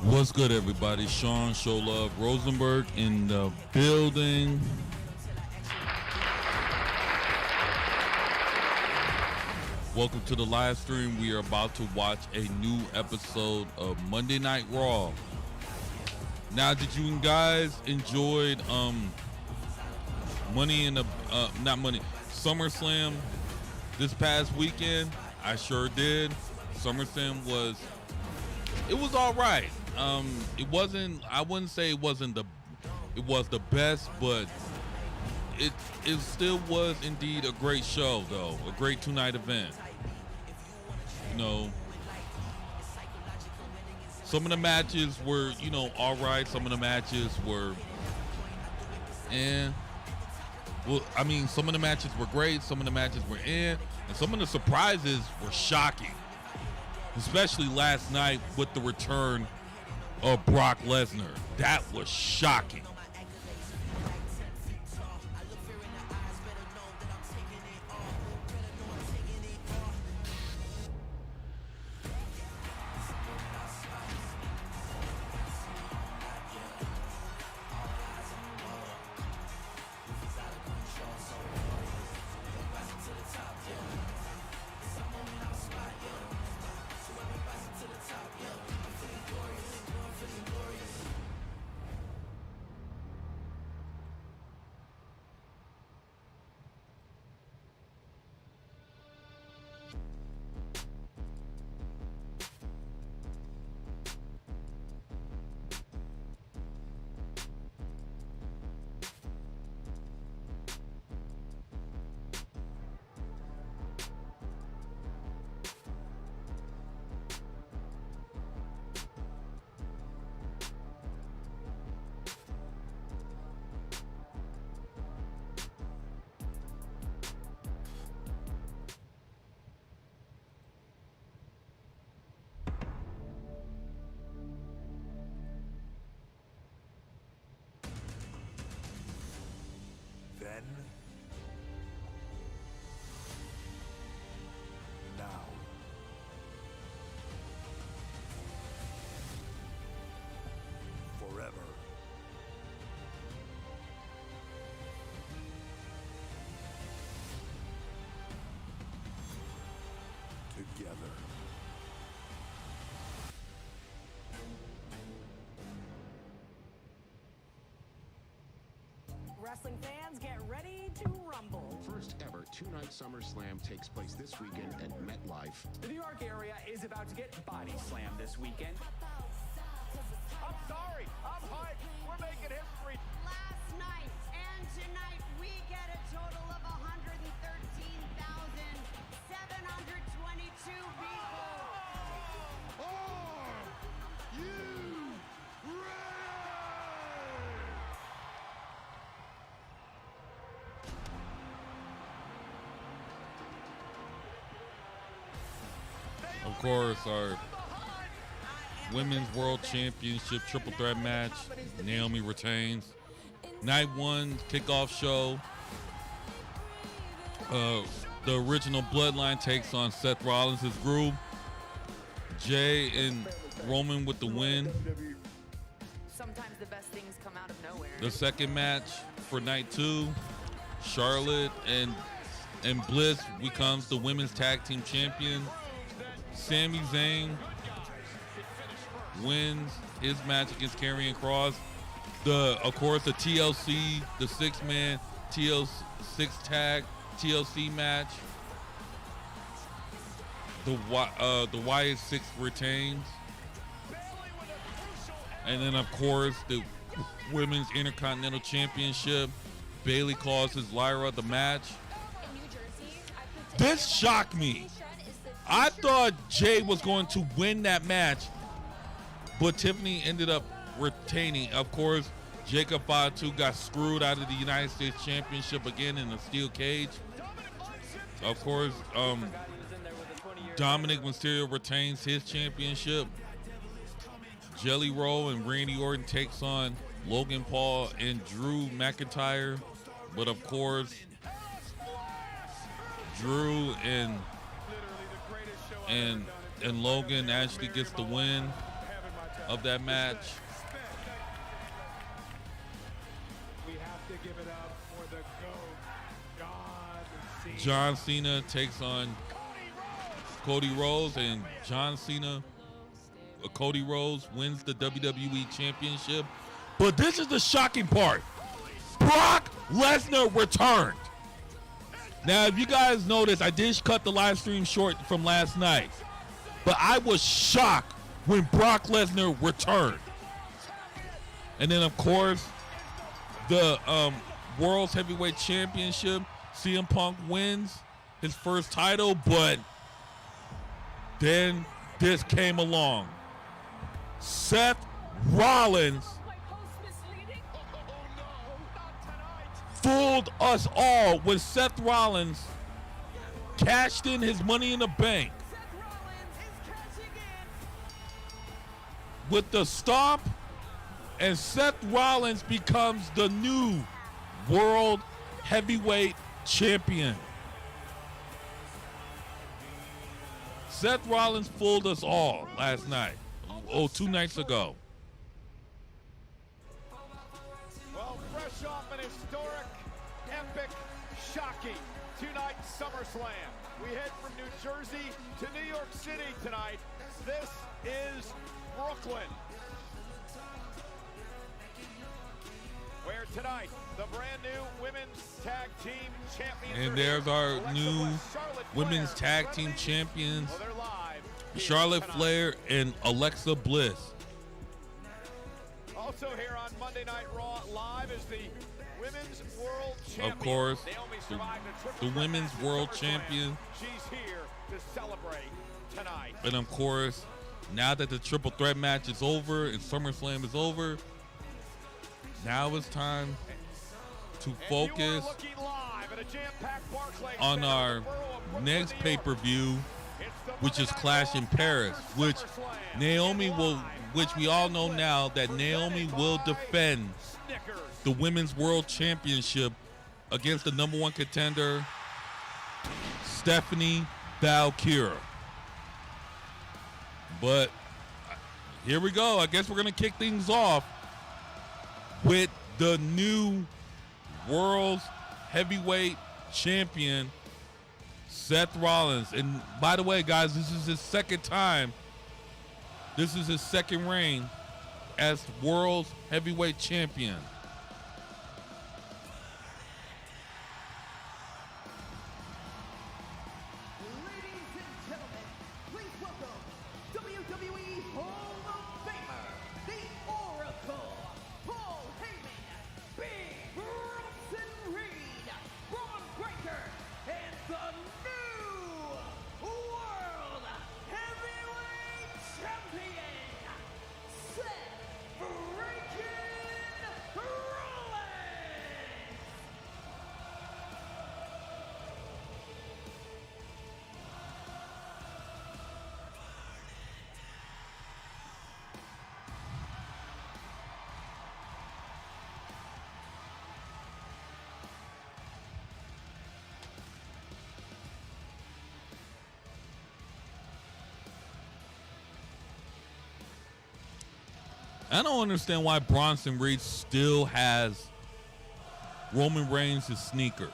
What's good, everybody? Sean Show Love Rosenberg in the building. Welcome to the live stream. We are about to watch a new episode of Monday Night Raw. Now, did you guys enjoyed SummerSlam this past weekend? I sure did. SummerSlam was all right. It wasn't, I wouldn't say it was the best, but it still was indeed a great show, though. A great two-night event. You know, some of the matches were, all right. Some of the matches were, some of the matches were great. Some of the matches were and some of the surprises were shocking. Especially last night with the return of Brock Lesnar. That was shocking. Then, now, forever. Together. Wrestling fans, get ready to rumble. First ever two-night SummerSlam takes place this weekend at MetLife. The New York area is about to get body slammed this weekend. I'm sorry, I'm hyped. We're making history. Last night and tonight, we get a total of 113,722 people. Are you ready? Of course, our Women's World Championship Triple Threat match. Naomi retains. Night one kickoff show. The original Bloodline takes on Seth Rollins' group. Jay and Roman with the win. Sometimes the best things come out of nowhere. The second match for night two, Charlotte and Bliss becomes the women's tag team champion. Sami Zayn wins his match against Karrion Kross. Of course, the TLC, the six-man TLC tag TLC match. The Wyatt Six retains, and then of course the Women's Intercontinental Championship. Bayley causes Lyra the match. This shocked me. I thought Jay was going to win that match, but Tiffany ended up retaining. Of course, Jacob Fatu got screwed out of the United States Championship again in a steel cage. Of course, Dominic Mysterio retains his championship. Jelly Roll and Randy Orton takes on Logan Paul and Drew McIntyre. But of course, Drew and Logan actually gets the win. of that match. We have to give it up for the GOAT, John Cena. John Cena takes on Cody Rhodes, and John Cena, Cody Rhodes wins the WWE Championship. But this is the shocking part. Brock Lesnar returned. Now, if you guys noticed, I did cut the live stream short from last night. But I was shocked when Brock Lesnar returned. And then, of course, the World's Heavyweight Championship, CM Punk wins his first title, but then this came along. Seth Rollins fooled us all when Seth Rollins cashed in his Money in the Bank with the stomp, and Seth Rollins becomes the new World Heavyweight Champion. Seth Rollins fooled us all last night. 2 nights ago. Well, fresh off an historic, epic, shocking two-night SummerSlam. We head from New Jersey to New York City tonight. This is Brooklyn, where tonight the brand new women's tag team champions. And there's our new women's tag team champions, Charlotte Flair and Alexa Bliss. Also here on Monday Night Raw Live is the Women's World Champion. Of course, Naomi the survived a triple women's threat world SummerSlam. champion. She's here to celebrate tonight. And of course, now that the triple threat match is over and SummerSlam is over, now it's time to focus on our next pay-per-view, which is Clash in Paris, which we all know now that Naomi will defend the Women's World Championship against the #1 contender, Stephanie Valkyria. But here we go. I guess we're going to kick things off with the new World's Heavyweight Champion, Seth Rollins. And by the way, guys, this is his second time. This is his second reign as World's Heavyweight Champion. Ladies and gentlemen, please welcome WWE Hall of Famer, the Oracle, Paul Heyman, Big Bronson Reed, Braun Breaker, and the new World Heavyweight Champion, Seth freaking Rollins. I don't understand why Bronson Reed still has Roman Reigns' sneakers.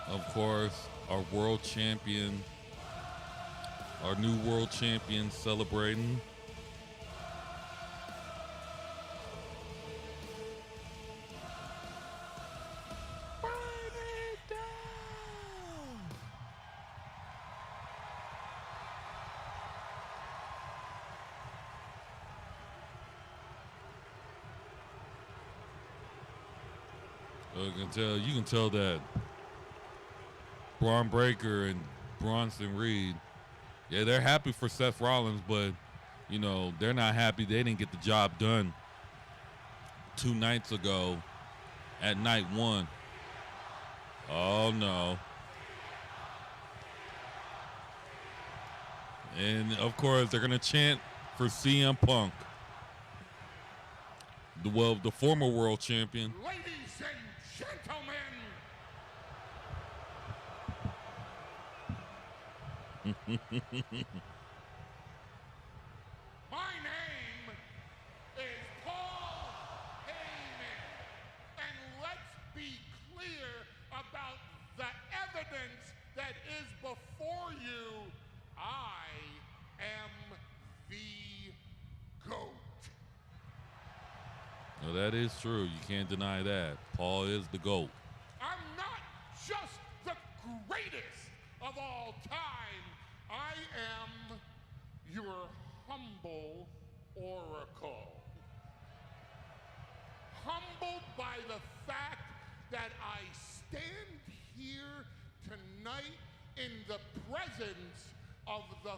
Of course, our world champion, our new world champion celebrating. You can tell that Braun Breaker and Bronson Reed Yeah, they're happy for Seth Rollins, but, you know, they're not happy. They didn't get the job done 2 nights ago at night 1. Oh, no. And, of course, they're going to chant for CM Punk, the former world champion. Ladies and gentlemen, my name is Paul Heyman, and let's be clear about the evidence that is before you. I am the GOAT. Well, that is true. You can't deny that. Paul is the GOAT. I'm not just the greatest of all time. I am your humble oracle. Humbled by the fact that I stand here tonight in the presence of the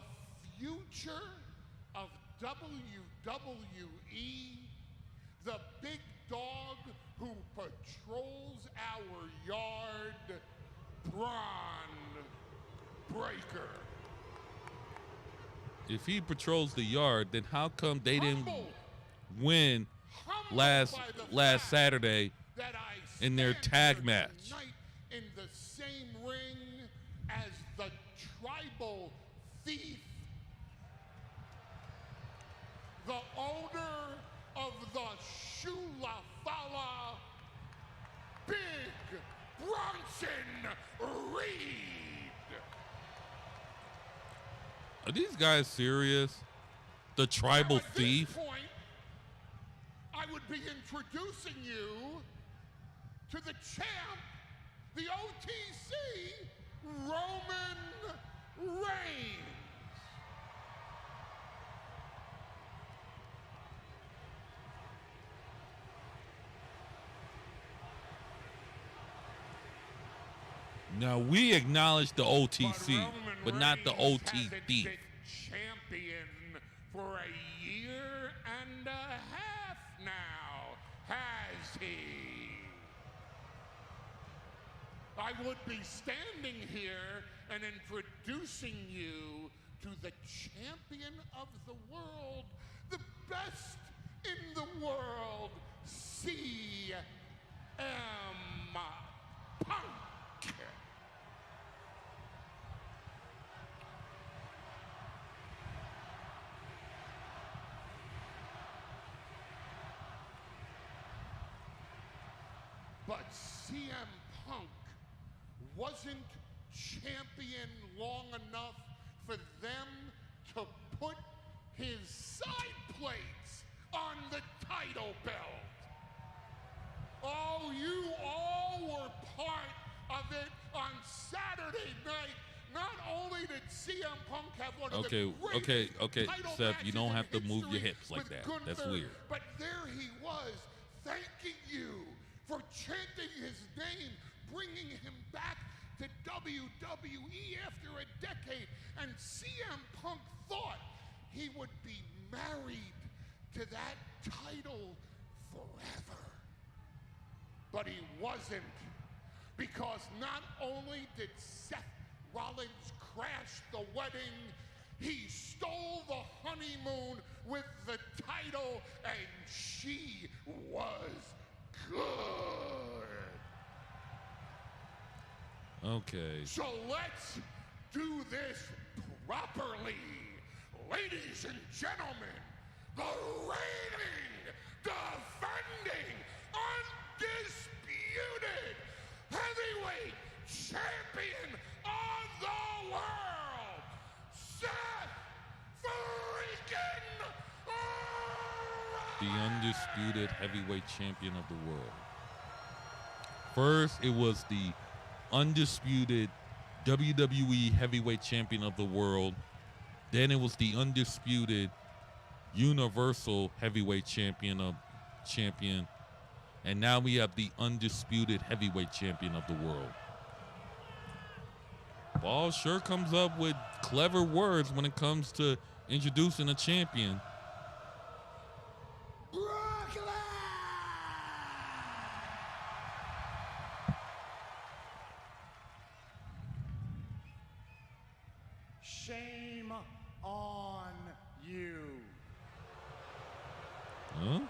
future of WWE, the big dog who patrols our yard, Braun Breaker. If he patrols the yard, then how come they didn't Humbled win last Saturday that I in their stand tag here match? tonight in the same ring as the tribal thief, the owner of the Shula Fala, Big Bronson Reed. Are these guys serious? The tribal Now, at thief? this point, I would be introducing you to the champ, the OTC, Roman Reigns. Now, we acknowledge the OTC, but not the Reigns OT hasn't thief. been champion for a year and a half now, has he? I would be standing here and introducing you to the champion of the world, the best in the world, CM Punk. But CM Punk wasn't champion long enough for them to put his side plates on the title belt. Oh, you all were part of it on Saturday night. Not only did CM Punk have one of the greatest title Seth, you matches don't in have to move your history hips like with that. Gunther, That's weird. But there he was, thanking you for chanting his name, bringing him back to WWE after a decade. And CM Punk thought he would be married to that title forever. But he wasn't, because not only did Seth Rollins crash the wedding, he stole the honeymoon with the title, and she was good. Okay. So let's do this properly. Ladies and gentlemen, the reigning, defending, undisputed heavyweight champion of the world, Seth freaking Rollins. The undisputed heavyweight champion of the world. First, it was the undisputed WWE heavyweight champion of the world. Then it was the undisputed universal heavyweight champion. And now we have the undisputed heavyweight champion of the world. Ball sure comes up with clever words when it comes to introducing a champion. Shame on you. Huh?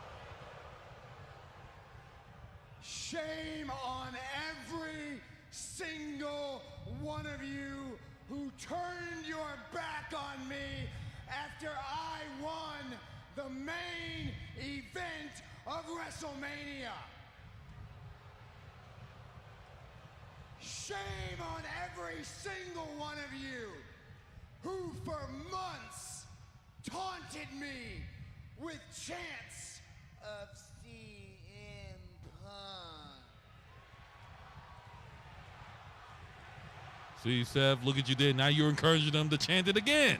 Shame on every single one of you who turned your back on me after I won the main event of WrestleMania. Shame on every single one of you who for months taunted me with chants of CM Punk. See, Seth, look what you did. Now you're encouraging them to chant it again.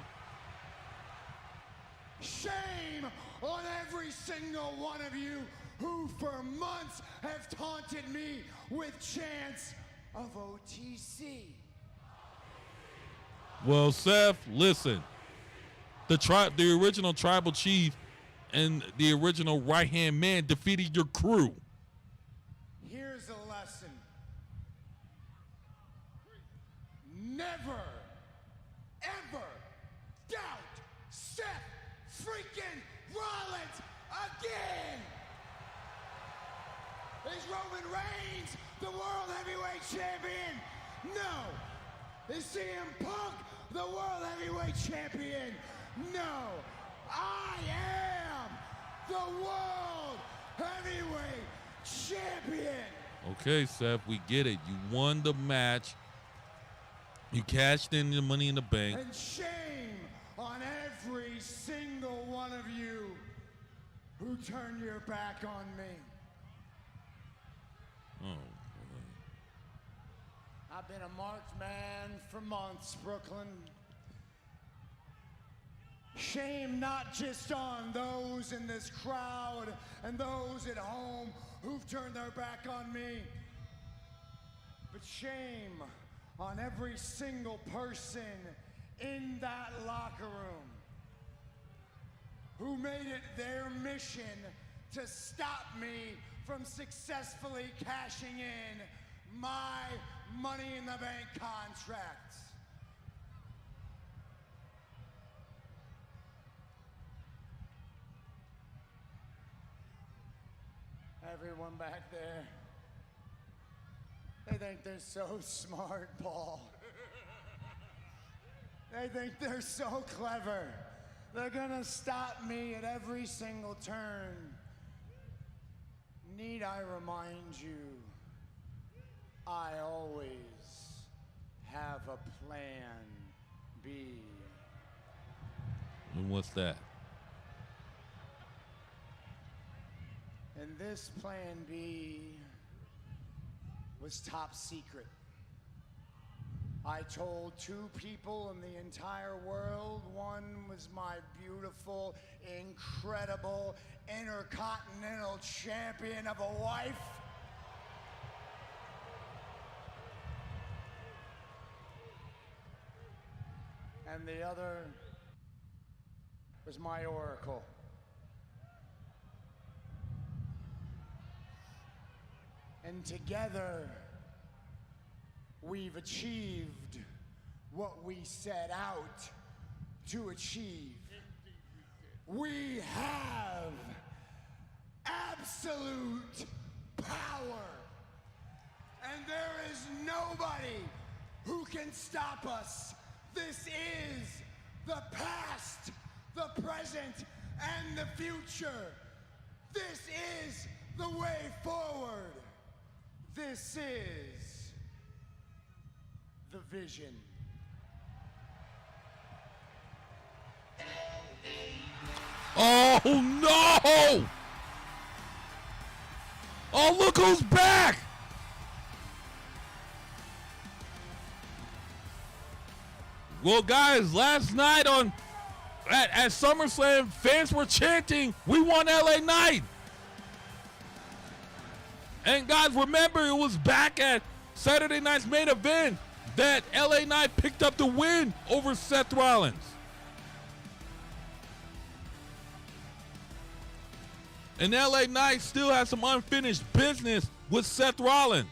Shame on every single one of you who for months have taunted me with chants of OTC. Well, Seth, listen. The original tribal chief and the original right-hand man defeated your crew. Here's a lesson. Never, ever doubt Seth freaking Rollins again. Is Roman Reigns the World Heavyweight Champion? No. Is CM Punk the World Heavyweight Champion? No. I am the World Heavyweight Champion. Okay, Seth, we get it. You won the match. You cashed in the Money in the Bank. And shame on every single one of you who turned your back on me. Oh, boy. I've been a marked man for months, Brooklyn. Shame not just on those in this crowd and those at home who've turned their back on me, but shame on every single person in that locker room who made it their mission to stop me from successfully cashing in my Money in the Bank contract. Everyone back there, they think they're so smart, Paul. They think they're so clever. They're gonna stop me at every single turn. Need I remind you, I always have a plan B. And what's that? And this plan B was top secret. I told 2 people in the entire world. One was my beautiful, incredible, intercontinental champion of a wife. And the other was my oracle. And together, we've achieved what we set out to achieve. We have absolute power. And there is nobody who can stop us. This is the past, the present, and the future. This is the way forward. This is the vision. Oh, no! Oh, look who's back! Well, guys, last night at SummerSlam, fans were chanting, "We won LA Knight." And guys, remember, it was back at Saturday night's main event. that LA Knight picked up the win over Seth Rollins. And LA Knight still has some unfinished business with Seth Rollins.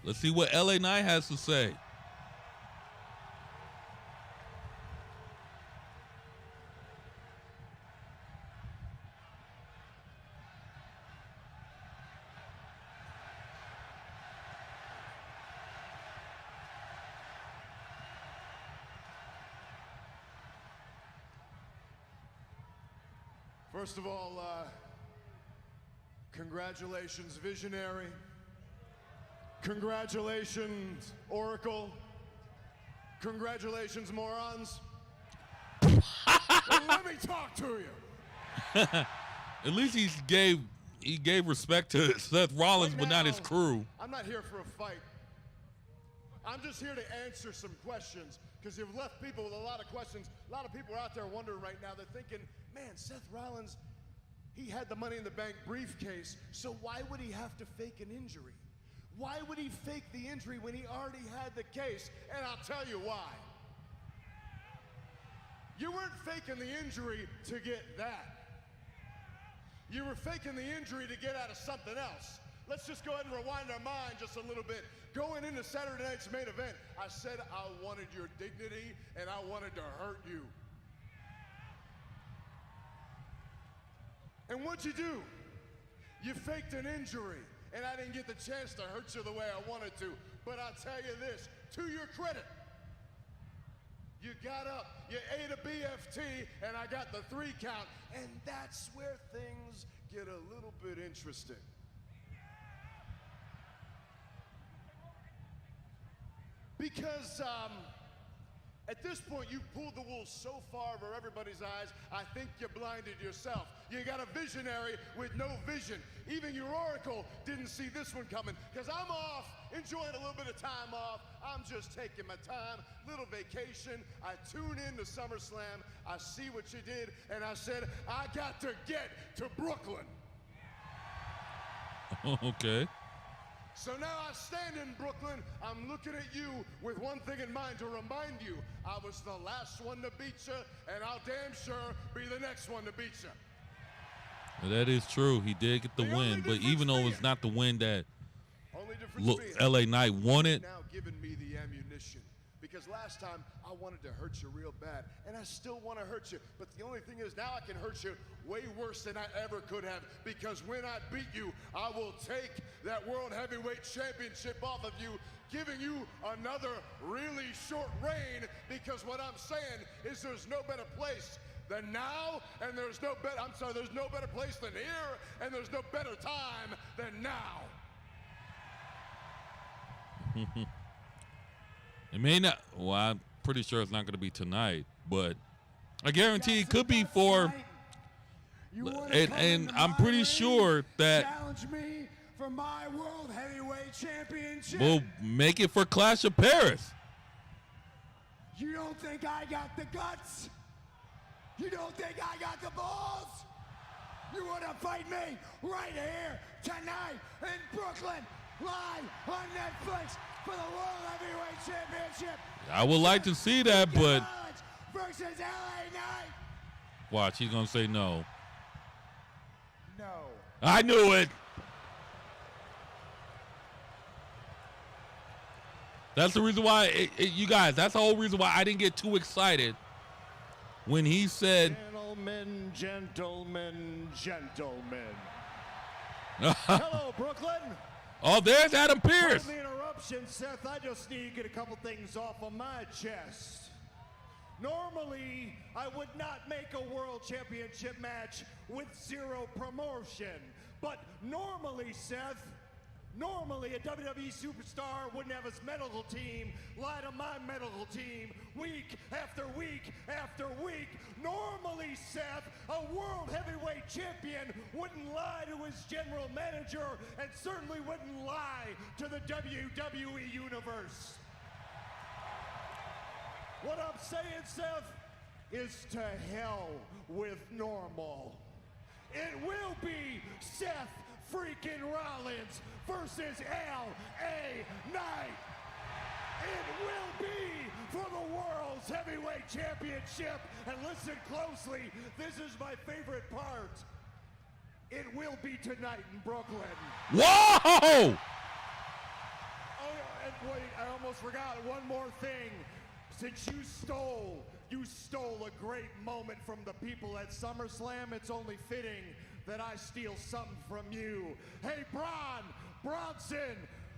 Let's see what LA Knight has to say. First of all, congratulations, Visionary. Congratulations, Oracle. Congratulations, morons. Let me talk to you. At least he gave respect to Seth Rollins, Right but not now, his crew. I'm not here for a fight. I'm just here to answer some questions because you've left people with a lot of questions. A lot of people are out there wondering right now. They're thinking, man, Seth Rollins, he had the Money in the Bank briefcase, so why would he have to fake an injury? Why would he fake the injury when he already had the case? And I'll tell you why. You weren't faking the injury to get that. You were faking the injury to get out of something else. Let's just go ahead and rewind our mind just a little bit. Going into Saturday night's main event, I said I wanted your dignity and I wanted to hurt you. And what'd you do? You faked an injury, and I didn't get the chance to hurt you the way I wanted to. But I'll tell you this, to your credit, you got up, you ate a BFT, and I got the 3 count, and that's where things get a little bit interesting. Because at this point, you've pulled the wool so far over everybody's eyes, I think you blinded yourself. You got a visionary with no vision. Even your Oracle didn't see this one coming, because I'm off, enjoying a little bit of time off. I'm just taking my time, little vacation. I tune in to SummerSlam, I see what you did, and I said, I got to get to Brooklyn. Okay. So now I stand in Brooklyn, I'm looking at you with one thing in mind, to remind you I was the last one to beat you, and I'll damn sure be the next one to beat you. Well, that is true. He did get the win, but even though it's not the win that LA Knight wanted. Now giving me the ammunition, because last time I wanted to hurt you real bad, and I still want to hurt you, but the only thing is now I can hurt you way worse than I ever could have, because when I beat you, I will take that World Heavyweight Championship off of you, giving you another really short reign, because what I'm saying is there's no better place than now, and there's no better place than here, and there's no better time than now. It may not, well, I'm pretty sure it's not going to be tonight, but I guarantee it could be for, and I'm pretty sure that challenge me for my World Heavyweight Championship. we'll make it for Clash of Paris. You don't think I got the guts? You don't think I got the balls? You want to fight me right here tonight in Brooklyn, live on Netflix for the World Heavyweight Championship? I would like to see that, but versus LA Knight. watch, he's going to say no. No. I knew it. That's the reason why, you guys, that's the whole reason why I didn't get too excited when he said, Gentlemen, gentlemen, gentlemen. Hello, Brooklyn. Oh, there's Adam Pearce. Pardon the interruption, Seth. I just need to get a couple things off of my chest. Normally, I would not make a World Championship match with zero promotion. But normally, Seth, Normally, a WWE superstar wouldn't have his medical team lie to my medical team week after week after week. Normally, Seth, a world heavyweight champion, wouldn't lie to his general manager and certainly wouldn't lie to the WWE Universe. What I'm saying, Seth, is to hell with normal. It will be Seth freaking Rollins versus L.A. Knight. It will be for the World's Heavyweight Championship. And listen closely, this is my favorite part. It will be tonight in Brooklyn. Whoa! Oh, and wait, I almost forgot one more thing. Since you stole a great moment from the people at SummerSlam, it's only fitting that I steal something from you. Hey, Bronson,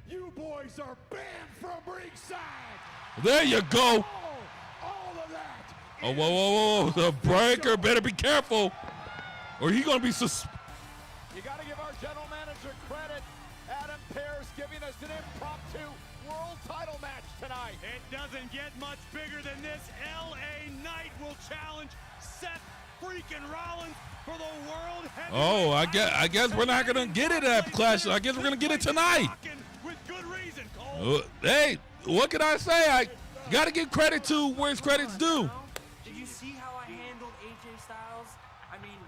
you boys are banned from ringside. There you go. All of that. Oh, whoa. The breaker, better be careful, or he gonna be You gotta give our general manager credit. Adam Pearce giving us an impromptu world title match tonight. It doesn't get much bigger than this. L.A. Knight will challenge Seth freaking Rollins for the world heavyweight. Oh, I guess we're not gonna get it at Clash. I guess we're gonna get it tonight. With good reason, Cole. Hey, what can I say? I gotta give credit to where his credit's due. Did you see how I handled AJ Styles? I mean,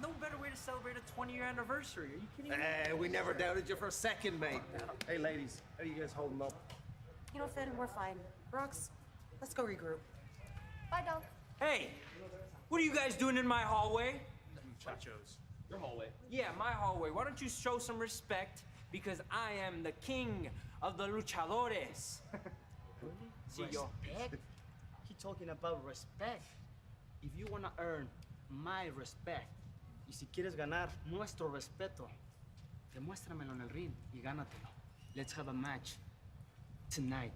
no better way to celebrate a 20-year anniversary. Are you kidding me? We never doubted you for a second, mate. Hey, ladies, how are you guys holding up? You know, Finn, we're fine. Brooks, let's go regroup. Bye, Dom. Hey, what are you guys doing in my hallway? Chachos. Your hallway. Yeah, my hallway. Why don't you show some respect? Because I am the king of the luchadores. See, yo. Respect? He's talking about respect. If you want to earn my respect, y si quieres ganar nuestro respeto, demuéstramelo en el ring y gánatelo. Let's have a match tonight.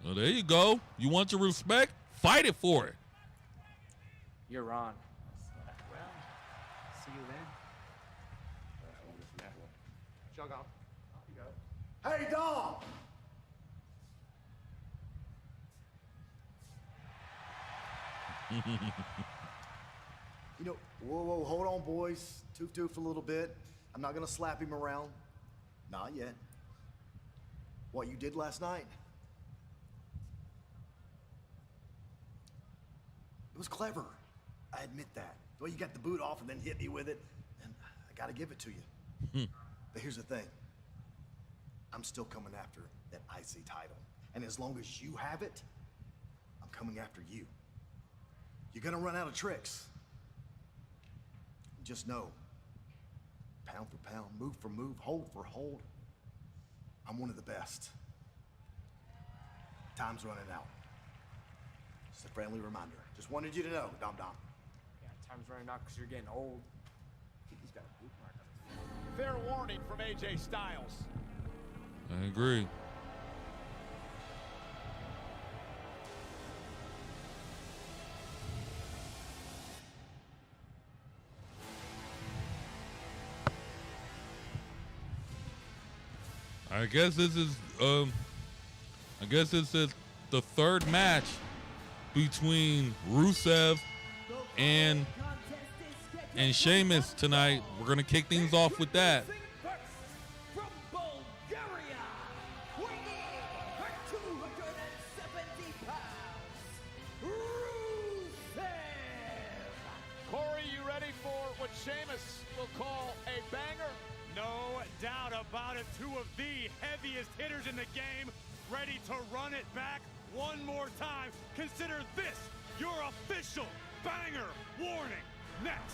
Well, there you go. You want your respect? Fight it for it. You're on. Well, see you then. Jog on. You go. Hey, Dom. You know, whoa, hold on, boys. Toof a little bit. I'm not gonna slap him around. Not yet. What you did last night, it was clever. I admit that. The way you got the boot off and then hit me with it, and I gotta give it to you. But here's the thing. I'm still coming after that IC title. And as long as you have it, I'm coming after you. You're gonna run out of tricks. Just know, pound for pound, move for move, hold for hold, I'm one of the best. Time's running out. Just a friendly reminder. Just wanted you to know, Dom. Yeah, time's running out because you're getting old. He's got a boot mark on his foot. Fair warning from AJ Styles. I agree. I guess this is the third match between Rusev and Sheamus tonight. We're gonna kick things off with that. From Bulgaria, weighing her 270 pounds, Rusev. Corey, you ready for what Sheamus will call a banger? No doubt about it. Two of the heaviest hitters in the game, ready to run it back one more time. Consider this your official banger warning. Next.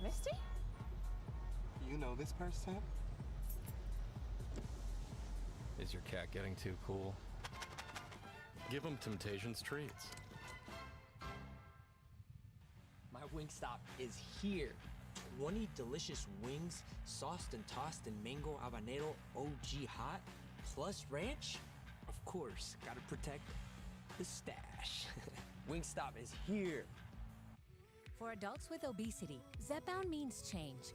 Misty? You know this person? Is your cat getting too cool? Give him Temptation's treats. My Wingstop is here. 20 delicious wings, sauced and tossed in mango habanero OG hot, plus ranch. Of course, gotta protect the stash. Wingstop is here. For adults with obesity, Zepbound means change.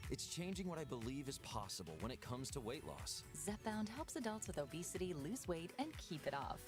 It's changing what I believe is possible when it comes to weight loss. Zepbound helps adults with obesity lose weight and keep it off.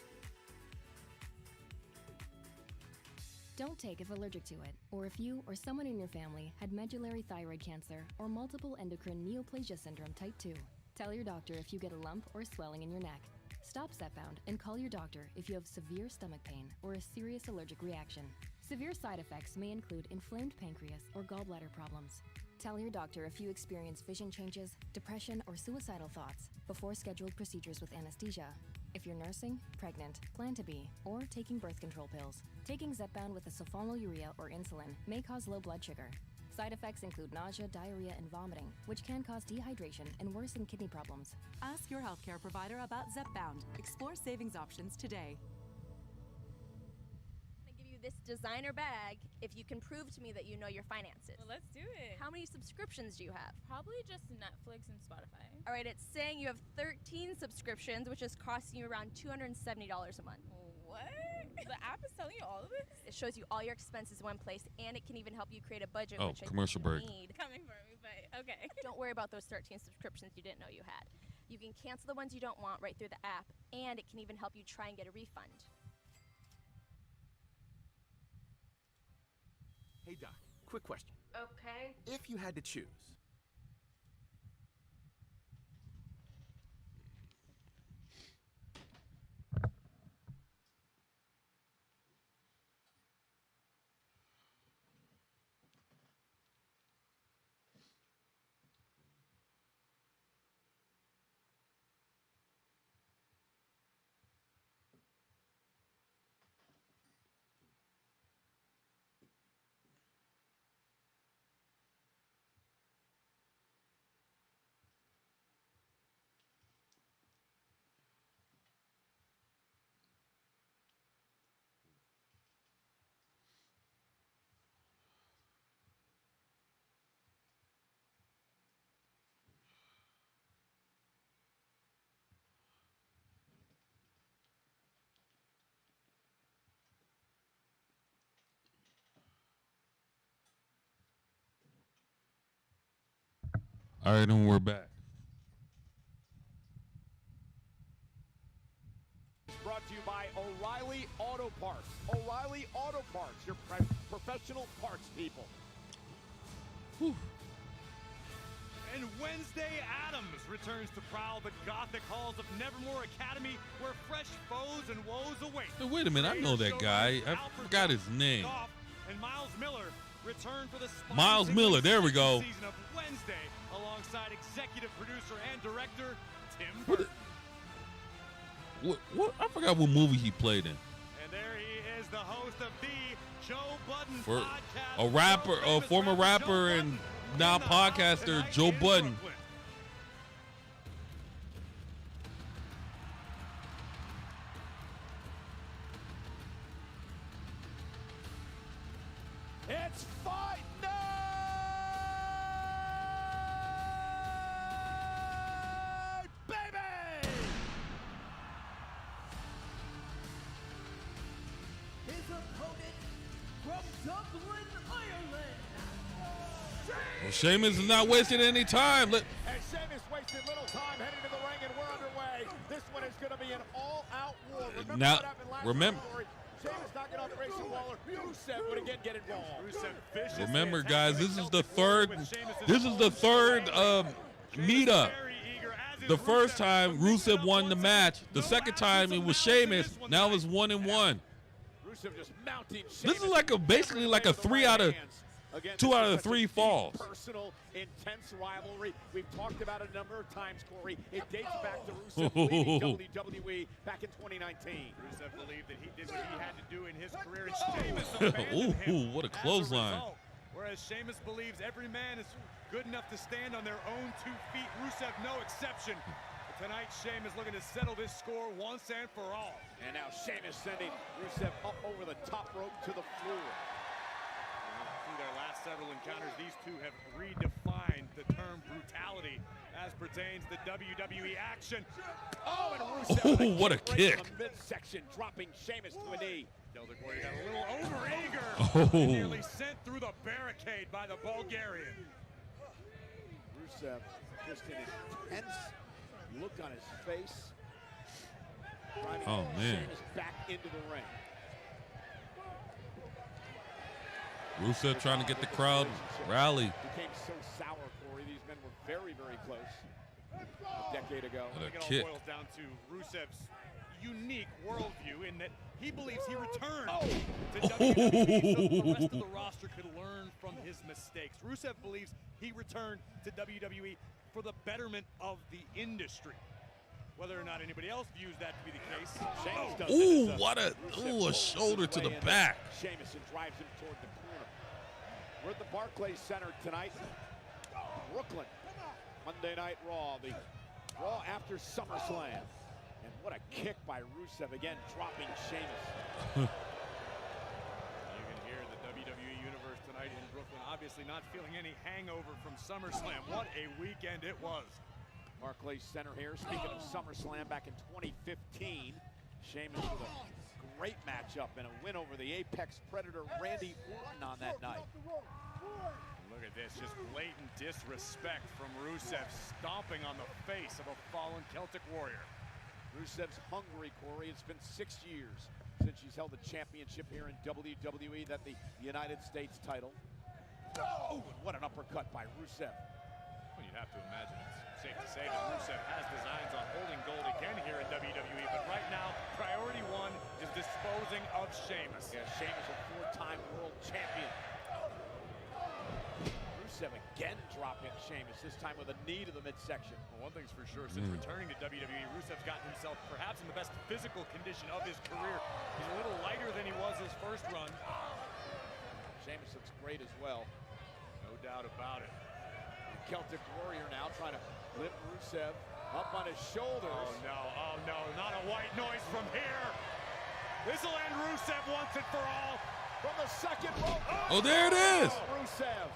Don't take if allergic to it, or if you or someone in your family had medullary thyroid cancer or multiple endocrine neoplasia syndrome type 2. Tell your doctor if you get a lump or swelling in your neck. Stop Zepbound and call your doctor if you have severe stomach pain or a serious allergic reaction. Severe side effects may include inflamed pancreas or gallbladder problems. Tell your doctor if you experience vision changes, depression, or suicidal thoughts before scheduled procedures with anesthesia. If you're nursing, pregnant, plan to be, or taking birth control pills, taking Zepbound with a sulfonylurea or insulin may cause low blood sugar. Side effects include nausea, diarrhea, and vomiting, which can cause dehydration and worsen kidney problems. Ask your healthcare provider about Zepbound. Explore savings options today. I'm gonna give you this designer bag if you can prove to me that you know your finances. Well, let's do it. How many subscriptions do you have? Probably just Netflix and Spotify. All right, it's saying you have 13 subscriptions, which is costing you around $270 a month. What? The app is telling you all of this? It shows you all your expenses in one place, and it can even help you create a budget, Oh, which commercial I think break. you need. Coming for me, but okay. Don't worry about those 13 subscriptions you didn't know you had. You can cancel the ones you don't want right through the app, and it can even help you try and get a refund. Hey, Doc, quick question. Okay. If you had to choose, All right, and we're back. Brought to you by O'Reilly Auto Parts. O'Reilly Auto Parts, your professional parts people. And Wednesday Addams returns to prowl the Gothic halls of Nevermore Academy, where fresh foes and woes await. Hey, wait a minute, I know that guy. I forgot his name. And Miles Miller return for the Miles Miller, there we go. season of Wednesday, alongside executive producer and director Tim Burton. What? I forgot what movie he played in. And there he is, the host of the Joe Budden For podcast. a rapper, a former rapper, and now podcaster, Joe Budden. It's fight night, baby! His opponent from Dublin, Ireland. Well, Sheamus is not wasting any time. And Sheamus wasted little time heading to the ring, and we're underway. This one is going to be an all-out war. Remember Now, what happened last remember. February? Sheamus knocking off Grayson Waller. Rusev would again get involved. Remember, guys, this is the third. This is the third meetup. The first time Rusev won the match. The second time it was Sheamus. Now it's 1-1. Rusev just mounting This Sheamus. is like basically like a 2 out of 3 falls. Personal, intense rivalry. We've talked about it a number of times, Corey. It dates back to Rusev leaving WWE back in 2019. Rusev believed that he did what he had to do in his career, and Sheamus abandoned him Ooh, what a clothesline. as a result. Whereas Sheamus believes every man is good enough to stand on their own 2 feet. Rusev, no exception. But tonight, Sheamus looking to settle this score once and for all. And now Sheamus sending Rusev up over the top rope to the floor. Through their last several encounters, these two have redefined the term brutality as pertains to WWE action. Oh, and Rusev Oh, what a kick. Right in the midsection, dropping Sheamus to a knee. Celtic Warrior got a little over-eager. Oh. Nearly sent through the barricade by the Bulgarian. Rusev just an intense look on his face. Oh, man. Sheamus back into the ring. Rusev trying to get the crowd rally. Became so sour, Corey. These men were very, very close a decade ago. And a I think it kick. all boils down to Rusev's unique worldview in that he believes he returned to WWE so the rest of the roster could learn from his mistakes. Rusev believes he returned to WWE for the betterment of the industry. Whether or not anybody else views that to be the case. Sheamus does Ooh, it. what a shoulder to the back. Sheamus and drives him toward the corner. We're at the Barclays Center tonight. Brooklyn. Monday Night Raw. The Raw after SummerSlam. And what a kick by Rusev, again dropping Sheamus. You can hear the WWE Universe tonight in Brooklyn, obviously not feeling any hangover from SummerSlam. What a weekend it was. Barclays Center here. Speaking of SummerSlam back in 2015, Sheamus with a great matchup and a win over the Apex Predator Randy Orton on that night. Look at this, just blatant disrespect from Rusev, stomping on the face of a fallen Celtic Warrior. Rusev's hungry, Corey. It's been 6 years since she's held the championship here in WWE, that the United States title. Oh, and what an uppercut by Rusev. Well, you'd have to imagine it's safe to say that Rusev has designs on holding gold again here in WWE, but right now, priority one is disposing of Sheamus. Yeah, Sheamus, a 4-time world champion. Rusev again dropping Sheamus, this time with a knee to the midsection. Well, one thing's for sure, since returning to WWE, Rusev's gotten himself perhaps in the best physical condition of his career. He's a little lighter than he was his first run. Sheamus looks great as well. No doubt about it. Celtic Warrior now trying to lift Rusev up on his shoulders. Oh no, not a white noise from here. This'll end Rusev once and for all. From the second rope. Oh, there it is. Rusev.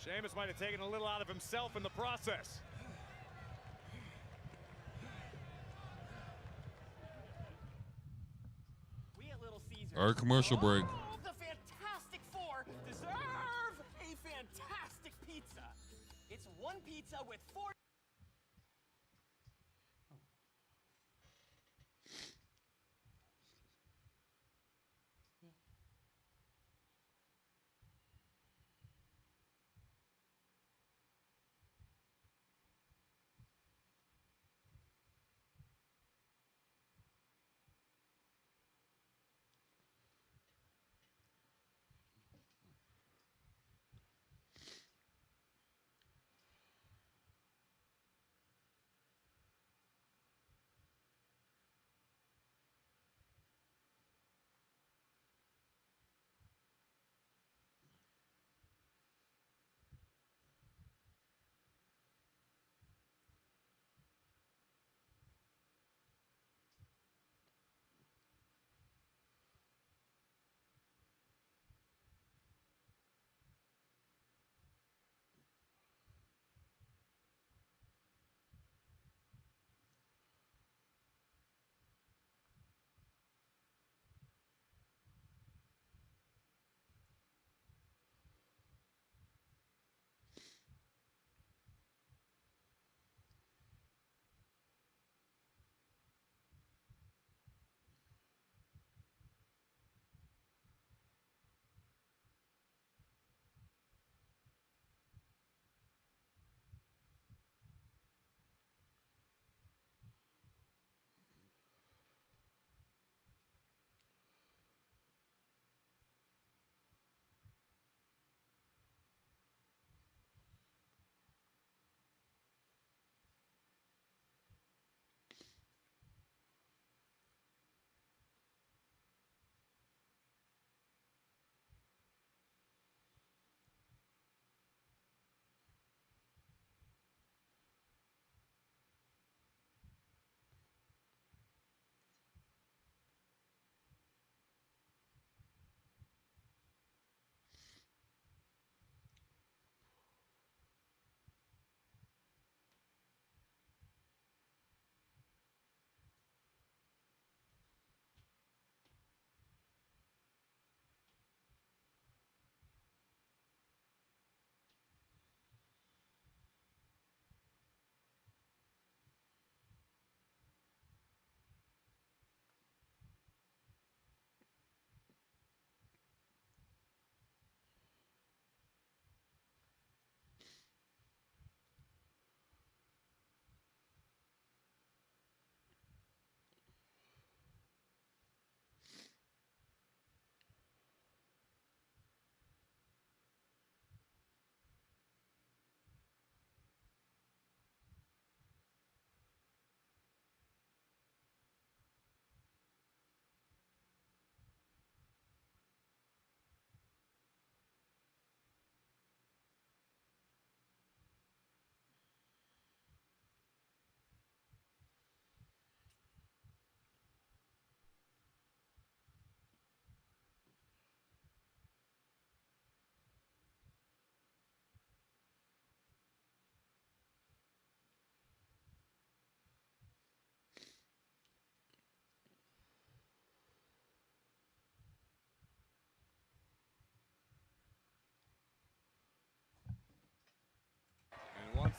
Sheamus might have taken a little out of himself in the process. We at Little Caesars. Our commercial break. The Fantastic Four deserve a fantastic pizza. It's one pizza with 4.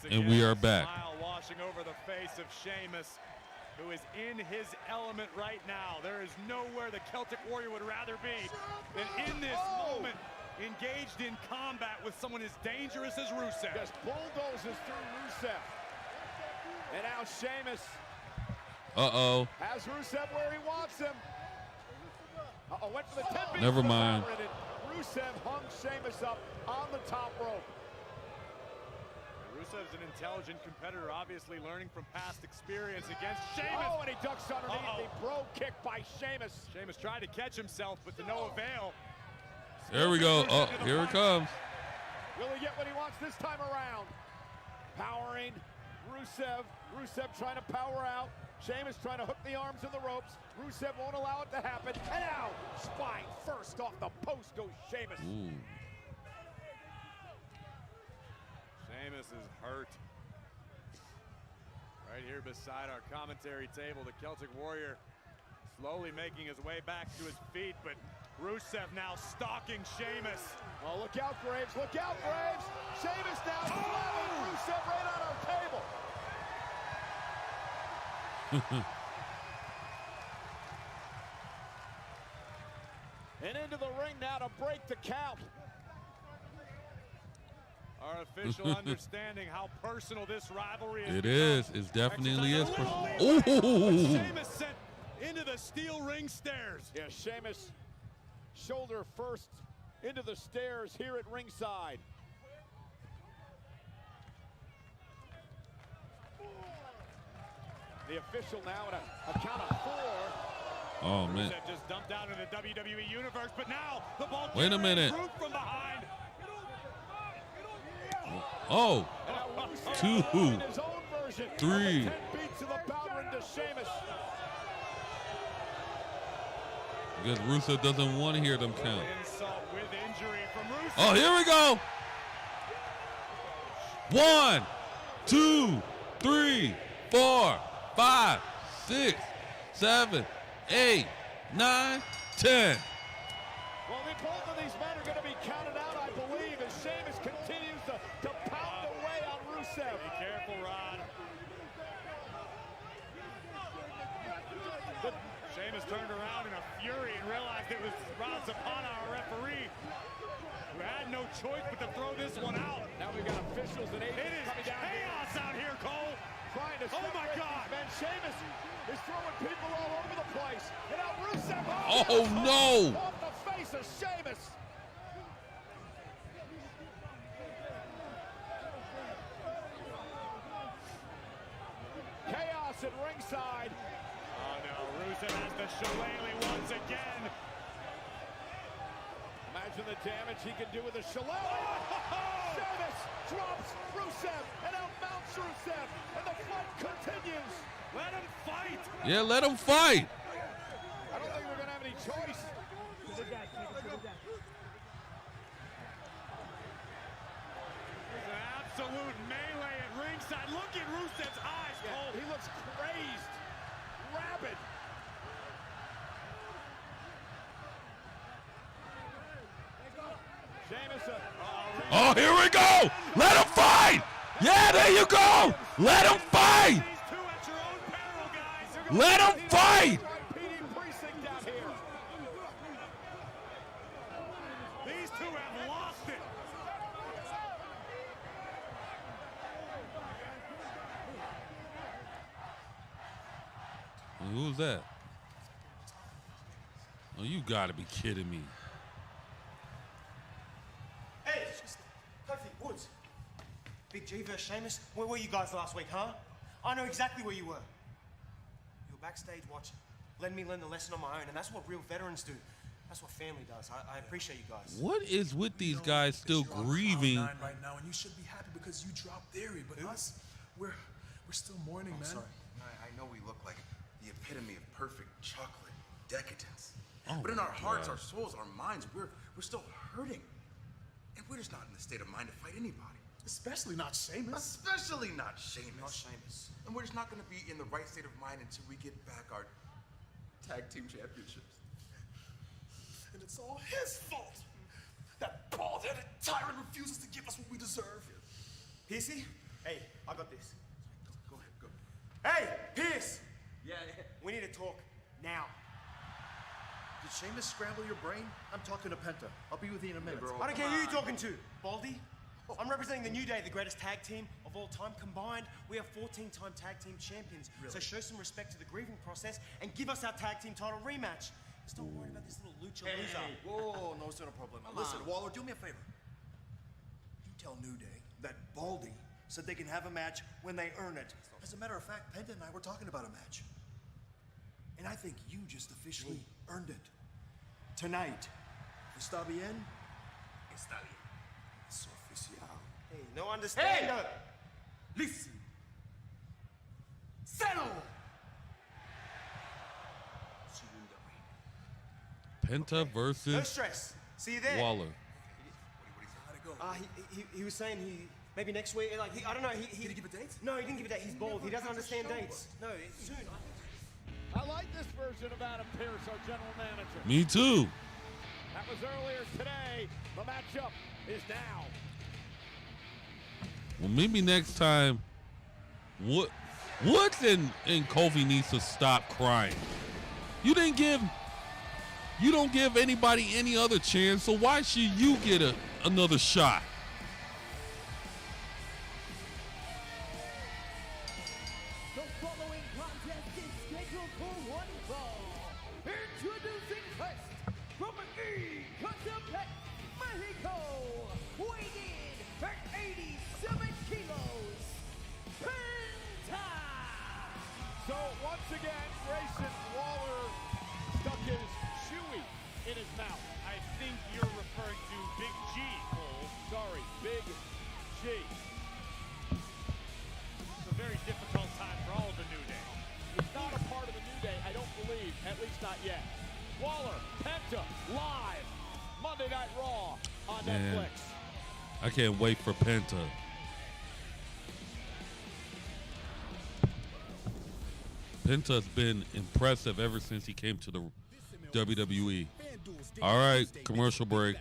And we are back. Smile washing over the face of Sheamus, who is in his element right now. There is nowhere the Celtic Warrior would rather be than in this moment, engaged in combat with someone as dangerous as Rusev. Just bulldozes through Rusev. And now Sheamus has Rusev where he wants him. Went for the 10 beat. Never mind. Rusev hung Sheamus up on the top rope. Rusev's an intelligent competitor, obviously learning from past experience against Sheamus. Oh, and he ducks underneath. The bro kick by Sheamus. Sheamus tried to catch himself, but to no avail. There we go. Oh, here it comes. Will he get what he wants this time around? Powering Rusev. Rusev trying to power out. Sheamus trying to hook the arms in the ropes. Rusev won't allow it to happen. And now, spine first off the post goes Sheamus. Ooh. Sheamus is hurt. Right here beside our commentary table, the Celtic Warrior slowly making his way back to his feet, but Rusev now stalking Sheamus. Oh, look out, Graves. Look out, Graves. Sheamus now slamming Rusev right on our table. And into the ring now to break the count. Our official understanding how personal this rivalry is. It is. It definitely is. Ooh! Sheamus sent into the steel ring stairs. Yeah, Sheamus shoulder first into the stairs here at ringside. The official now at a count of 4. Oh, man. Rusev just dumped out in the WWE universe, but now the ball Wait a minute. from behind. Oh, 2, 3. Beats of the Bowder into Sheamus. Because Rusev doesn't want to hear them count. Insult with injury from Rusev. Oh, here we go. 1, 2, 3, 4, 5, 6, 7, 8, 9, 10. Well, both of these men are going to be counted out, I believe, as Sheamus continues to pound away on Rusev. Be careful, Ron. Sheamus turned around in a fury and realized it was Ron Zapata, our referee, who had no choice but to throw this one out. Now we've got officials and agents coming down chaos out here, Cole. Trying to my God. Man, Sheamus is throwing people all over the place. And now Rusev. Oh, no. Off the face of Sheamus. Chaos at ringside. Oh, no. Rusev has the shillelagh once again. Imagine the damage he can do with a shillelagh. Sheamus drops Rusev and outmounts Rusev. And the fight continues. Let him fight. Yeah, let him fight. I don't think we're going to have any choice. There's an absolute melee at ringside. Look at Rusev's eyes, Cole. He looks crazed, rabid. Sheamus, Oh, here we go. Let him fight. Yeah, there you go. Let him fight. Let him fight. These two have lost it. Who's that? Oh, you gotta be kidding me. Hey, it's just Kofi Woods. Big G versus Sheamus. Where were you guys last week, huh? I know exactly where you were. You were backstage watching, letting me learn the lesson on my own, and that's what real veterans do. That's what family does. I appreciate you guys. What is with these guys still grieving? Right now, and you should be happy because you dropped Theory, but us, we're still mourning, man. Sorry. I know we look like the epitome of perfect chocolate decadence. Oh but in our hearts, God. our souls, our minds, we're still hurting. And we're just not in the state of mind to fight anybody. Especially not Sheamus. Especially not Sheamus. Not Sheamus. And we're just not going to be in the right state of mind until we get back our tag team championships. And it's all his fault. That bald-headed tyrant refuses to give us what we deserve. Piercy, Hey, I got this. Go ahead, go. Hey, Pierce! Yeah. We need to talk now. Did Sheamus scramble your brain? I'm talking to Penta. I'll be with you in a minute. I don't care who you're talking to, Baldy. I'm representing the New Day, the greatest tag team of all time. Combined, we are 14-time tag team champions. Really? So show some respect to the grieving process and give us our tag team title rematch. Just don't worry about this little lucha loser. Hey, whoa, no, it's not a problem. Listen, Waller, do me a favor. You tell New Day that Baldy said they can have a match when they earn it. As a matter of fact, Penta and I were talking about a match. And I think you just officially earned it. Tonight. Está bien? Está bien. Es oficial. Hey, no understand. Hey! Listen. Settle! See you in the ring. Penta versus No stress. See you there. Waller. He was saying maybe next week. Like I don't know. Did he give a date? No, he didn't give a date. He's bald. He doesn't understand dates. No, soon. I like this version of Adam Pearce, our general manager. Me too. That was earlier today. The matchup is now. Well, maybe next time, Woods and Kofi needs to stop crying. You don't give anybody any other chance, so why should you get another shot? The following contest is scheduled for one fall. Introducing first, from Ecatepec, Mexico, weighing in at 87 kilos, Penta! So once again, Grayson Waller stuck his shoey in his mouth. I think you're referring to Big G, Cole. Sorry, Big G. It's a very difficult time for all of the New Day. He's not a part of the New Day, I don't believe, at least not yet. Waller, Penta, live, Monday Night Raw on Man, Netflix. I can't wait for Penta. Penta's been impressive ever since he came to the WWE. All right, commercial break.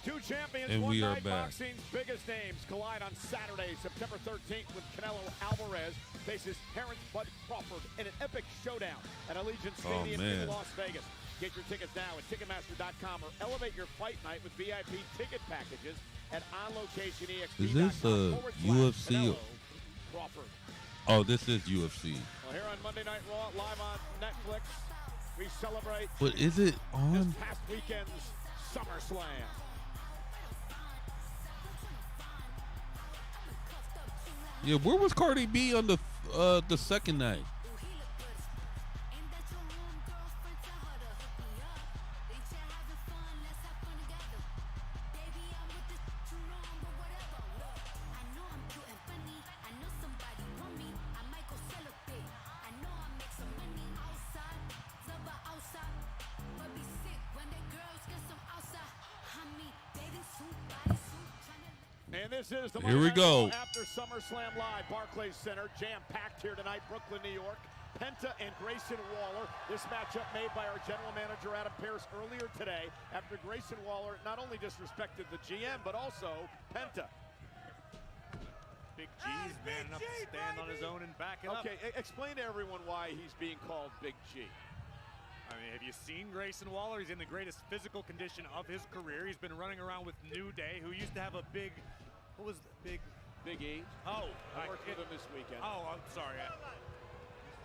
Two champions, And one we are night. back. Boxing's biggest names collide on Saturday, September 13th, with Canelo Alvarez faces Terrence Bud Crawford in an epic showdown at Allegiant Stadium in man. Las Vegas. Get your tickets now at Ticketmaster.com or elevate your fight night with VIP ticket packages at OnLocationEXP.com. Is this UFC? Crawford. Oh, this is UFC. Well, here on Monday Night Raw, live on Netflix, we celebrate But is it this on? past weekend's SummerSlam. Yeah, where was Cardi B on the second night? And this is the Here we go. After SummerSlam Live, Barclays Center, jam-packed here tonight, Brooklyn, New York. Penta and Grayson Waller. This matchup made by our general manager, Adam Pearce, earlier today after Grayson Waller not only disrespected the GM, but also Penta. Big G's man enough to stand on his own and back it up. Okay, explain to everyone why he's being called Big G. I mean, have you seen Grayson Waller? He's in the greatest physical condition of his career. He's been running around with New Day, who used to have a big, what was the big? Big E. Oh, I worked with him this weekend. Oh, I'm sorry.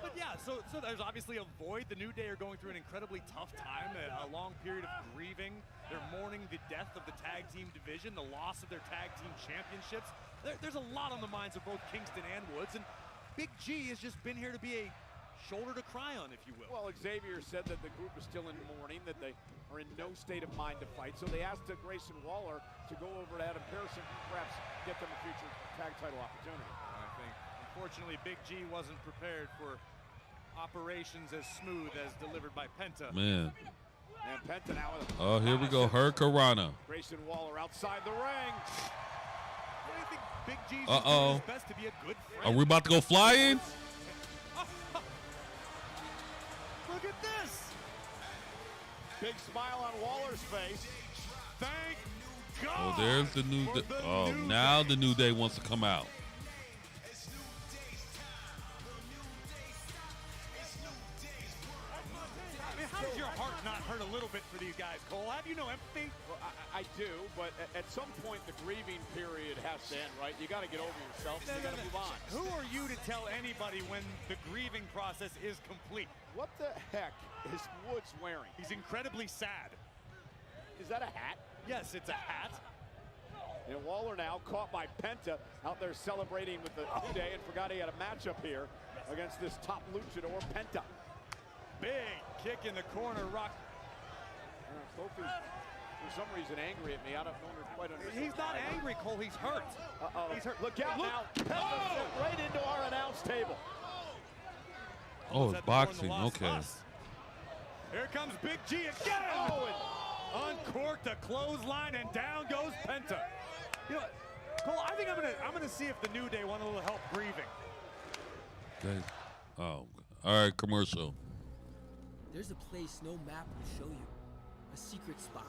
But yeah, so there's obviously a void. The New Day are going through an incredibly tough time, a long period of grieving. They're mourning the death of the tag team division, the loss of their tag team championships. There's a lot on the minds of both Kingston and Woods, and Big G has just been here to be a shoulder to cry on, if you will. Well, Xavier said that the group is still in mourning, that they are in no state of mind to fight. So they asked Grayson Waller to go over to Adam Pearce and perhaps get them a future tag title opportunity. I think, unfortunately, Big G wasn't prepared for operations as smooth as delivered by Penta. Man. And Penta now with Oh, here we go. Hurricanrana. Grayson Waller outside the ring. I think Big G's Uh-oh. doing his best to be a good friend. Are we about to go flying? Look at this. Big smile on Waller's face. Thank God. Oh, there's the new day. Oh, now the New Day wants to come out. I mean, how does your heart not hurt a little bit for these guys, Cole? Have you no empathy? Well, I do, but at some point the grieving period has to end, right? You got to get over yourself. You got to move on. Who are you to tell anybody when the grieving process is complete? What the heck is Woods wearing? He's incredibly sad. Is that a hat? Yes, it's a hat. And Waller now caught by Penta out there celebrating with the New Day and forgot he had a matchup here against this top luchador, Penta. Big kick in the corner, Rock. Kofi's for some reason angry at me. I don't quite understand. He's not angry, Cole. He's hurt. Uh-oh. He's hurt. Look out now. Penta sent right into our announce table. Oh, it's boxing. Okay. Here comes Big G again. Oh, and uncorked a clothesline, and down goes Penta. You know, Cole, I think I'm gonna see if the New Day want a little help grieving. Okay. Oh, all right. Commercial. There's a place no map will show you. A secret spot.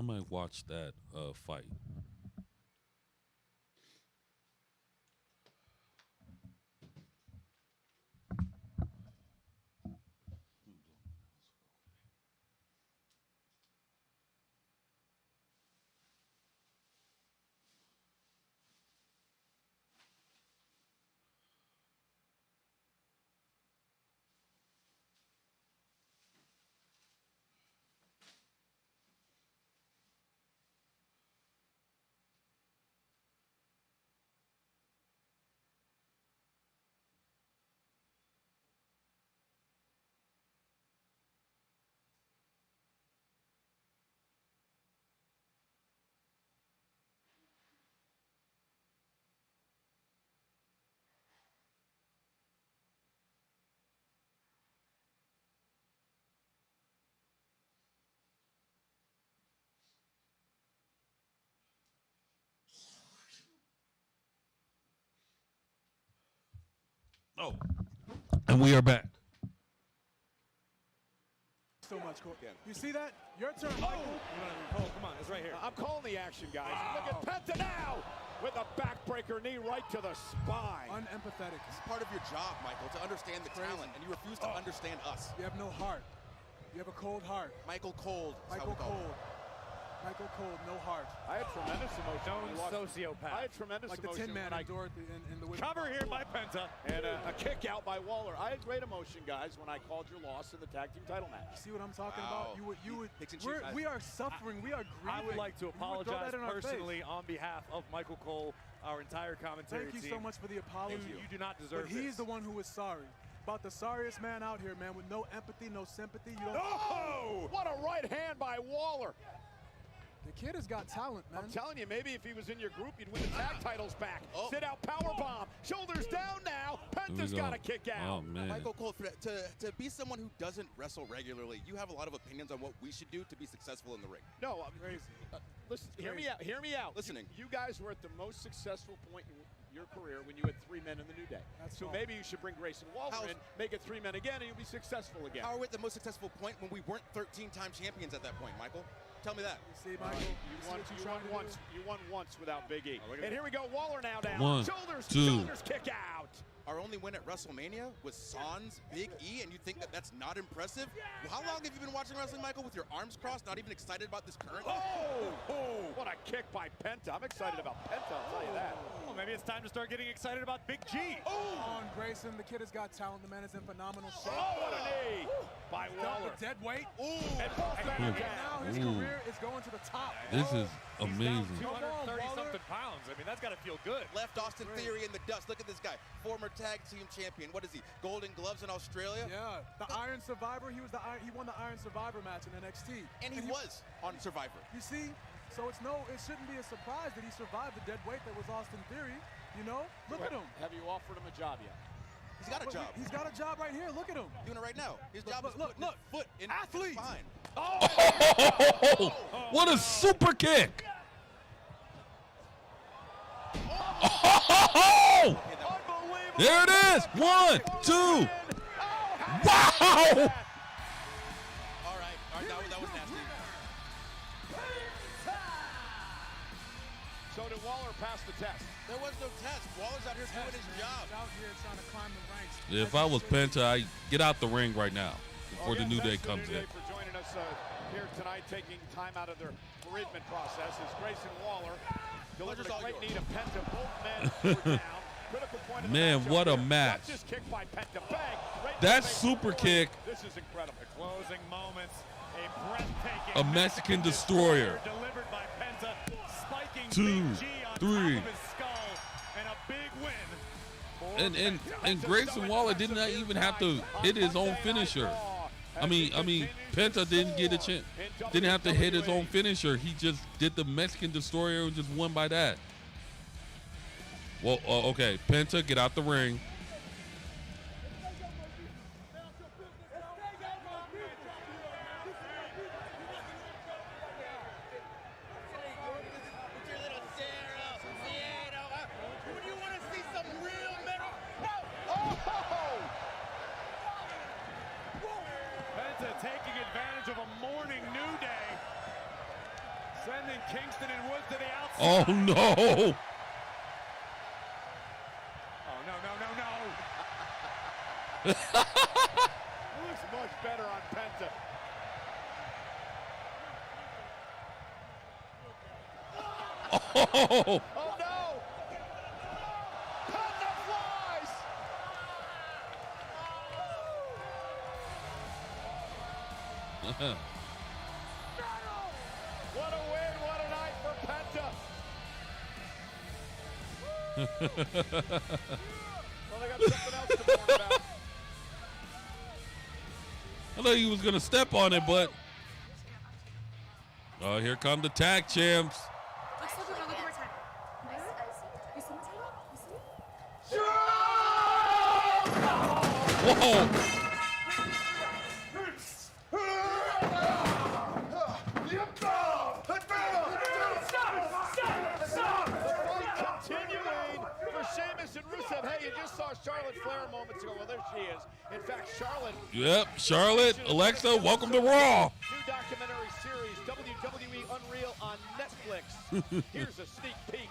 might watch that fight. Oh, and we are back. So much, Cole. You see that? Your turn, Michael. Cole, come on, it's right here. I'm calling the action, guys. Look at Penta now with a backbreaker knee right to the spine. Unempathetic. It's part of your job, Michael, to understand the talent, and you refuse to understand us. You have no heart. You have a cold heart. Michael Cold. Michael Cold. Michael Cold, no heart. I had tremendous emotion. Known sociopath. I had tremendous Like the emotion. Tin Man in Dorothy in the Cover here by Penta. And a kick out by Waller. I had great emotion, guys, when I called your loss in the tag team title match. See what I'm talking about? We are suffering. We are grieving. I would like to apologize personally face. on behalf of Michael Cole, our entire commentary team. Thank you so much for the apology. You do not deserve But he's the one who is sorry. About the sorriest man out here, man, with no empathy, no sympathy. You don't. Oh! What a right hand by Waller. The kid has got talent, man. I'm telling you, maybe if he was in your group, you'd win the tag titles back. Sit out power bomb. Shoulders down now. Penta's got to kick out. Oh, man. Michael Cole, to be someone who doesn't wrestle regularly, you have a lot of opinions on what we should do to be successful in the ring. No, I'm crazy. Listen, hear me out. Hear me out. Listening. You guys were at the most successful point in your career when you had 3 men in the New Day. So maybe you should bring Grayson Waller in, make it 3 men again, and you'll be successful again. How are we at the most successful point when we weren't 13-time champions at that point, Michael? Tell me that. You see, Michael? You won once without Big E. And here we go. Waller now down. One, shoulders two. Kick out. Our only win at WrestleMania was Sans Big E, and you think that that's not impressive? Well, how long have you been watching wrestling, Michael, with your arms crossed, not even excited about this current? Oh, what a kick by Penta. I'm excited about Penta, I'll tell you that. Well, maybe it's time to start getting excited about Big G. Come on, Grayson. The kid has got talent. The man is in phenomenal shape. Oh, what a knee by Waller. The dead weight. And now his career is going to the top. This is amazing. 230-something pounds. I mean, that's got to feel good. Left Austin Theory in the dust. Look at this guy. Former tag team champion. What is he? Golden Gloves in Australia? Yeah. The Iron Survivor. He won the Iron Survivor match in NXT. And he was on Survivor. You see? So it shouldn't be a surprise that he survived the dead weight that was Austin Theory. You know? Look at him. Have you offered him a job yet? He's got a job. He's got a job right here. Look at him. Doing it right now. His job is putting his foot in athlete. Behind. Oh, what a super kick. Oh! There it is. 1, 2. Wow! All right, that was nasty. So did Waller pass the test? There was no test. Waller's out here doing his job. Out here trying to climb the ranks. If I was Penta, I'd get out the ring right now before the New Day comes in. For joining us here tonight, taking time out of their bereavement process, is Grayson Waller. Delivers a great knee to Penta. Both men were down. Critical point of the Man, matchup what a here. match. Watch this kick by Penta. Bang! Right That to the super face. kick. This is incredible. The closing moments. A breathtaking A Mexican destroyer. delivered by Penta, spiking 2, Big G on 3. top of his skull, and a big win. And Grayson Waller did not even have to hit his own finisher. I mean, Penta didn't get a chance. Didn't have to hit his own finisher. He just did the Mexican destroyer and just won by that. Well, okay, Penta, get out the ring. Sending Kingston and Woods to the outside. Oh, no. Oh, no. Looks much better on Penta. Oh. Oh, no. Penta flies. What a win, what a night for Penta. Well, they got something else to mourn about. I thought he was going to step on it, but... Oh, here come the tag champs. Let's look at one more time. You see my title? You see? Whoa. Continuing for Sheamus and Rusev. Hey, you just saw Charlotte Flair moments ago. Well, there she is. In fact, Charlotte. Yep, Charlotte, Alexa, welcome to Raw. New documentary series, WWE Unreal on Netflix. Here's a sneak peek.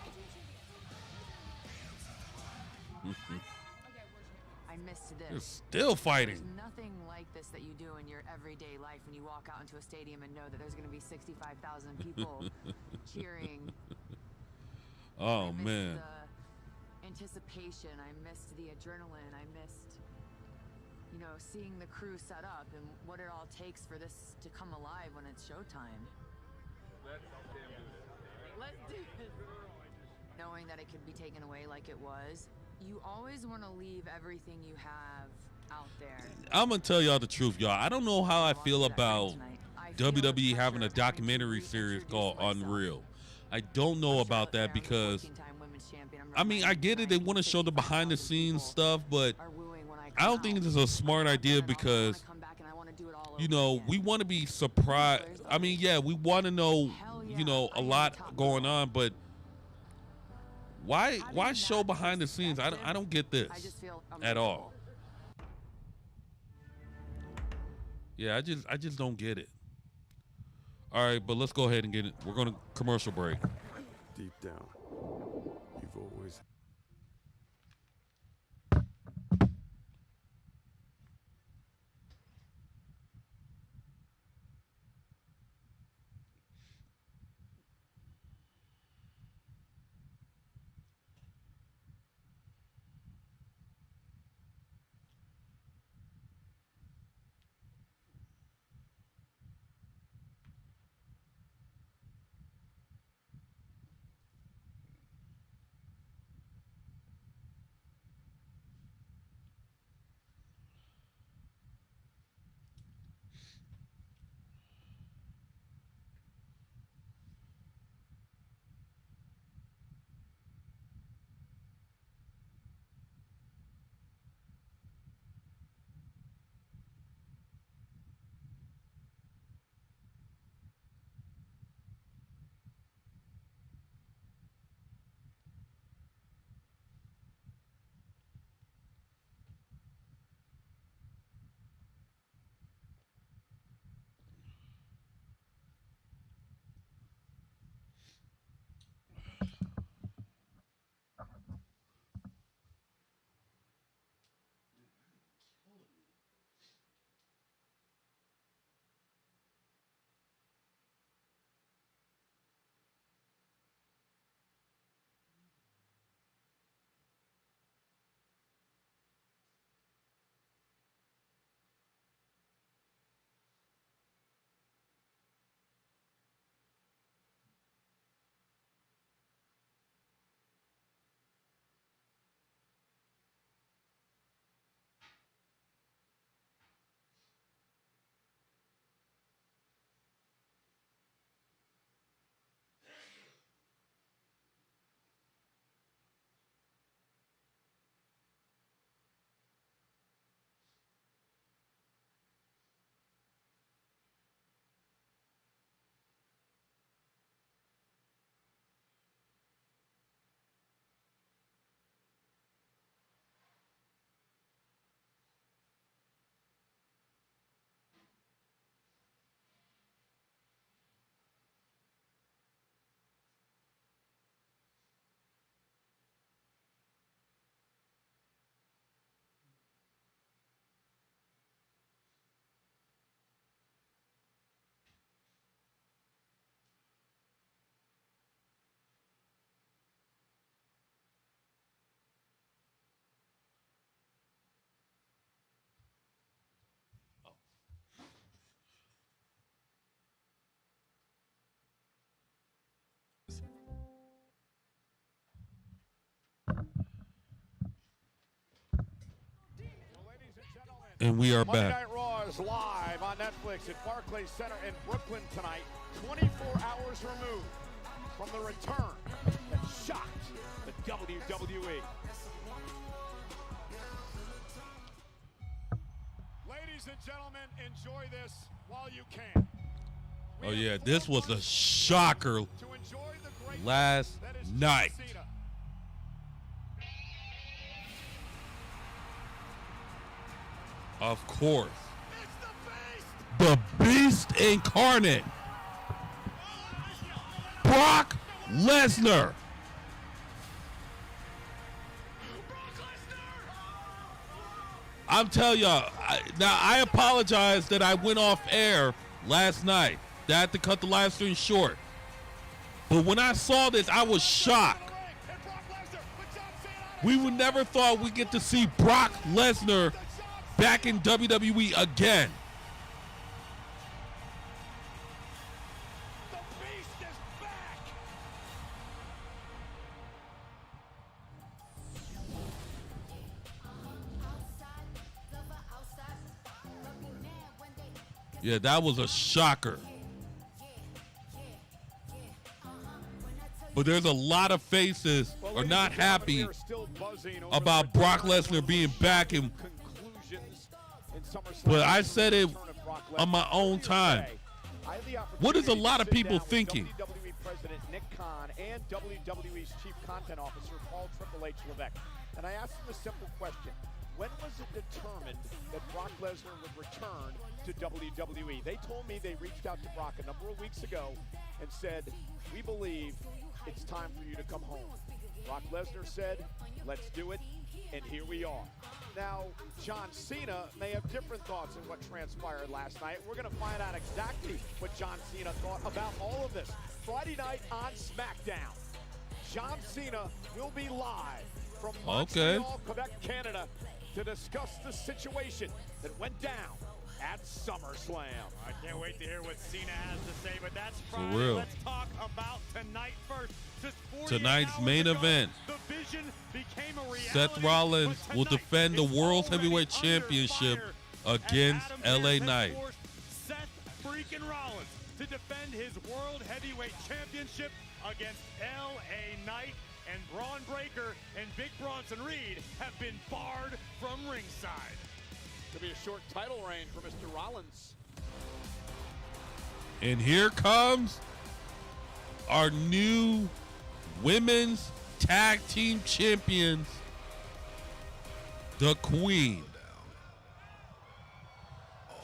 I missed this. They're still fighting. There's nothing like this that you do in your everyday life when you walk out into a stadium and know that there's going to be 65,000 people cheering. Oh, man. The anticipation. I missed the adrenaline. I missed, seeing the crew set up and what it all takes for this to come alive when it's showtime. Let's do it. Knowing that it could be taken away like it was, you always want to leave everything you have out there. I'm going to tell y'all the truth, y'all. I don't know how I feel about WWE having a documentary series called Unreal. I don't know about that because, I mean, I get it. They want to show the behind-the-scenes stuff, but I don't think this is a smart idea because, we want to be surprised. I mean, yeah, we want to know, a lot going on, but why show behind the scenes? I don't get this at all. Yeah, I just don't get it. All right, but let's go ahead and get it. We're going to commercial break. Deep down, you've always... And we are Monday back. Night Raw is live on Netflix at Barclays Center in Brooklyn tonight, 24 hours removed from the return that shocked the WWE. Ladies and gentlemen, enjoy this while you can. Oh, yeah, this was a shocker last night. Of course. The Beast Incarnate. Brock Lesnar. I'm telling y'all, I apologize that I went off air last night. I had to cut the live stream short. But when I saw this, I was shocked. We would never thought we'd get to see Brock Lesnar back in WWE again. Yeah, that was a shocker. But there's a lot of faces are not happy about Brock Lesnar being back. But I said it on my own time. What is a lot of people thinking? WWE President Nick Khan and WWE's Chief Content Officer Paul Triple H Levesque. And I asked them a simple question. When was it determined that Brock Lesnar would return to WWE? They told me they reached out to Brock a number of weeks ago and said, we believe it's time for you to come home. Brock Lesnar said, let's do it, and here we are. Now, John Cena may have different thoughts in what transpired last night. We're going to find out exactly what John Cena thought about all of this. Friday night on SmackDown, John Cena will be live from Montreal, Quebec, Canada, to discuss the situation that went down at SummerSlam. I can't wait to hear what Cena has to say, but that's For Friday. real. Let's talk about tonight first. Just 48 Tonight's hours main ago, event. the Vision became a reality, Seth Rollins but will tonight defend the it's World already Heavyweight under Championship fire against as Adam LA Pearce has Knight. forced Seth freaking Rollins to defend his World Heavyweight Championship against LA Knight. And Braun Breaker and Big Bronson Reed have been barred from ringside. Could be a short title reign for Mr. Rollins. And here comes our new women's tag team champions, the Queen,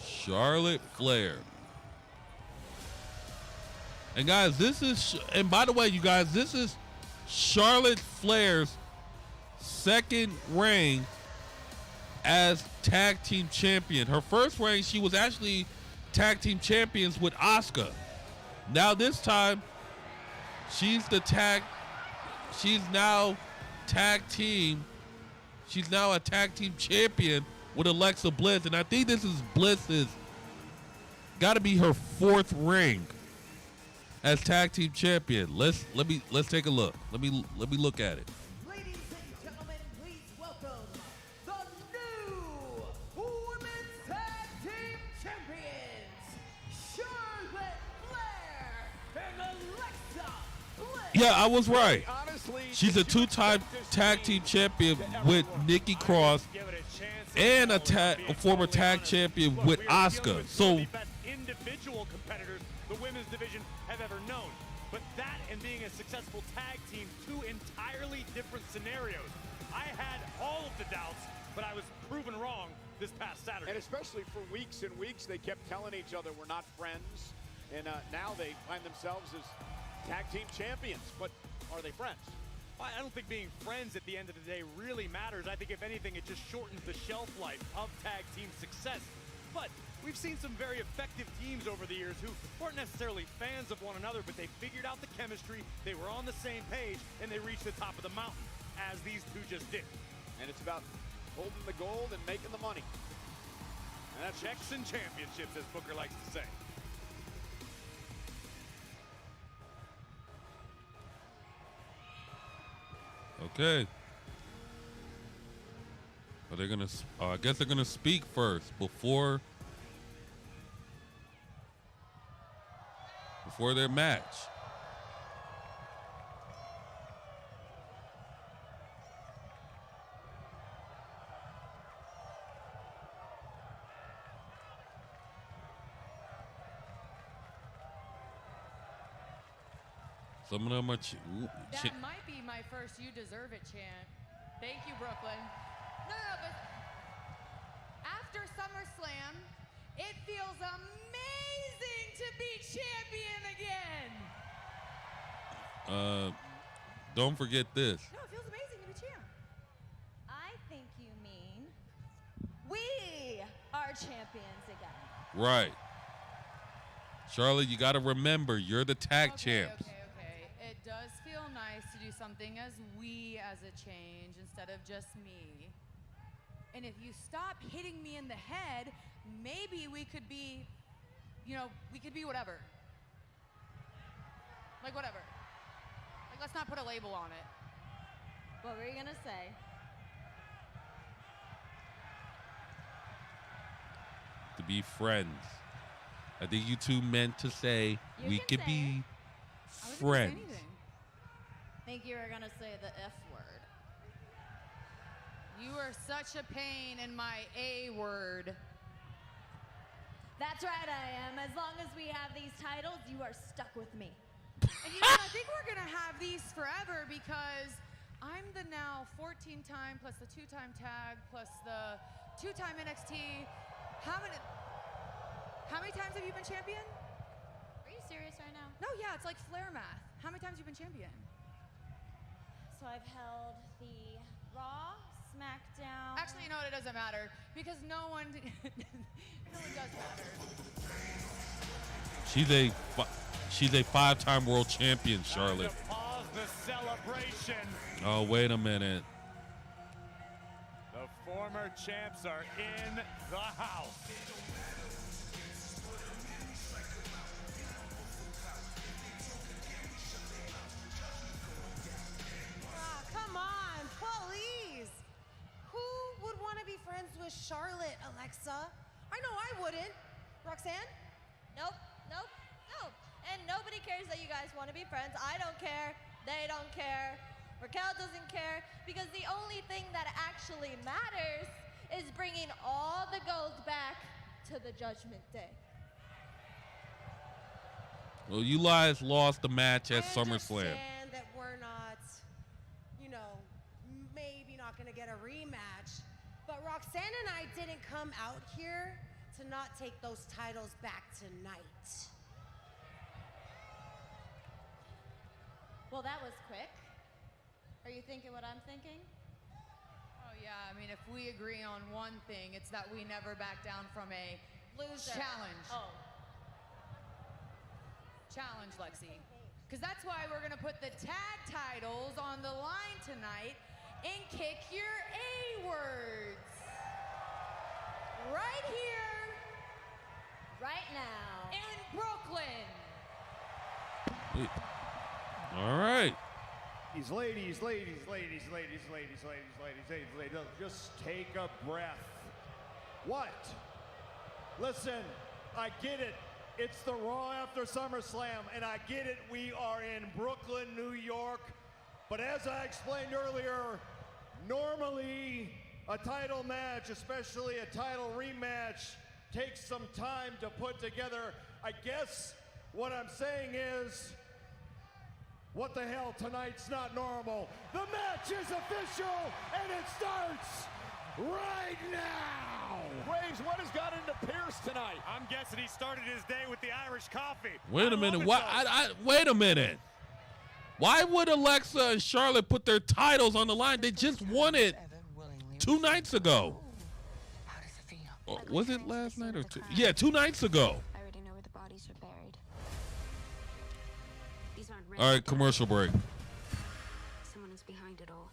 Charlotte Flair. And guys, and by the way, you guys, this is Charlotte Flair's second reign as tag team champion. Her first reign, she was actually tag team champions with Asuka. Now this time, she's now a tag team champion with Alexa Bliss. And I think this is Bliss's gotta be her fourth ring as tag team champion. Let's take a look. Let me look at it. Ladies and gentlemen, please welcome the new Women's Tag Team Champions, Charlotte Flair and Alexa Bliss. Yeah, I was right. She's a two-time tag team champion with Nikki Cross and a former tag champion with Asuka. So Individual competitors the women's division have ever known. But that and being a successful tag team, two entirely different scenarios. I had all of the doubts, but I was proven wrong this past Saturday. And especially for weeks and weeks, they kept telling each other we're not friends. And now they find themselves as tag team champions. But are they friends? I don't think being friends at the end of the day really matters. I think if anything, it just shortens the shelf life of tag team success. But we've seen some very effective teams over the years who weren't necessarily fans of one another, but they figured out the chemistry, they were on the same page, and they reached the top of the mountain, as these two just did. And it's about holding the gold and making the money. And that's checks and championships, as Booker likes to say. okay. Are they gonna? I guess they're gonna speak first before their match. Some of them are. That might be my first "You Deserve It" chant. Thank you, Brooklyn. No, but after SummerSlam, it feels amazing to be champion again. Don't forget this. No, it feels amazing to be champ. I think you mean we are champions again. Right. Charlotte, you got to remember, you're the tag champs. Okay. It does feel nice to do something as we as a change instead of just me. And if you stop hitting me in the head, maybe we could be, we could be whatever. Like whatever. Like let's not put a label on it. What were you gonna say? To be friends. I think you two meant to say we could be friends. Think you were gonna say the F word. You are such a pain in my A word. That's right, I am. As long as we have these titles, you are stuck with me. And I think we're gonna have these forever because I'm the now 14-time plus the 2-time tag plus the 2-time NXT. How many times have you been champion? Are you serious right now? No, yeah, it's like Flair math. How many times have you been champion? So I've held the Raw, SmackDown. Actually, you know what? It doesn't matter because no one does matter. She's a 5-time world champion, Charlotte. Pause the celebration. Oh, wait a minute. The former champs are in the house. Come on, please. Who would want to be friends with Charlotte, Alexa? I know I wouldn't. Roxanne? Nope. And nobody cares that you guys want to be friends. I don't care. They don't care. Raquel doesn't care because the only thing that actually matters is bringing all the gold back to the Judgment Day. Well, you guys lost the match at SummerSlam. I understand that we're not, maybe not going to get a rematch, but Roxanne and I didn't come out here to not take those titles back tonight. Well, that was quick. Are you thinking what I'm thinking? Oh, yeah. I mean, if we agree on one thing, it's that we never back down from a Loser. challenge. Oh. Challenge, Lexi. Because that's why we're going to put the tag titles on the line tonight and kick your A words. Right here. Right now. In Brooklyn. All right. Ladies, just take a breath. What? Listen, I get it. It's the Raw after SummerSlam, and I get it. We are in Brooklyn, New York. But as I explained earlier, normally a title match, especially a title rematch, takes some time to put together. I guess what I'm saying is, what the hell, tonight's not normal. The match is official, and it starts right now. Graves, what has got into Pierce tonight? I'm guessing he started his day with the Irish coffee. Wait a minute. Wait a minute. Why would Alexa and Charlotte put their titles on the line? They just won it 2 nights ago. Oh, was it last night or 2? Yeah, 2 nights ago. I already know where the bodies are buried. These aren't All right, commercial break. Someone is behind it all.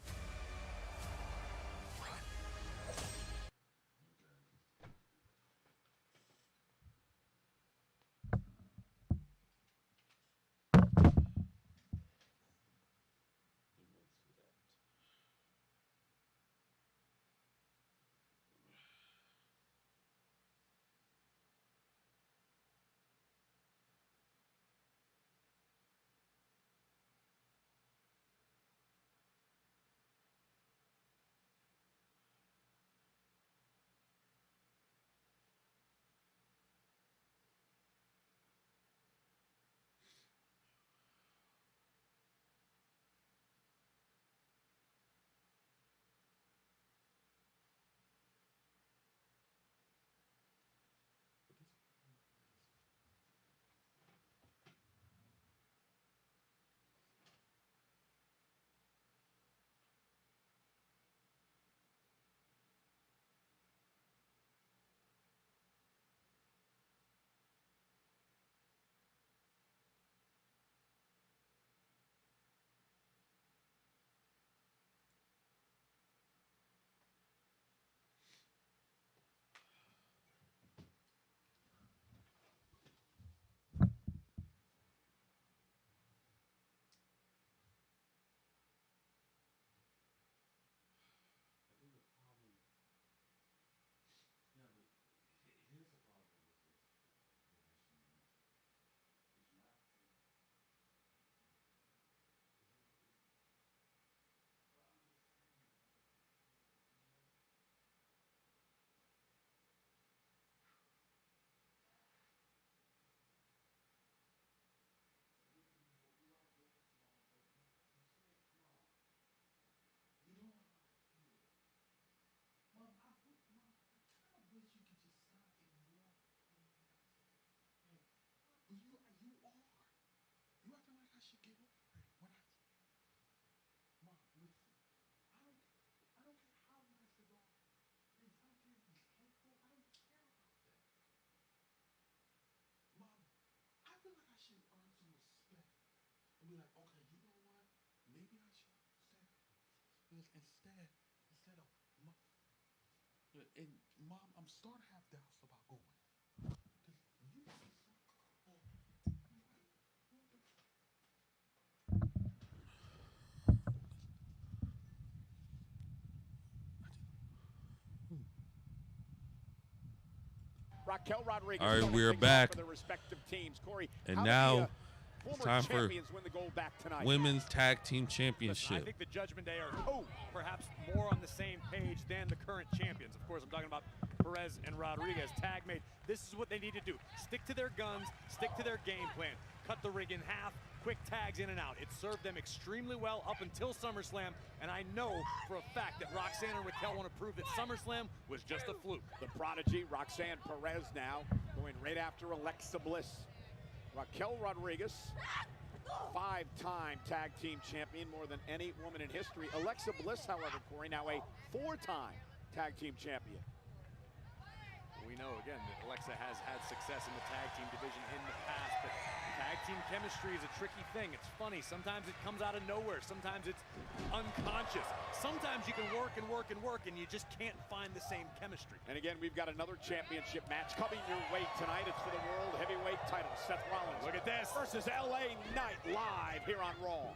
be like, okay, you know what? Maybe I should instead of and Mom, I'm starting to have doubts about going. Raquel Rodriguez. All right, we're back. For their respective teams. Corey, and how now many, it's time for champions win the gold back tonight? Women's Tag Team Listen, I Championship. think the Judgment Day are perhaps more on the same page than the current champions. Of course, I'm talking about Perez and Rodriguez, tag made. This is what they need to do. Stick to their guns, stick to their game plan. Cut the rig in half, quick tags in and out. It served them extremely well up until SummerSlam, and I know for a fact that Roxanne and Raquel want to prove that SummerSlam was just a fluke. The prodigy, Roxanne Perez now, going right after Alexa Bliss. Raquel Rodriguez, 5-time tag team champion, more than any woman in history. Alexa Bliss, however, Corey, now a 4-time tag team champion. We know, again, that Alexa has had success in the tag team division in the past, but tag team chemistry is a tricky thing. It's funny. Sometimes it comes out of nowhere. Sometimes it's unconscious. Sometimes you can work and work and work, and you just can't find the same chemistry. And again, we've got another championship match coming your way tonight. It's for the World Heavyweight title. Seth Rollins. Look at this. Versus LA Knight live here on Raw.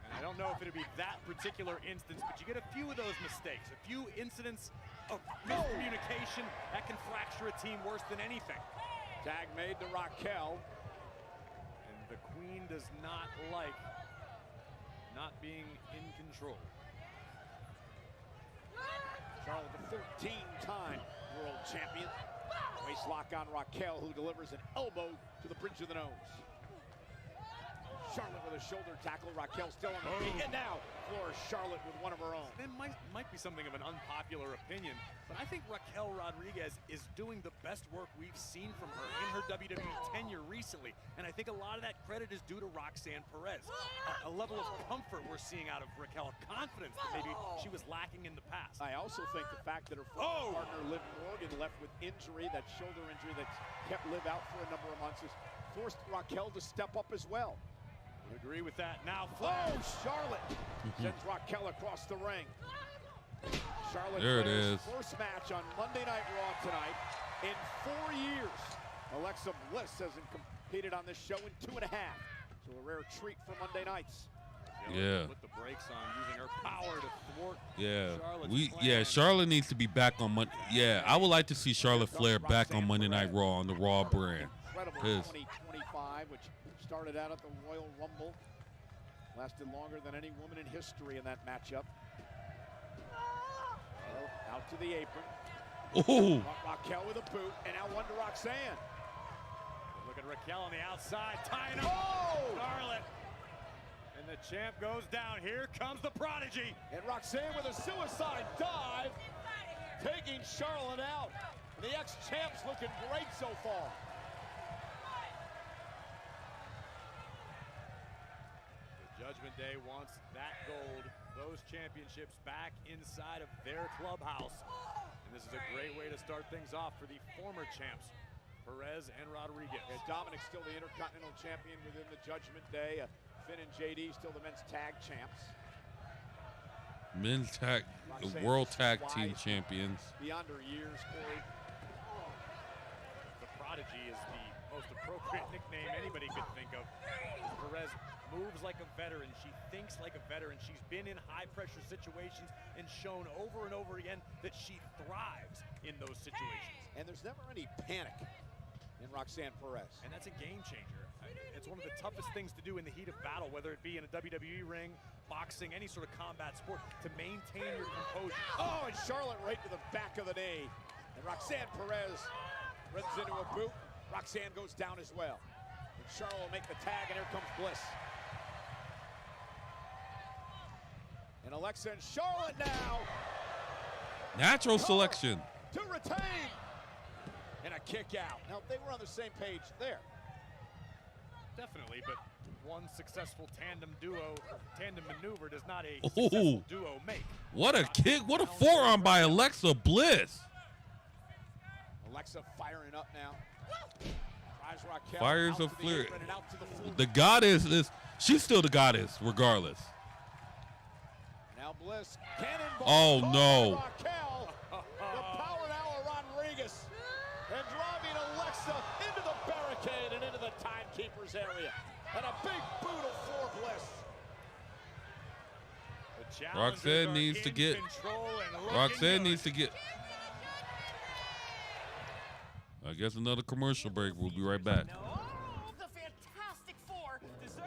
And I don't know if it'll be that particular instance, but you get a few of those mistakes, a few incidents of miscommunication that can fracture a team worse than anything. Tag made to Raquel. And the Queen does not like not being in control. Charlotte, the 13-time world champion. Waist lock on Raquel, who delivers an elbow to the bridge of the nose. Charlotte with a shoulder tackle. Raquel still on the feet. And now floors Charlotte with one of her own. It might be something of an unpopular opinion, but I think Raquel Rodriguez is doing the best work we've seen from her in her WWE tenure recently. And I think a lot of that credit is due to Roxanne Perez. A level of comfort we're seeing out of Raquel, confidence that maybe she was lacking in the past. I also think the fact that her former partner, Liv Morgan, left with injury, that shoulder injury that kept Liv out for a number of months, has forced Raquel to step up as well. Would agree with that. Now, Charlotte sends Raquel across the ring. Charlotte there it is. First match on Monday Night Raw tonight in 4 years. Alexa Bliss hasn't competed on this show in 2.5. So a rare treat for Monday nights. Yeah. Put the brakes on, using her power to thwart Yeah. Charlotte's Charlotte needs to be back on Monday. Yeah, I would like to see Charlotte Flair back on Monday Night Raw on the Raw brand. Incredible 2025, which started out at the Royal Rumble. Lasted longer than any woman in history in that matchup. Out to the apron. Oh! Raquel with a boot, and now one to Roxanne. Look at Raquel on the outside, tying up Charlotte. And the champ goes down. Here comes the prodigy. And Roxanne with a suicide dive, taking Charlotte out. And the ex-champ's looking great so far. Judgment Day wants that gold, those championships back inside of their clubhouse. And this is a great way to start things off for the former champs, Perez and Rodriguez. And Dominic still the Intercontinental Champion within the Judgment Day. Finn and JD still the men's tag champs. Men's tag, the World Tag Team Champions. Beyond her years, Corey. The prodigy is the most appropriate nickname anybody could think of. Perez moves like a veteran. She thinks like a veteran. She's been in high-pressure situations and shown over and over again that she thrives in those situations. And there's never any panic in Roxanne Perez. And that's a game changer. It's one of the toughest things to do in the heat of battle, whether it be in a WWE ring, boxing, any sort of combat sport, to maintain your composure. Oh, and Charlotte right to the back of the knee. And Roxanne Perez runs into a boot. Roxanne goes down as well. And Charlotte will make the tag, and here comes Bliss. And Alexa and Charlotte now. Natural selection. To retain. And a kick out. Now, they were on the same page there. Definitely, but one successful tandem maneuver does not a successful duo make. What a kick. What a forearm by Alexa Bliss. Alexa firing up now. Fires a flare. The goddess is, she's still the goddess, regardless. Now Bliss, cannonball. Oh, no. Raquel. The power now of Rodriguez. And driving Alexa into the barricade and into the timekeeper's area. And a big boot of floor Bliss. Roxanne needs to get. Roxanne needs to get. I guess another commercial break. We'll be right back. The Fantastic Four deserve.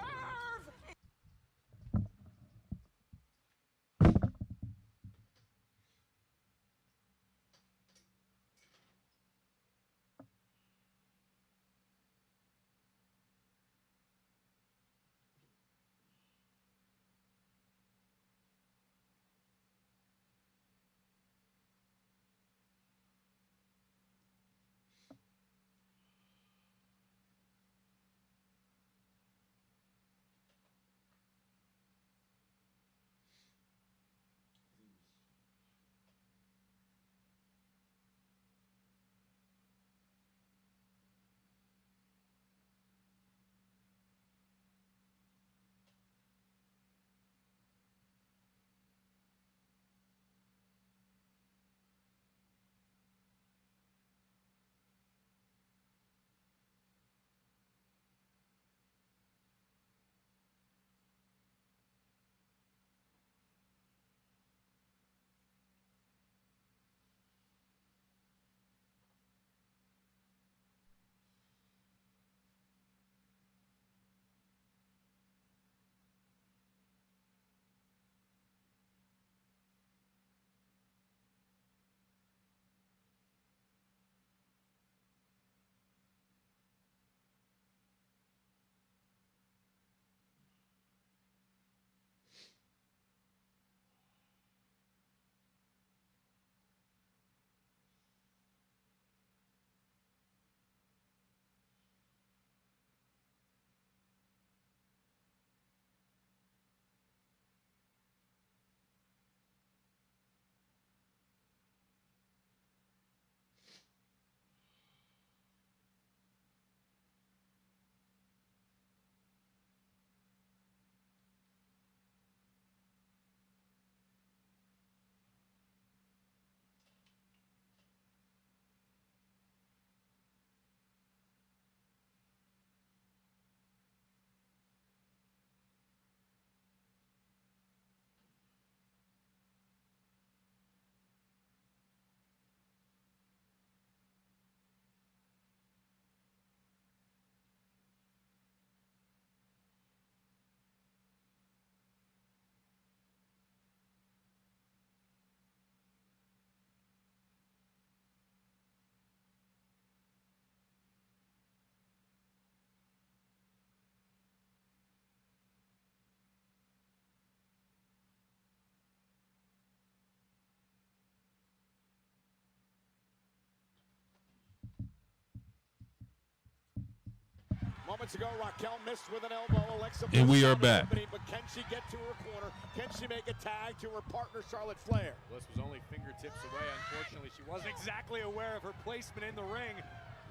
Moments ago, Raquel missed with an elbow. Alexa And we Bliss are on the back. opening, but can she get to her corner? Can she make a tag to her partner, Charlotte Flair? Bliss was only fingertips away. Unfortunately, she wasn't exactly aware of her placement in the ring.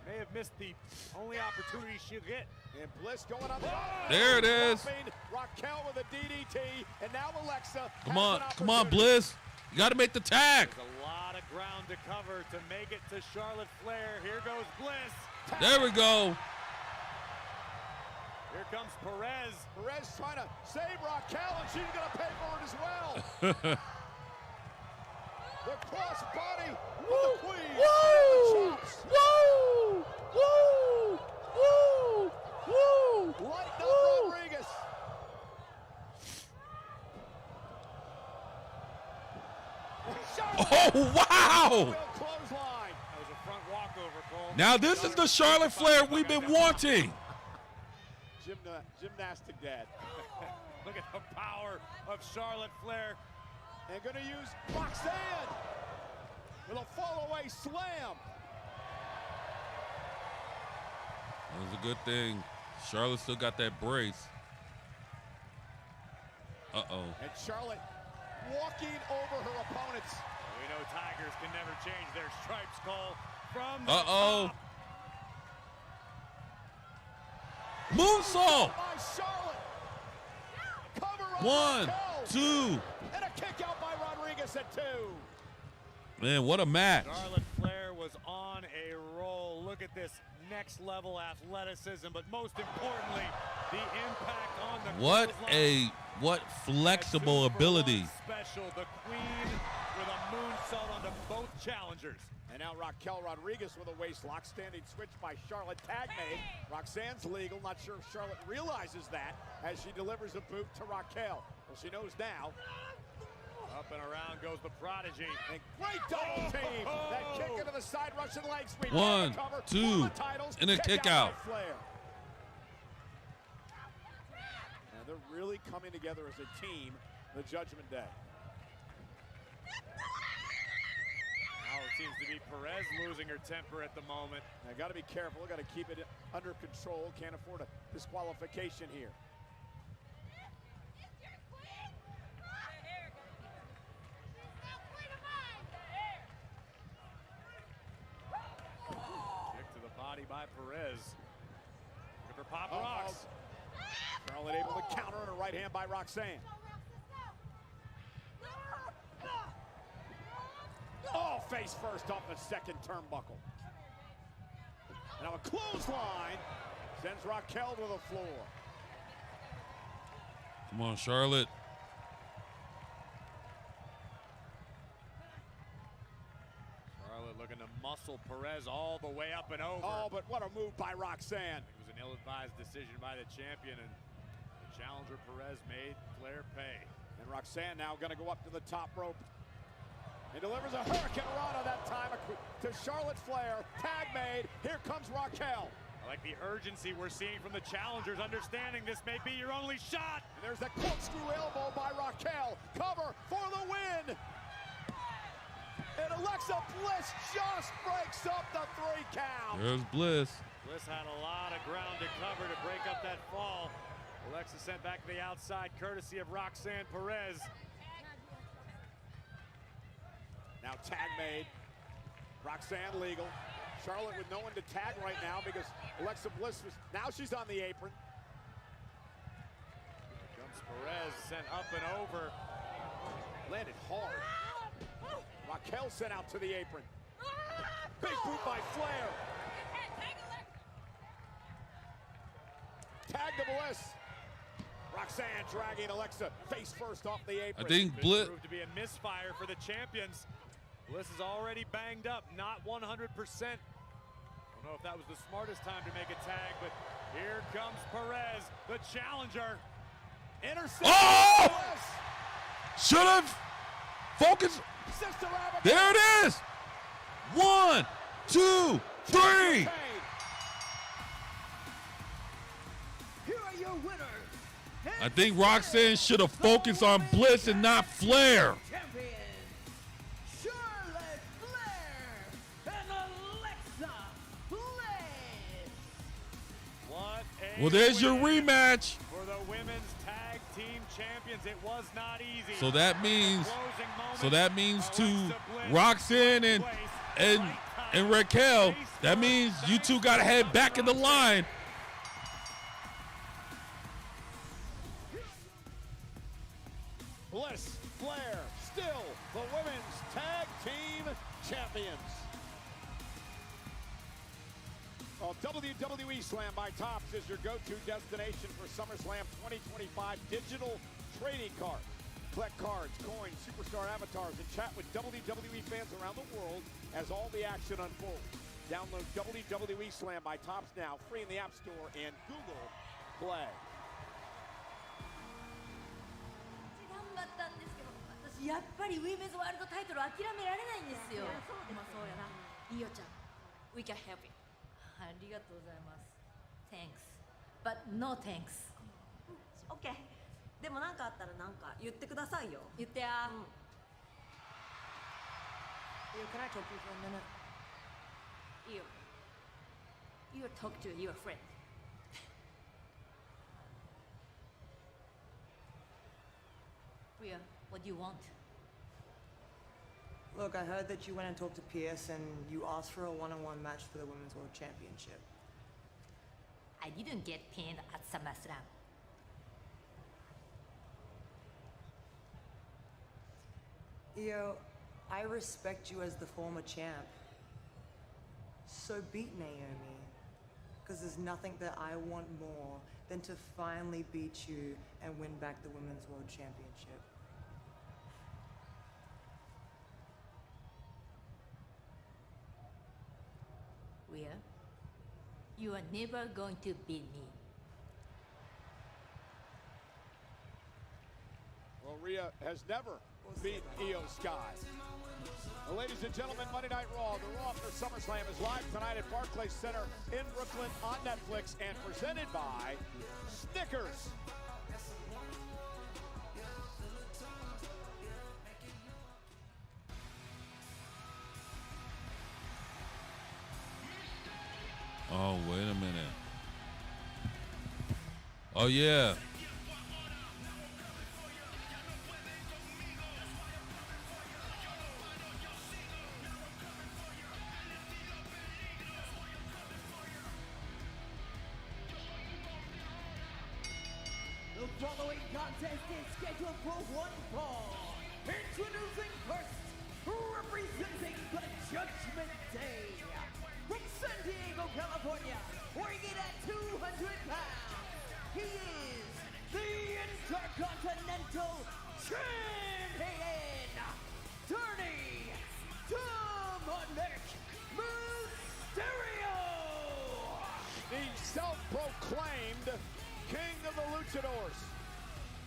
May have missed the only opportunity she'll get. And Bliss going on the There it is. Raquel with a DDT, and now Alexa. Come on, Bliss. You got to make the tag. There's a lot of ground to cover to make it to Charlotte Flair. Here goes Bliss. There we go. Here comes Perez. Perez trying to save Raquel, and she's going to pay for it as well. The cross body with the queen. Woo! Woo! Woo! Woo! Woo! Lighten up Rodriguez. Oh, wow! Clothesline. That was a front walkover, Cole. Now this is the Charlotte Flair we've been wanting. Gymnastic dad. Look at the power of Charlotte Flair. And going to use Roxanne with a fall-away slam. That was a good thing. Charlotte still got that brace. Uh-oh. And Charlotte walking over her opponents. We know Tigers can never change their stripes, Cole. From the Uh-oh. top. Moonsault. By Charlotte. Cover on 1, Raquel. 2. And a kick out by Rodriguez at 2. Man, what a match. Charlotte Flair was on a roll. Look at this next level athleticism, but most importantly, the impact on the What flexible ability. Special, the queen with a moonsault onto both challengers. And now Raquel Rodriguez with a waist lock, standing switch by Charlotte, tag made. Roxanne's legal, not sure if Charlotte realizes that as she delivers a boot to Raquel. Well, she knows now. Up and around goes the Prodigy. And great double team. That kick into the side Russian leg sweep. 1, 2, and a kick out. Flair. And they're really coming together as a team, the Judgment Day. Now it seems to be Perez losing her temper at the moment. Now got to be careful. Got to keep it under control. Can't afford a disqualification here. By Perez. Looking for Pop Rocks. Charlotte able to counter and a right hand by Roxanne. Oh, face first off the second turnbuckle. Now a clothesline sends Raquel to the floor. Come on, Charlotte. Looking to muscle Perez all the way up and over. Oh, but what a move by Roxanne. It was an ill-advised decision by the champion, and the challenger Perez made Flair pay. And Roxanne now going to go up to the top rope and delivers a Hurricane Rana that time to Charlotte Flair. Tag made. Here comes Raquel. I like the urgency we're seeing from the challengers, understanding this may be your only shot. And there's that corkscrew elbow by Raquel. Cover for the win. And Alexa Bliss just breaks up the 3 count. There's Bliss. Bliss had a lot of ground to cover to break up that fall. Alexa sent back to the outside, courtesy of Roxanne Perez. Now tag made. Roxanne legal. Charlotte with no one to tag right now because Alexa Bliss was, now she's on the apron. Here comes Perez, sent up and over. Landed hard. Raquel sent out to the apron. Big boot by Flair. Tag to Bliss. Roxanne dragging Alexa face first off the apron. I think Bliss proved to be a misfire for the champions. Bliss is already banged up, not 100%. I don't know if that was the smartest time to make a tag, but here comes Perez, the challenger. Intercept. Oh! Should have focused. There it is. 1, 2, 3. Here are your winners. I think Roxanne should have focused on Bliss and not Flair. Champion, Charlotte Flair and Alexa Bliss. What a Well, there's your win rematch. for the women's tag team champions. It was not easy. So that means to Roxanne and Raquel, that means you two got to head back in the line. Bliss, Flair, still the women's tag team champions. Well, WWE Slam by Topps is your go-to destination for SummerSlam 2025 digital trading cards. Collect cards, coins, superstar avatars, and chat with WWE fans around the world as all the action unfolds. Download WWE Slam by Topps now, free in the App Store and Google Play. 頑張ったんですけど、私やっぱりウィメンズワールドタイトル諦められないんですよ。でもそうやな。イオちゃん、we can help you. ありがとうございます。Thanks, but no thanks. Okay. でもなんかあったらなんか言ってくださいよ。言ってや。Io, can I talk to you for a minute? Io, talk to your friend. Ria, what do you want? Look, I heard that you went and talked to Pierce and you asked for a one-on-one match for the Women's World Championship. I didn't get pinned at SummerSlam. Io, I respect you as the former champ. So beat Naomi. Because there's nothing that I want more than to finally beat you and win back the Women's World Championship. Rhea, you are never going to beat me. Well, Rhea has never beat Io Sky. Well, ladies and gentlemen, Monday Night Raw, the Raw after SummerSlam is live tonight at Barclays Center in Brooklyn on Netflix and presented by Snickers. Oh, wait a minute. Oh, yeah. The following contest is scheduled for one fall. Introducing first, representing the Judgment Day. From San Diego, California, weighing in at 200 pounds, he is the Intercontinental Champion, Dominic Mysterio! The self-proclaimed King of the Luchadors,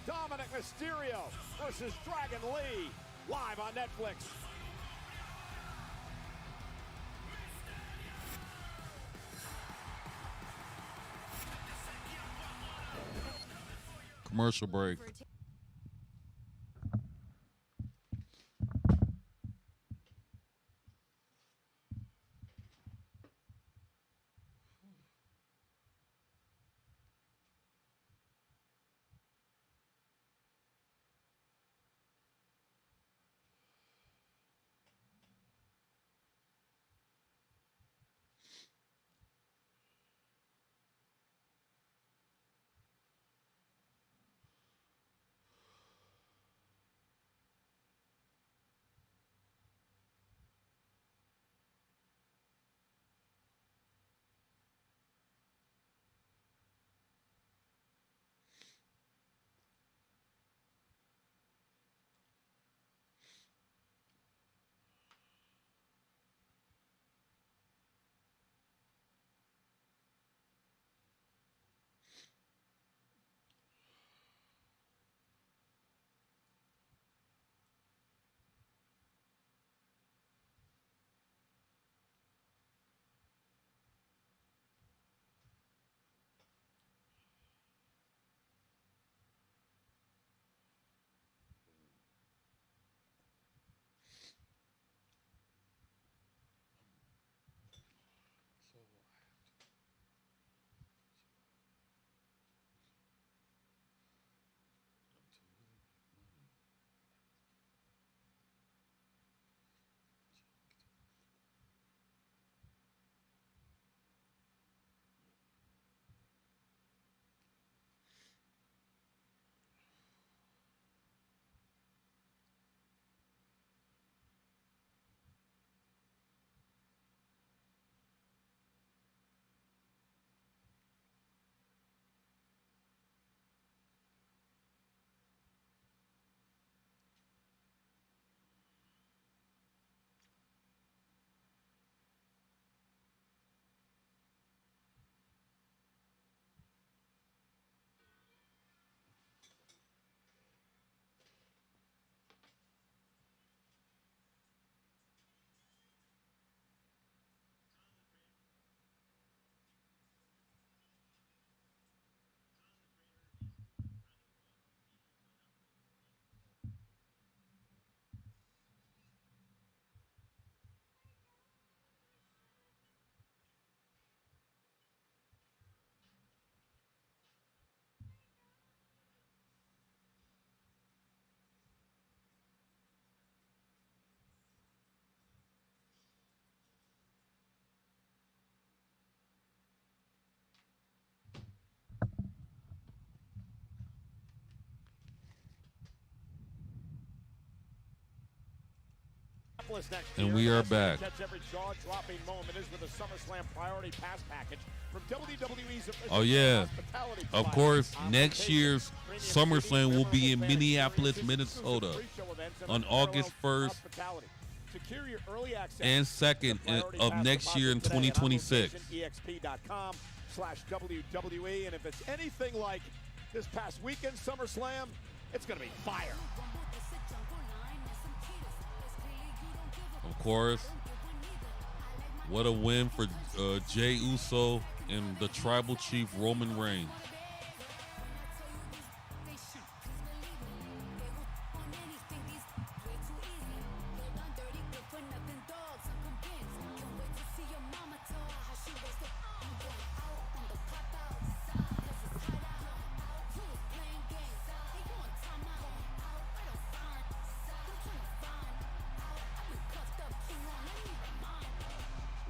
Dominic Mysterio versus Dragon Lee, live on Netflix. Commercial break. Minneapolis next And year. we are Let's back. Catch every jaw-dropping moment is with a SummerSlam Priority Pass package from WWE's official Oh yeah, hospitality of provider. course. Next Confrontation, year's premium SummerSlam seating, will be in memorable fan Minneapolis, experiences, Minnesota, exclusive pre-show events, and on unparalleled August 1st hospitality. Secure your early access and to 2nd Priority of Pass next year in deposit today at 2026. exp.com/WWE, and if it's anything like this past weekend SummerSlam, it's going to be fire. Of course, what a win for Jey Uso and the Tribal Chief Roman Reigns.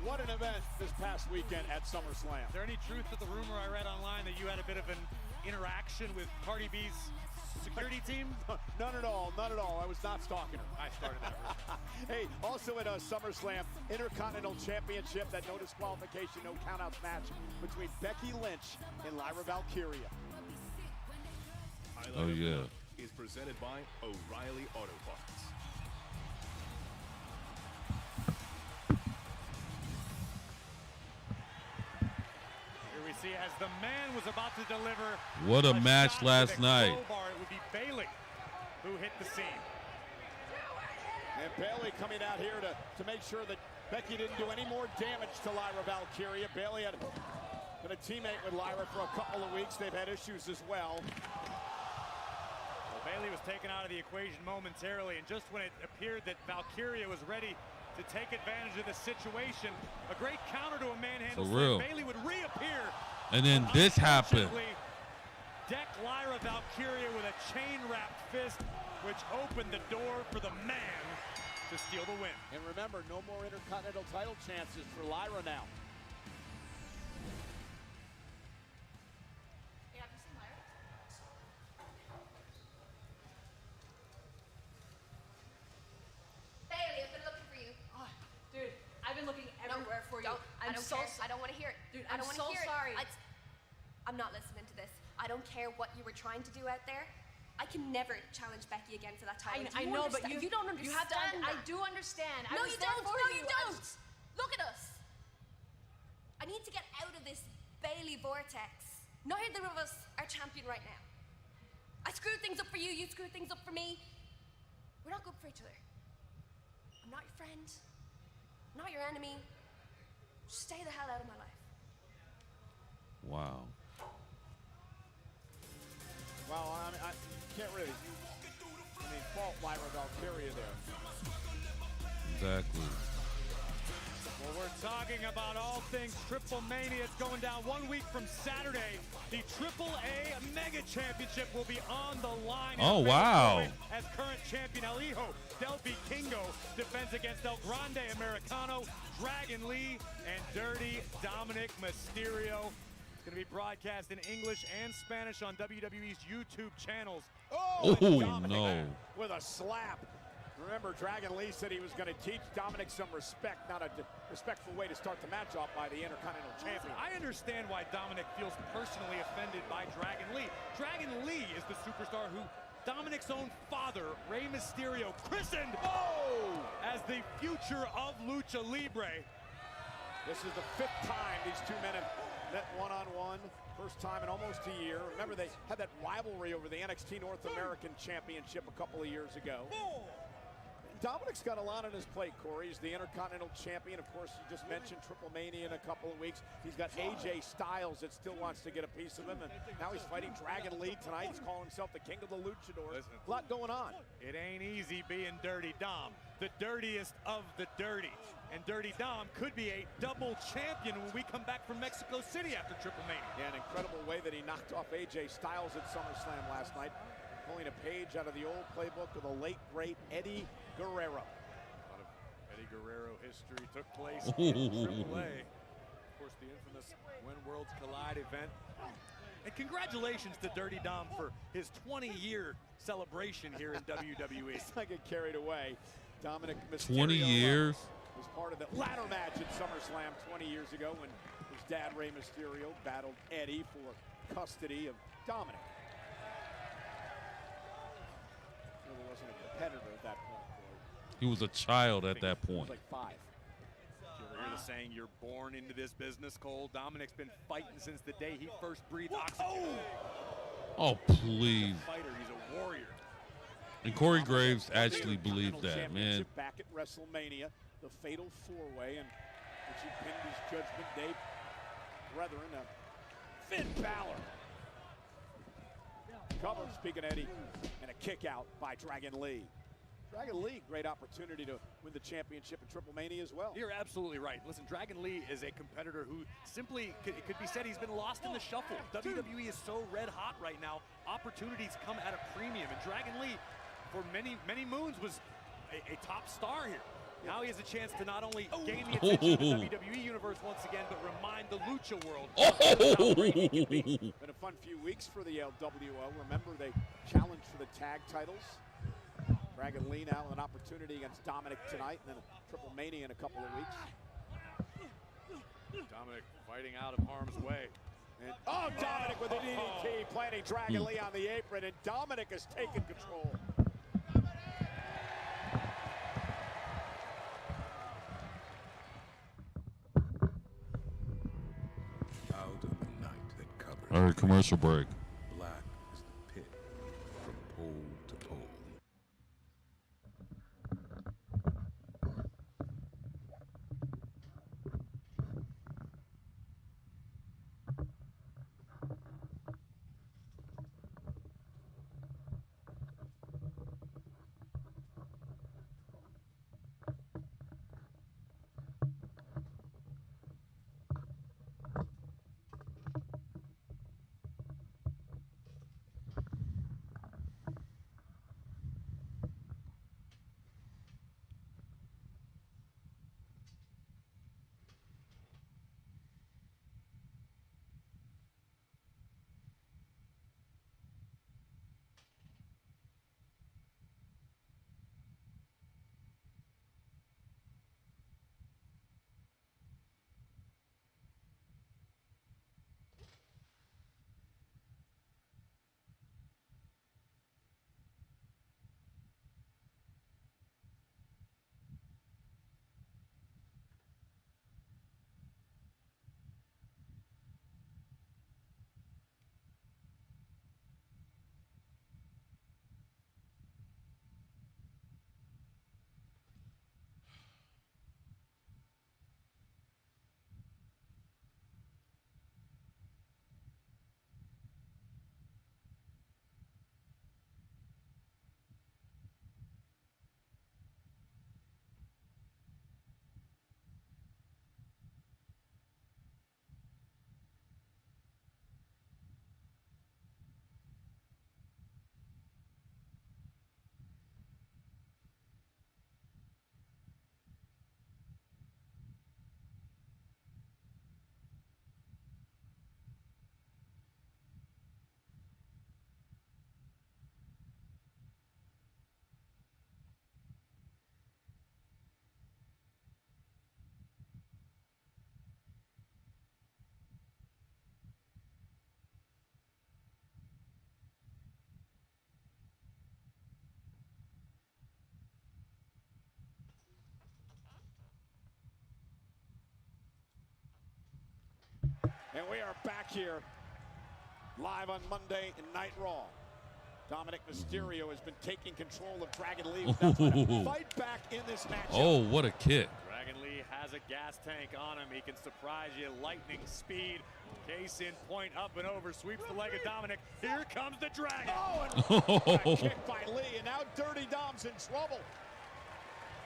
What an event this past weekend at SummerSlam. Is there any truth to the rumor I read online that you had a bit of an interaction with Cardi B's security team? None at all, none at all. I was not stalking her. I started that rumor. Hey, also at SummerSlam, Intercontinental Championship, that no disqualification, no countouts match between Becky Lynch and Lyra Valkyria. Oh yeah. Is presented by O'Reilly Auto Parts. Here we see as the man was about to deliver. What a match shot last with a night. crowbar. It would be Bayley who hit the scene. And Bayley coming out here to make sure that Becky didn't do any more damage to Lyra Valkyria. Bayley had been a teammate with Lyra for a couple of weeks. They've had issues as well. Well, Bayley was taken out of the equation momentarily, and just when it appeared that Valkyria was ready to take advantage of the situation, a great counter to a manhandle For slam. real. Bayley would reappear. And then this happened. Unfortunately, deck Lyra Valkyria with a chain-wrapped fist, which opened the door for the man to steal the win. And remember, no more Intercontinental title chances for Lyra now. Bailey, I've been looking for you. Oh, dude, I've been looking everywhere for you. I don't want to hear it. Dude, I don't I'm want to so hear sorry. it. I'm not listening to this. I don't care what you were trying to do out there. I can never challenge Becky again for that title. I know, but you don't understand. You have to. I that. do understand. I No, was you there don't. for No, you. you don't. Look at us. I need to get out of this Bailey vortex. Neither of us are champion right now. I screwed things up for you. You screwed things up for me. We're not good for each other. I'm not your friend. I'm not your enemy. Just stay the hell out of my life. Wow. Well, I can't really, fault Lyra Valkyria there. Exactly. Well, we're talking about all things Triple Mania. It's going down 1 week from Saturday. The AAA Mega Championship will be on the line. Oh, wow. As current champion El Hijo Del Vikingo defends against El Grande Americano, Dragon Lee, and Dirty Dominic Mysterio. It's going to be broadcast in English and Spanish on WWE's YouTube channels. Oh, Dominic no. With a slap. Remember, Dragon Lee said he was going to teach Dominic some respect, not a respectful way to start the match off by the Intercontinental Champion. I understand why Dominic feels personally offended by Dragon Lee. Dragon Lee is the superstar who Dominic's own father, Rey Mysterio, christened as the future of Lucha Libre. This is the 5th time these two men have met one-on-one. First time in almost a year. Remember, they had that rivalry over the NXT North American Championship a couple of years ago. Dominic's got a lot on his plate, Corey. He's the Intercontinental Champion. Of course, you just mentioned Triple Mania in a couple of weeks. He's got AJ Styles that still wants to get a piece of him. And now he's fighting Dragon Lee tonight. He's calling himself the King of the Luchadors. A lot going on. It ain't easy being Dirty Dom, the dirtiest of the dirty. And Dirty Dom could be a double champion when we come back from Mexico City after Triple Mania. Yeah, an incredible way that he knocked off AJ Styles at SummerSlam last night, pulling a page out of the old playbook of the late, great Eddie Guerrero. A lot of Eddie Guerrero history took place in AAA. Of course, the infamous When Worlds Collide event. And congratulations to Dirty Dom for his 20-year celebration here in WWE. Let's not get carried away. Dominic Mysterio 20 years. was part of the ladder match at SummerSlam 20 years ago when his dad, Rey Mysterio, battled Eddie for custody of Dominic. Really wasn't a competitor at that point, Corey. He was a child at that He was point. like 5. You ever hear the saying, you're born into this business, Cole? Dominic's been fighting since the day he first breathed oxygen. Oh, please. Fighter, he's a warrior. And Corey Graves actually believed that, man. Back at WrestleMania, the fatal 4-way, and which he pinned his Judgment Day brethren, Finn Balor. Cover, speaking Eddie, and a kick out by Dragon Lee. Dragon Lee, great opportunity to win the championship in Triple Mania as well. You're absolutely right. Listen, Dragon Lee is a competitor who simply, it could be said he's been lost in the shuffle. WWE is so red hot right now. Opportunities come at a premium, and Dragon Lee, for many moons, was a top star here. Now he has a chance to not only gain the attention of the WWE universe once again, but remind the Lucha world. Been a fun few weeks for the LWO. Remember, they challenged for the tag titles. Dragon Lee now with an opportunity against Dominic tonight, and then a Triple Mania in a couple of weeks. Dominic fighting out of harm's way. And, oh, Dominic with a DDT, planting Dragon Lee on the apron, and Dominic has taken control. Out of the night that covers. All right, commercial break. Black is the pit from pole to pole. And we are back here live on Monday Night Raw. Dominic Mysterio has been taking control of Dragon Lee. Fight back in this matchup. Oh, what a kick. Dragon Lee has a gas tank on him. He can surprise you, lightning speed. Case in point, up and over, sweeps the leg of Dominic. Here comes the Dragon. Oh, and a kick by Lee, and now Dirty Dom's in trouble.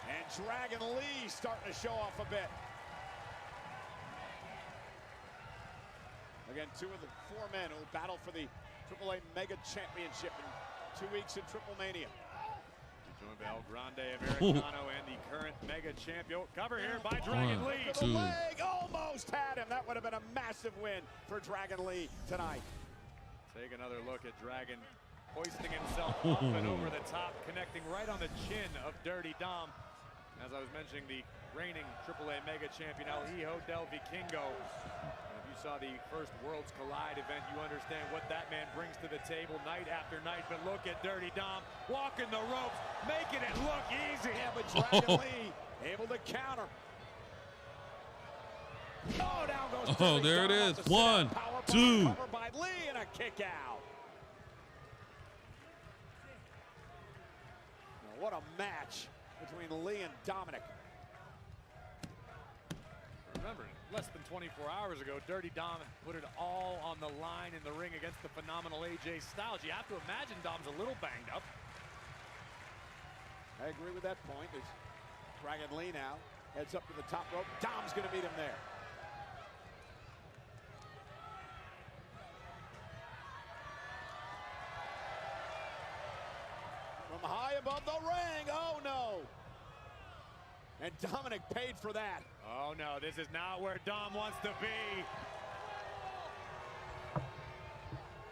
And Dragon Lee starting to show off a bit. Again, 2 of the 4 men who will battle for the AAA Mega Championship in 2 weeks in Triple Mania. Joined by El Grande Americano and the current Mega Champion. Cover here by Dragon Lee. The leg almost had him. That would have been a massive win for Dragon Lee tonight. Take another look at Dragon Hoisting himself up and over the top, connecting right on the chin of Dirty Dom. As I was mentioning, the reigning AAA Mega Champion, El Hijo del Vikingo. And if you saw the first Worlds Collide event, you understand what that man brings to the table night after night. But look at Dirty Dom walking the ropes, making it look easy. Yeah, but Dragon Lee able to counter. Oh, down goes Dirty there it Dom is. off the 1, power 2. Cover by Lee and a kick out. Now, what a match between Lee and Dominic. Remember, less than 24 hours ago, Dirty Dom put it all on the line in the ring against the phenomenal AJ Styles. You have to imagine Dom's a little banged up. I agree with that point. As Dragon Lee now heads up to the top rope. Dom's going to meet him there. From high above the ring. Oh, no. And Dominic paid for that. Oh, no, this is not where Dom wants to be.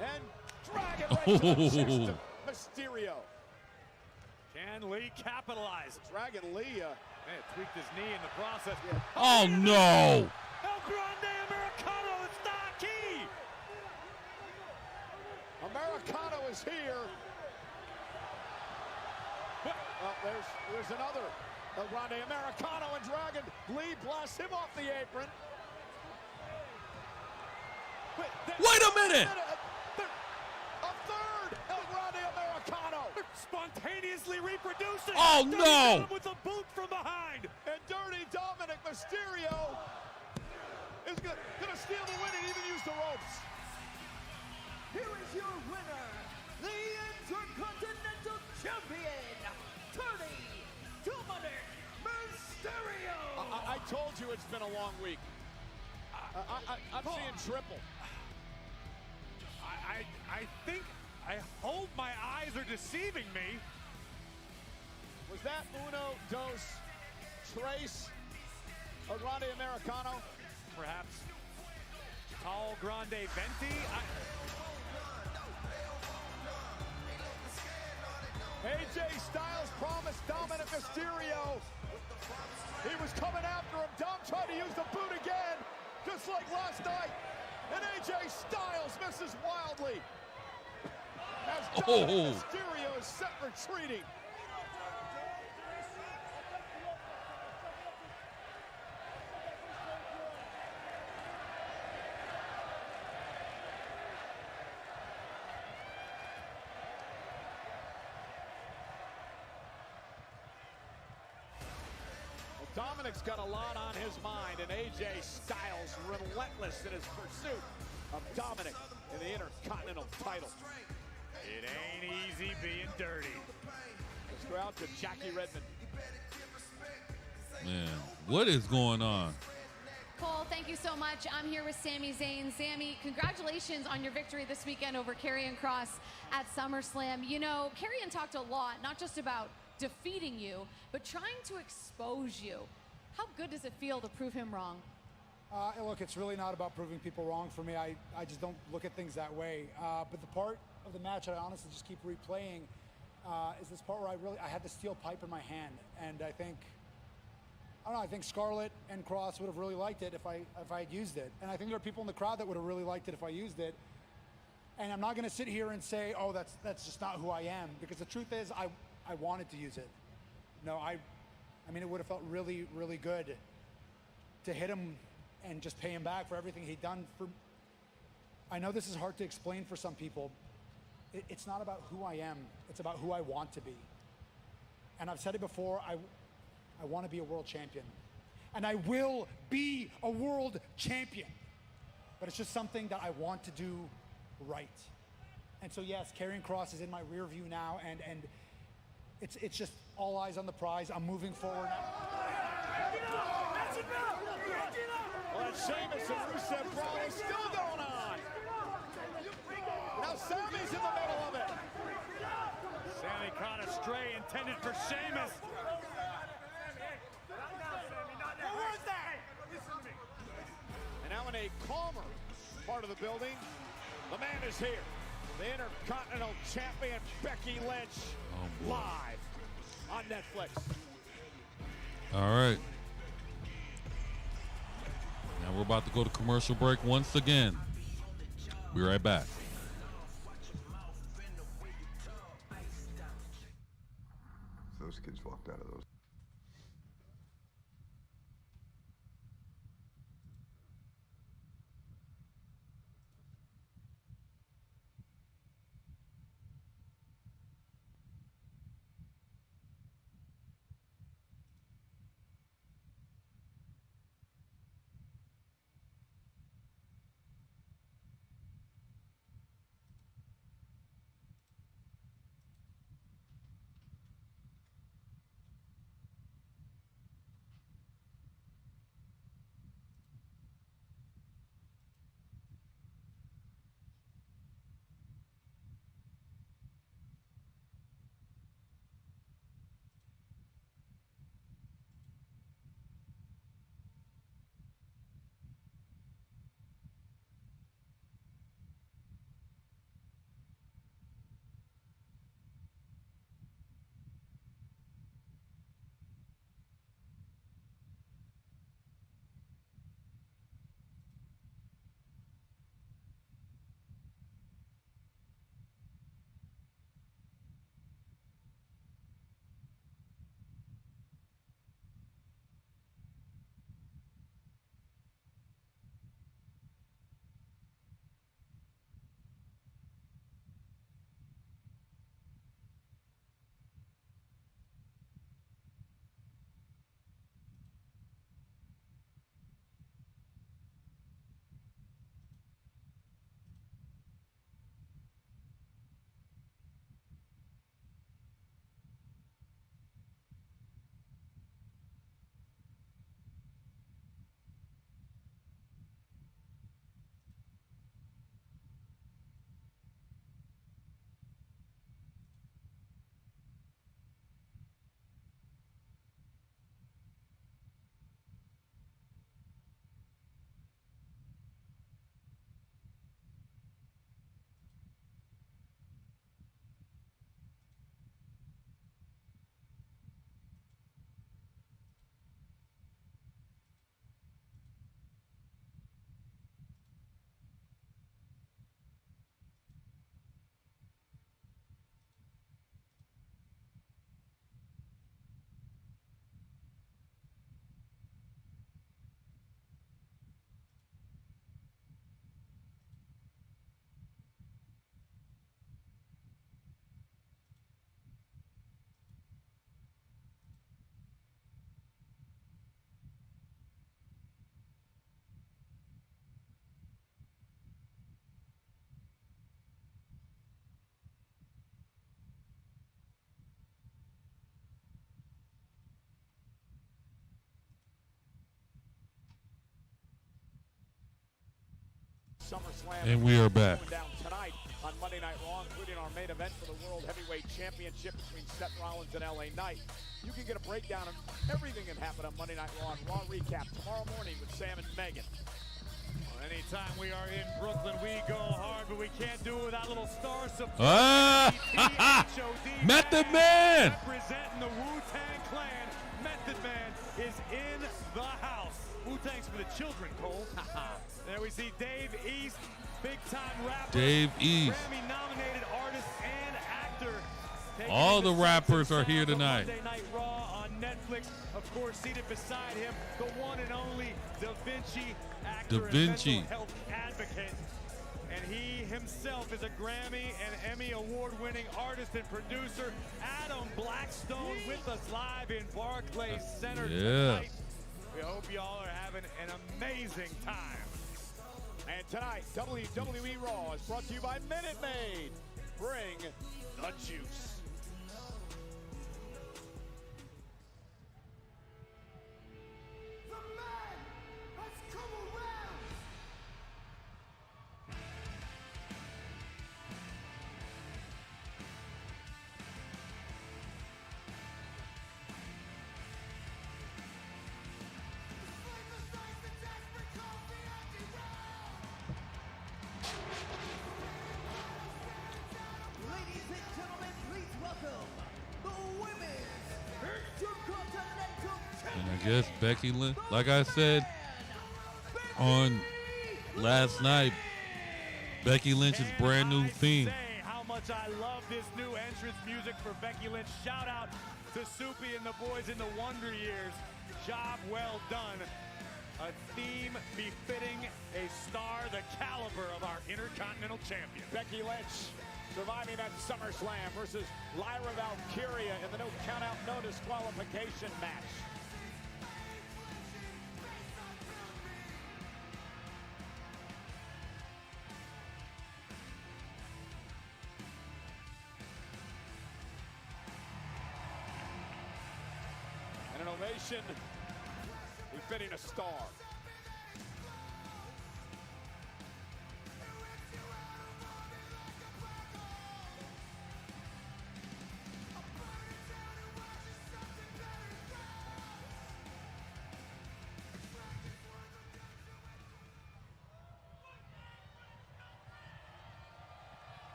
And Dragon right to the chest of Mysterio. Can Lee capitalize? Dragon Lee tweaked his knee in the process. Yeah. Oh, no. El Grande Americano, it's not key. Americano is here. Well, there's another. El Grande Americano and Dragon Lee blasts him off the apron. Wait a minute! A third El Grande Americano. Spontaneously reproducing. Oh, no! With a boot from behind. And Dirty Dominic Mysterio is going to steal the win and even use the ropes. Here is your winner, the Intercontinental Champion, Dominic Mysterio! I told you it's been a long week. I'm seeing triple. I hope my eyes are deceiving me. Was that uno, dos, tres, a Grande Americano? Perhaps tall Grande Venti? AJ Styles promised Dominic Mysterio. He was coming after him. Dom tried to use the boot again, just like last night. And AJ Styles misses wildly. As Dominic Mysterio is set retreating. Dominic's got a lot on his mind, and AJ Styles relentless in his pursuit of Dominic in the Intercontinental title. It ain't easy being dirty. Let's go out to Jackie Redmond. Man, what is going on? Cole, thank you so much. I'm here with Sami Zayn. Sami, congratulations on your victory this weekend over Karrion Kross at SummerSlam. You know, Karrion talked a lot, not just about defeating you, but trying to expose you. How good does it feel to prove him wrong? Look, it's really not about proving people wrong for me. I just don't look at things that way. But the part of the match I honestly just keep replaying is this part where I had the steel pipe in my hand, and I think Scarlett and Kross would have really liked it if I had used it. And I think there are people in the crowd that would have really liked it if I used it. And I'm not going to sit here and say, oh, that's just not who I am, because the truth is I wanted to use it. No, I mean, it would have felt really, really good to hit him and just pay him back for everything he'd done for. I know this is hard to explain for some people. It's not about who I am. It's about who I want to be. And I've said it before, I want to be a world champion. And I will be a world champion. But it's just something that I want to do right. And so yes, Karrion Kross is in my rear view now, and it's just all eyes on the prize. I'm moving forward now. Well, that Sheamus and Rusev brawl is still going on. Now Sami's in the middle of it. Sami caught a stray intended for Sheamus. And now in a calmer part of the building, the man is here. The Intercontinental Champion Becky Lynch live on Netflix. All right. Now we're about to go to commercial break once again. Be right back. Those kids walked out of those. SummerSlam And we are back. going down tonight on Monday Night Raw, including our main event for the World Heavyweight Championship between Seth Rollins and LA Knight. You can get a breakdown of everything that happened on Monday Night Raw and Raw Recap tomorrow morning with Sam and Megan. Well, anytime we are in Brooklyn, we go hard, but we can't do it without a little star support. Method Man! Representing the Wu-Tang Clan, Method Man is in the house. Wu-Tang's for the children, Cole. There we see Dave East, big-time rapper. Dave East. Grammy-nominated artist and actor. All the rappers are here tonight. Monday Night Raw on Netflix. Of course, seated beside him, the one and only Da Vinci, actor Da Vinci. and mental health advocate. And he himself is a Grammy and Emmy award-winning artist and producer. Adam Blackstone with us live in Barclays Center tonight. We hope y'all are having an amazing time. And tonight, WWE Raw is brought to you by Minute Maid. Bring the juice. guess Becky Lynch, like I said on last night, Becky Lynch's brand new theme. How much I love this new entrance music for Becky Lynch. Shout out to Soupy and the boys in the Wonder Years. Job well done. A theme befitting a star the caliber of our Intercontinental Champion. Becky Lynch surviving that SummerSlam versus Lyra Valkyria in the no countout, no disqualification match. And an ovation befitting a star.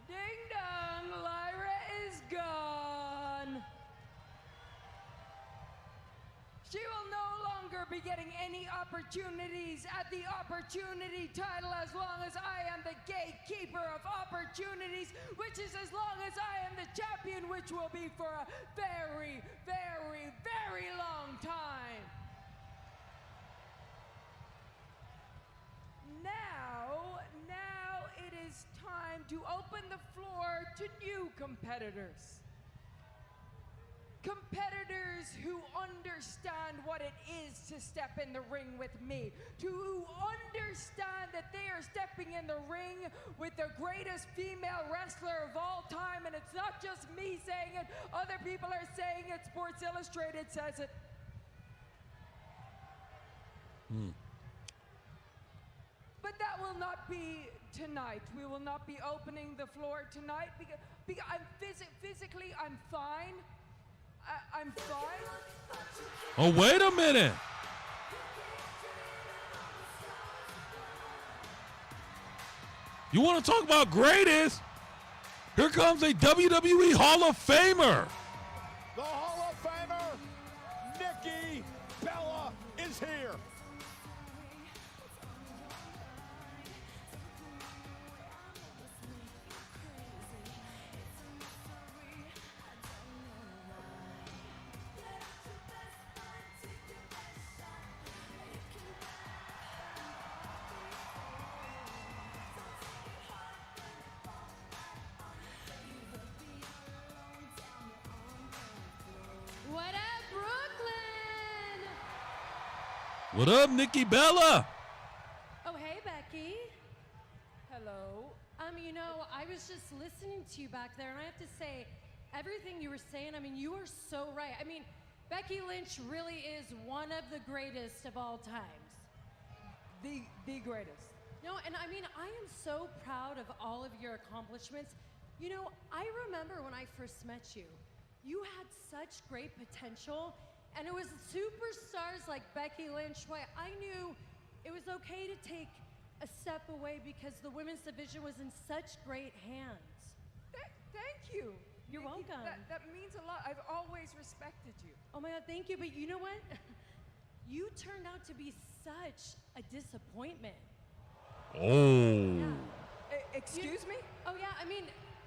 Ding dong, Lyra is gone. She will no longer be getting any opportunities at the opportunity title as long as I am the gatekeeper of opportunities, which is as long as I am the champion, which will be for a very, very, very long time. Now it is time to open the floor to new competitors. Competitors who understand what it is to step in the ring with me, who understand that they are stepping in the ring with the greatest female wrestler of all time, and it's not just me saying it, other people are saying it, Sports Illustrated says it. But that will not be tonight. We will not be opening the floor tonight because I'm physically, I'm fine. I'm fine. Oh, wait a minute. You want to talk about greatest? Here comes a WWE Hall of Famer. The Hall of Famer, Nikki Bella, is here. What up, Brooklyn? What up, Nikki Bella? Oh, hey, Becky. Hello. You know, I was just listening to you back there, and I have to say, everything you were saying, I mean, you are so right. I mean, Becky Lynch really is one of the greatest of all times. The greatest. No, and I mean, I am so proud of all of your accomplishments. You know, I remember when I first met you, you had such great potential, and it was superstars like Becky Lynch why I knew it was okay to take a step away because the women's division was in such great hands. Thank you. You're welcome. That means a lot. I've always respected you. Oh my God, thank you. But you know what? You turned out to be such a disappointment. Oh. Yeah. Excuse me? Oh yeah, I mean,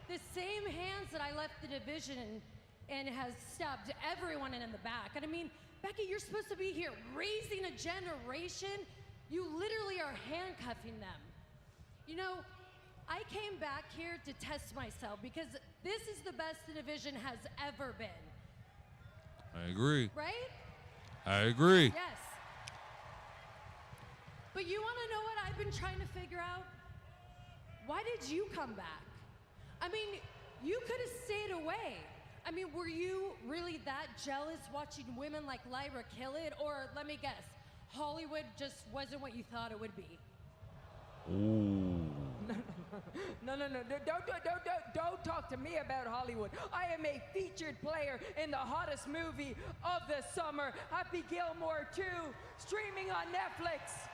the same hands that I left the division and has stabbed everyone in the back. And I mean, Becky, you're supposed to be here raising a generation. You literally are handcuffing them. You know, I came back here to test myself because this is the best the division has ever been. I agree. Right? I agree. Yes. But you want to know what I've been trying to figure out? Why did you come back? I mean, you could have stayed away. I mean, were you really that jealous watching women like Lyra kill it? Or let me guess, Hollywood just wasn't what you thought it would be? Ooh. No. Don't talk to me about Hollywood. I am a featured player in the hottest movie of the summer, Happy Gilmore 2, streaming on Netflix.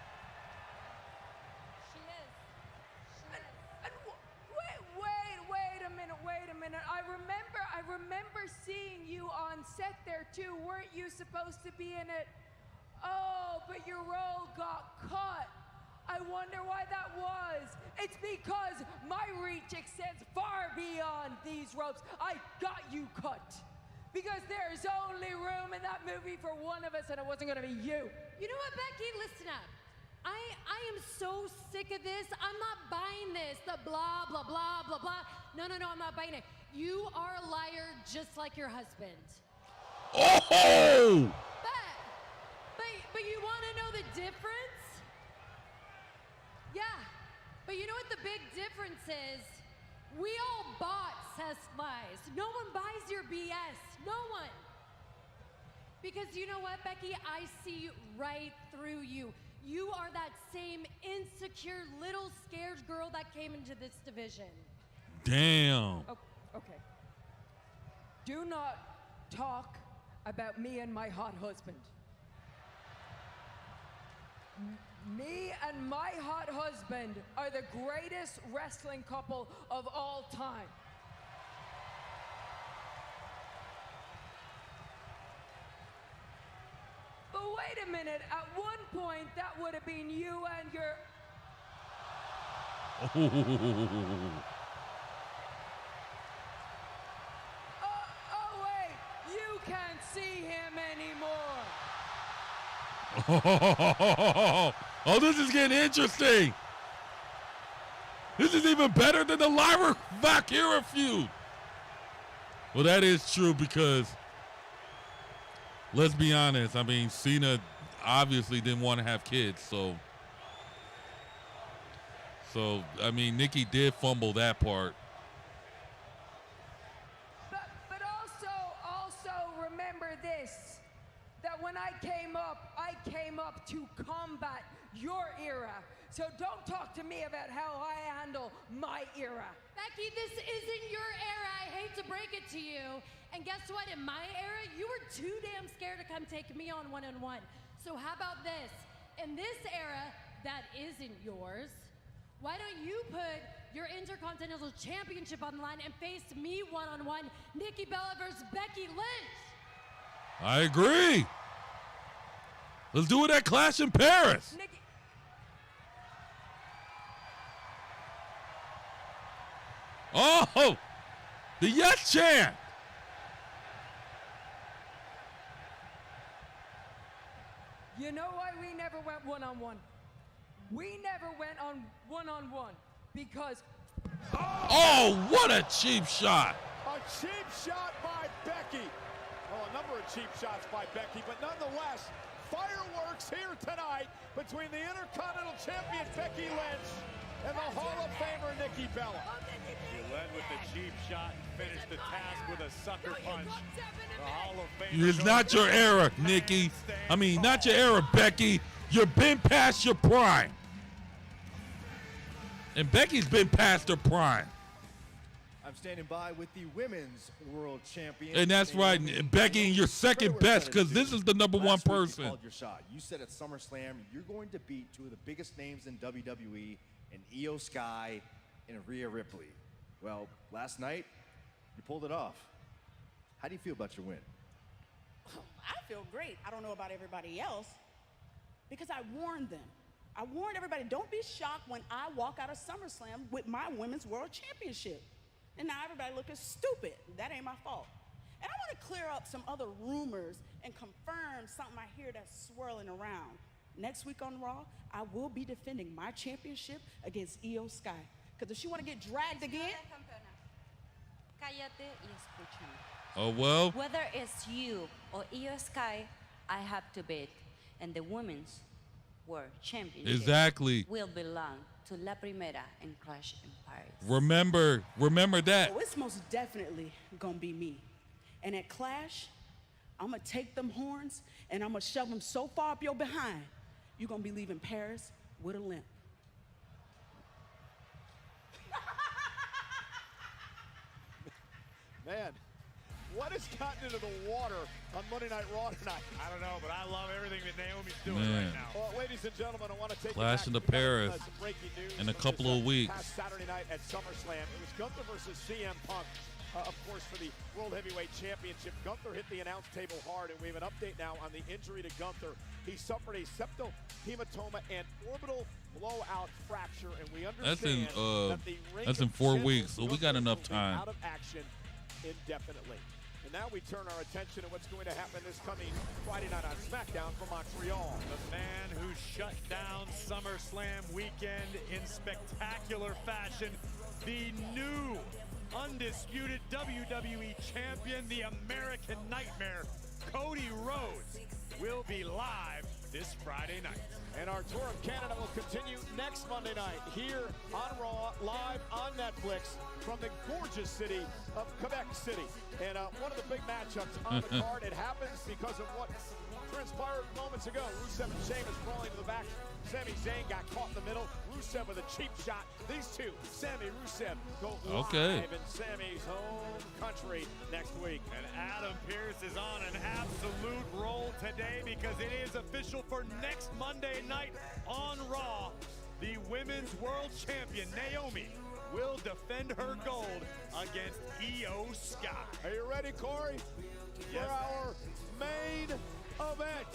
She is. too. Weren't you supposed to be in it? Oh, but your role got cut. I wonder why that was. It's because my reach extends far beyond these ropes. I got you cut. Because there's only room in that movie for one of us, and it wasn't gonna be you. You know what, Becky? Listen up. I am so sick of this. I'm not buying this. The blah, blah, blah, blah, blah. No, I'm not buying it. You are a liar just like your husband. Oh! But you want to know the difference? Yeah. But you know what the big difference is? We all bought Seth's lies. No one buys your BS. No one. Because you know what, Becky? I see right through you. You are that same insecure, little scared girl that came into this division. Damn. Okay. Do not talk about me and my hot husband. Me and my hot husband are the greatest wrestling couple of all time. But wait a minute, at one point that would have been you and your... Oh wait, you can't see him anymore. Oh, this is getting interesting. This is even better than the Lyra Valkyria feud. Well, that is true because, let's be honest, I mean, Cena obviously didn't want to have kids, so I mean, Nikki did fumble that part. But also remember this, that when I came up to combat your era. So don't talk to me about how I handle my era. Becky, this isn't your era. I hate to break it to you. And guess what? In my era, you were too damn scared to come take me on one-on-one. So how about this? In this era that isn't yours, why don't you put your Intercontinental Championship on the line and face me one-on-one, Nikki Bella versus Becky Lynch? I agree. Let's do it at Clash in Paris. Nikki. Oh, the yes chant. You know why we never went one-on-one? We never went on one-on-one because... Oh, what a cheap shot. A cheap shot by Becky. Well, a number of cheap shots by Becky, but nonetheless, fireworks here tonight between the Intercontinental Champion Becky Lynch and the Hall of Famer Nikki Bella. He led with the cheap shot and finished the task with a sucker punch. The Hall of Famer. It's not your era, Nikki. I mean, not your era, Becky. You've been past your prime. And Becky's been past her prime. I'm standing by with the Women's World Champion. And that's right, Becky, you're second best because this is the number one person. You called your shot. You said at SummerSlam you're going to beat two of the biggest names in WWE, in Io Sky and Rhea Ripley. Well, last night you pulled it off. How do you feel about your win? I feel great. I don't know about everybody else because I warned them. I warned everybody, don't be shocked when I walk out of SummerSlam with my Women's World Championship. And now everybody looking stupid. That ain't my fault. And I want to clear up some other rumors and confirm something I hear that's swirling around. Next week on Raw, I will be defending my championship against Io Sky. Because if she want to get dragged again... Cállate y escúchame. Oh, well. Whether it's you or Io Sky, I have to beat. And the Women's World Championship Exactly. will belong to La Primera and Clash in Paris. Remember that. Oh, it's most definitely gonna be me. And at Clash, I'm gonna take them horns and I'm gonna shove them so far up your behind, you're gonna be leaving Paris with a limp. Man, what has gotten into the water on Monday Night Raw tonight? I don't know, but I love everything that Naomi's doing Man. right now. Well, ladies and gentlemen, I want to take Clash you in back the to Paris some breaking news in a from couple this, of weeks. Past Saturday night at SummerSlam. It was Gunther versus CM Punk. of course, for the World Heavyweight Championship. Gunther hit the announce table hard, and we have an update now on the injury to Gunther. He suffered a septal hematoma and orbital blowout fracture, and we understand that the ring that's in 4 weeks, so we got enough time. Out of action indefinitely. And now we turn our attention to what's going to happen this coming Friday night on SmackDown from Montreal. The man who shut down SummerSlam weekend in spectacular fashion, the new undisputed WWE champion, the American Nightmare, Cody Rhodes, will be live this Friday night. And our tour of Canada will continue next Monday night here on Raw, live on Netflix from the gorgeous city of Quebec City. And one of the big matchups on the card, it happens because of what transpired moments ago. Rusev and Sheamus crawling to the back. Sami Zayn got caught in the middle. Rusev with a cheap shot. These two, Sami, Rusev, go live in Sami's home country next week. And Adam Pearce is on an absolute roll today because it is official for next Monday night on Raw. The Women's World Champion, Naomi, will defend her gold against Io Sky. Are you ready, Corey? Yes. For our main event.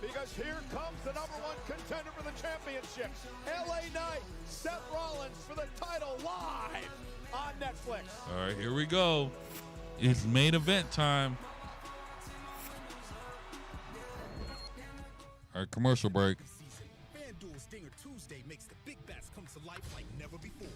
Because here comes the #1 contender for the championship. LA Knight, Seth Rollins for the title live on Netflix. All right, here we go. It's main event time. All right, commercial break. FanDuel Stinger Tuesday makes the big bets come to life like never before.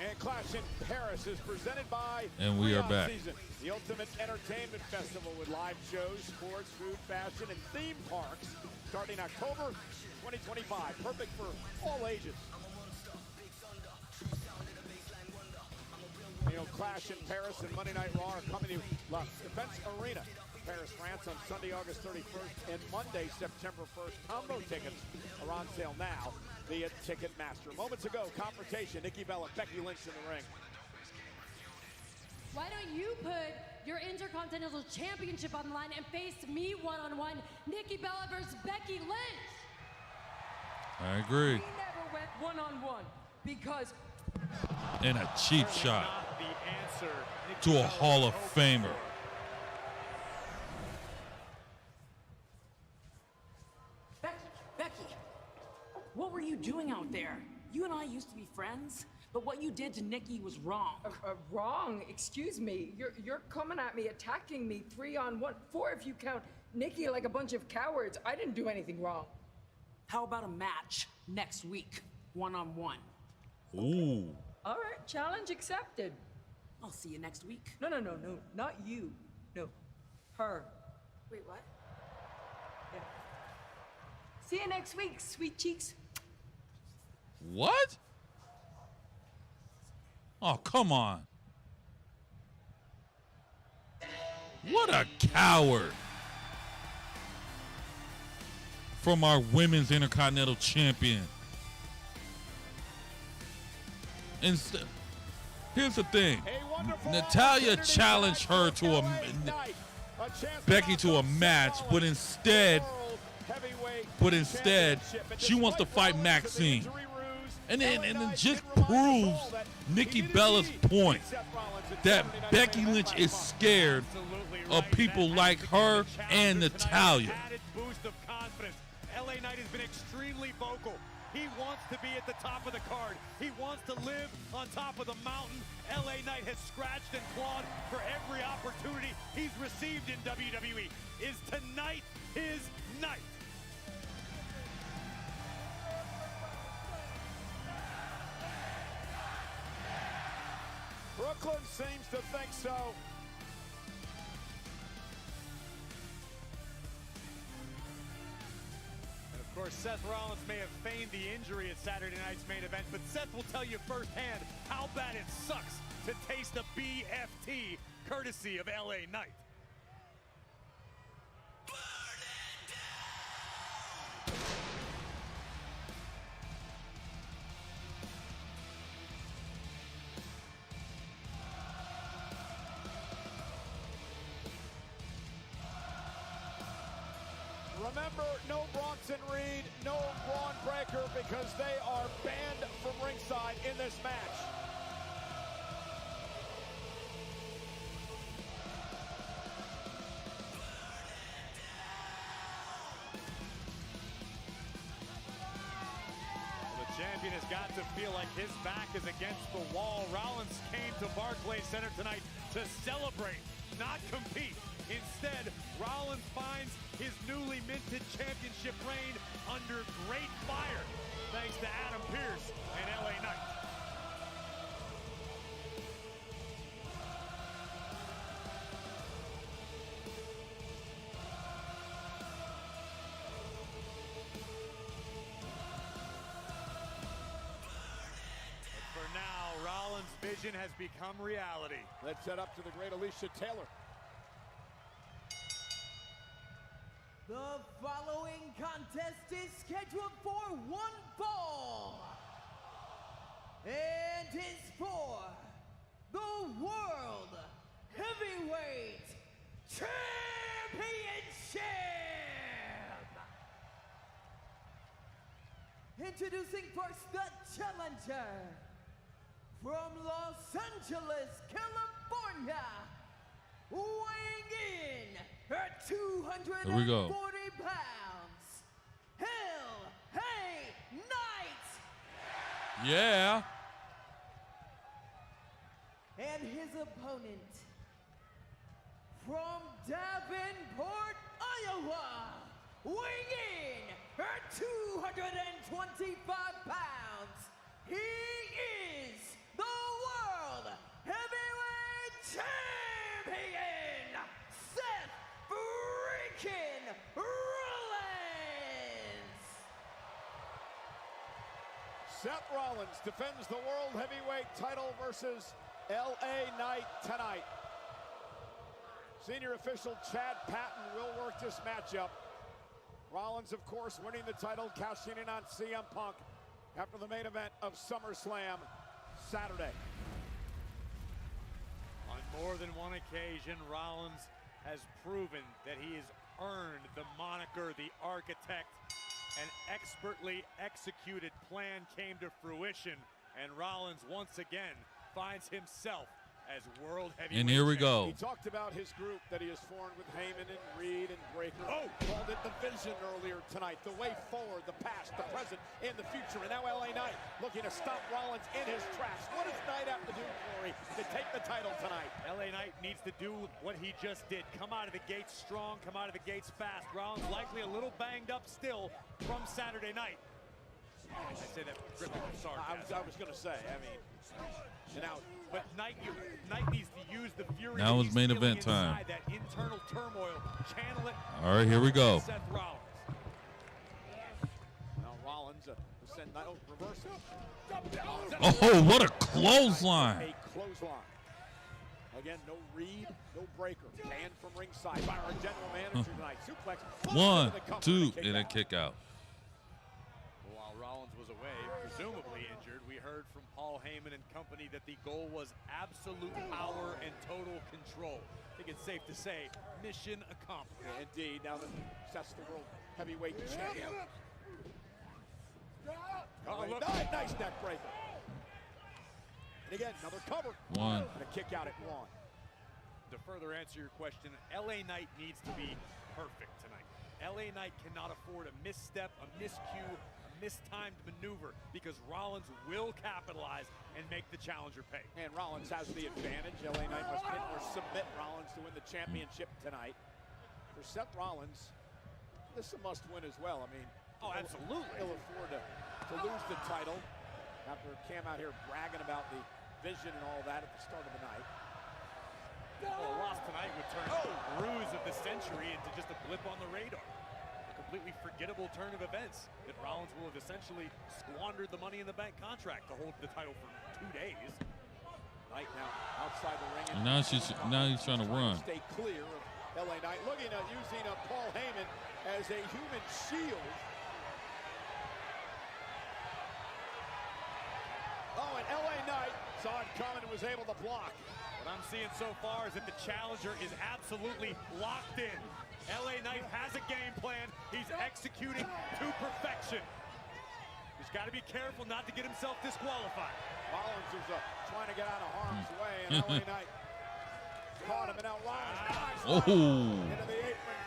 And Clash in Paris is presented by And we are back. Season, the ultimate entertainment festival with live shows, sports, food, fashion, and theme parks starting October 2025. Perfect for all ages. You know, Clash in Paris and Monday Night Raw are coming to La Defense Arena, Paris, France on Sunday, August 31st and Monday, September 1st. Combo tickets are on sale now via Ticketmaster. Moments ago, confrontation, Nikki Bella, Becky Lynch in the ring. Why don't you put your Intercontinental Championship on the line and face me one-on-one, Nikki Bella versus Becky Lynch? I agree. We never went one-on-one because... And a cheap shot The answer to a Hall of Famer. Becky, what were you doing out there? You and I used to be friends, but what you did to Nikki was wrong. Wrong? Excuse me. You're coming at me, attacking me 3-on-1. 4 if you count Nikki like a bunch of cowards. I didn't do anything wrong. How about a match next week, one-on-one? Ooh. All right, challenge accepted. I'll see you next week. No, not you. No, her. Wait, what? Yeah. See you next week, sweet cheeks. What? Oh, come on. What a coward. From our Women's Intercontinental Champion. And here's the thing. Natalya challenged her to Becky to a match, but instead she wants to fight Maxine. And then just proves Nikki Bella's point that Becky Lynch is scared of people like her and Natalya. Added boost of confidence. LA Knight has been extremely vocal. He wants to be at the top of the card. He wants to live on top of the mountain. LA Knight has scratched and clawed for every opportunity he's received in WWE. Is tonight his night? Brooklyn seems to think so. And of course, Seth Rollins may have feigned the injury at Saturday night's main event, but Seth will tell you firsthand how bad it sucks to taste a BFT courtesy of LA Knight. Remember, no Bronson Reed, no Braun Breaker, because they are banned from ringside in this match. The champion has got to feel like his back is against the wall. Rollins came to Barclays Center tonight to celebrate, not compete. Instead, Rollins finds his newly minted championship reign under great fire, thanks to Adam Pearce and LA Knight. For now, Rollins' vision has become reality. Let's head up to the great Alicia Taylor. The following contest is scheduled for one fall and is for the World Heavyweight Championship. Introducing first the challenger from Los Angeles, California, weighing in at 240 Here we go. pounds, Hey Knight. Yeah. And his opponent from Davenport, Iowa, weighing in at 225 pounds, he is the World Heavyweight Champion, Seth freaking Rollins! Seth Rollins defends the World Heavyweight title versus LA Knight tonight. Senior official Chad Patton will work this matchup. Rollins, of course, winning the title, cashing in on CM Punk after the main event of SummerSlam Saturday. On more than one occasion, Rollins has proven that he has earned the moniker, the architect. An expertly executed plan came to fruition, and Rollins once again finds himself as world heavyweight. And here we go. He talked about his group that he has formed with Heyman and Reed and Breaker. Called it the vision earlier tonight. The way forward, the past, the present, and the future. And now LA Knight looking to stop Rollins in his tracks. What does Knight have to do, Corey, to take the title tonight? LA Knight needs to do what he just did. Come out of the gates strong, come out of the gates fast. Rollins likely a little banged up still from Saturday night. I say that with sarcasm. I was going to say, I mean, and now, but Knight needs to use the fury. Now it's main event time. That internal turmoil, channel it. All right, here we go. Seth Rollins. Now Rollins send Knight reverse. Oh, what a clothesline! A clothesline. Again, no Reed, no Breaker. Banned from ringside by our general manager tonight. Suplex. 1, 2, and a kick out. While Rollins was away, presumably injured, we heard from Paul Heyman and company that the goal was absolute power and total control. I think it's safe to say, mission accomplished. Yeah, indeed. Now that Seth's the world heavyweight champion. Look. Nice neck breaker. And again, another cover. 1. And a kick out at 1. To further answer your question, LA Knight needs to be perfect tonight. LA Knight cannot afford a misstep, a miscue, a mistimed maneuver, because Rollins will capitalize and make the challenger pay. And Rollins has the advantage. LA Knight must hit or submit Rollins to win the championship tonight. For Seth Rollins, this is a must-win as well. I mean, absolutely. He'll afford to lose the title after Cam out here bragging about the vision and all that at the start of the night. Well, a loss tonight would turn the ruse of the century into just a blip on the radar. A completely forgettable turn of events that Rollins will have essentially squandered the Money in the Bank contract to hold the title for 2 days. Knight now outside the ring. And now he's trying to run. Stay clear of LA Knight, looking at using Paul Heyman as a human shield. Oh, and LA Knight saw it coming and was able to block. What I'm seeing so far is that the challenger is absolutely locked in. LA Knight has a game plan. He's executing to perfection. He's got to be careful not to get himself disqualified. Rollins is trying to get out of harm's way, and LA Knight caught him, and now Rollins into the apron.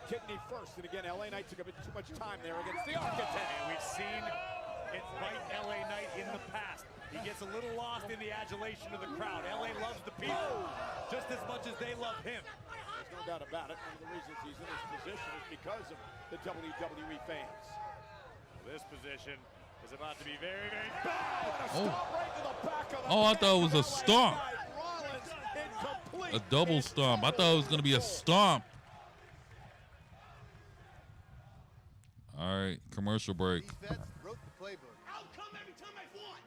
Kidney first, and again, LA Knight took a bit too much time there against the architect. And we've seen it bite LA Knight in the past. He gets a little lost in the adulation of the crowd. LA loves the people just as much as they love him. There's no doubt about it. One of the reasons he's in this position is because of the WWE fans. Well, this position is about to be very, very bad. Right to the back of the I thought it was a stomp. Rollins in complete A double stomp. I thought it was going to be a stomp. All right, commercial break. Wrote the playbook. I'll come every time I want.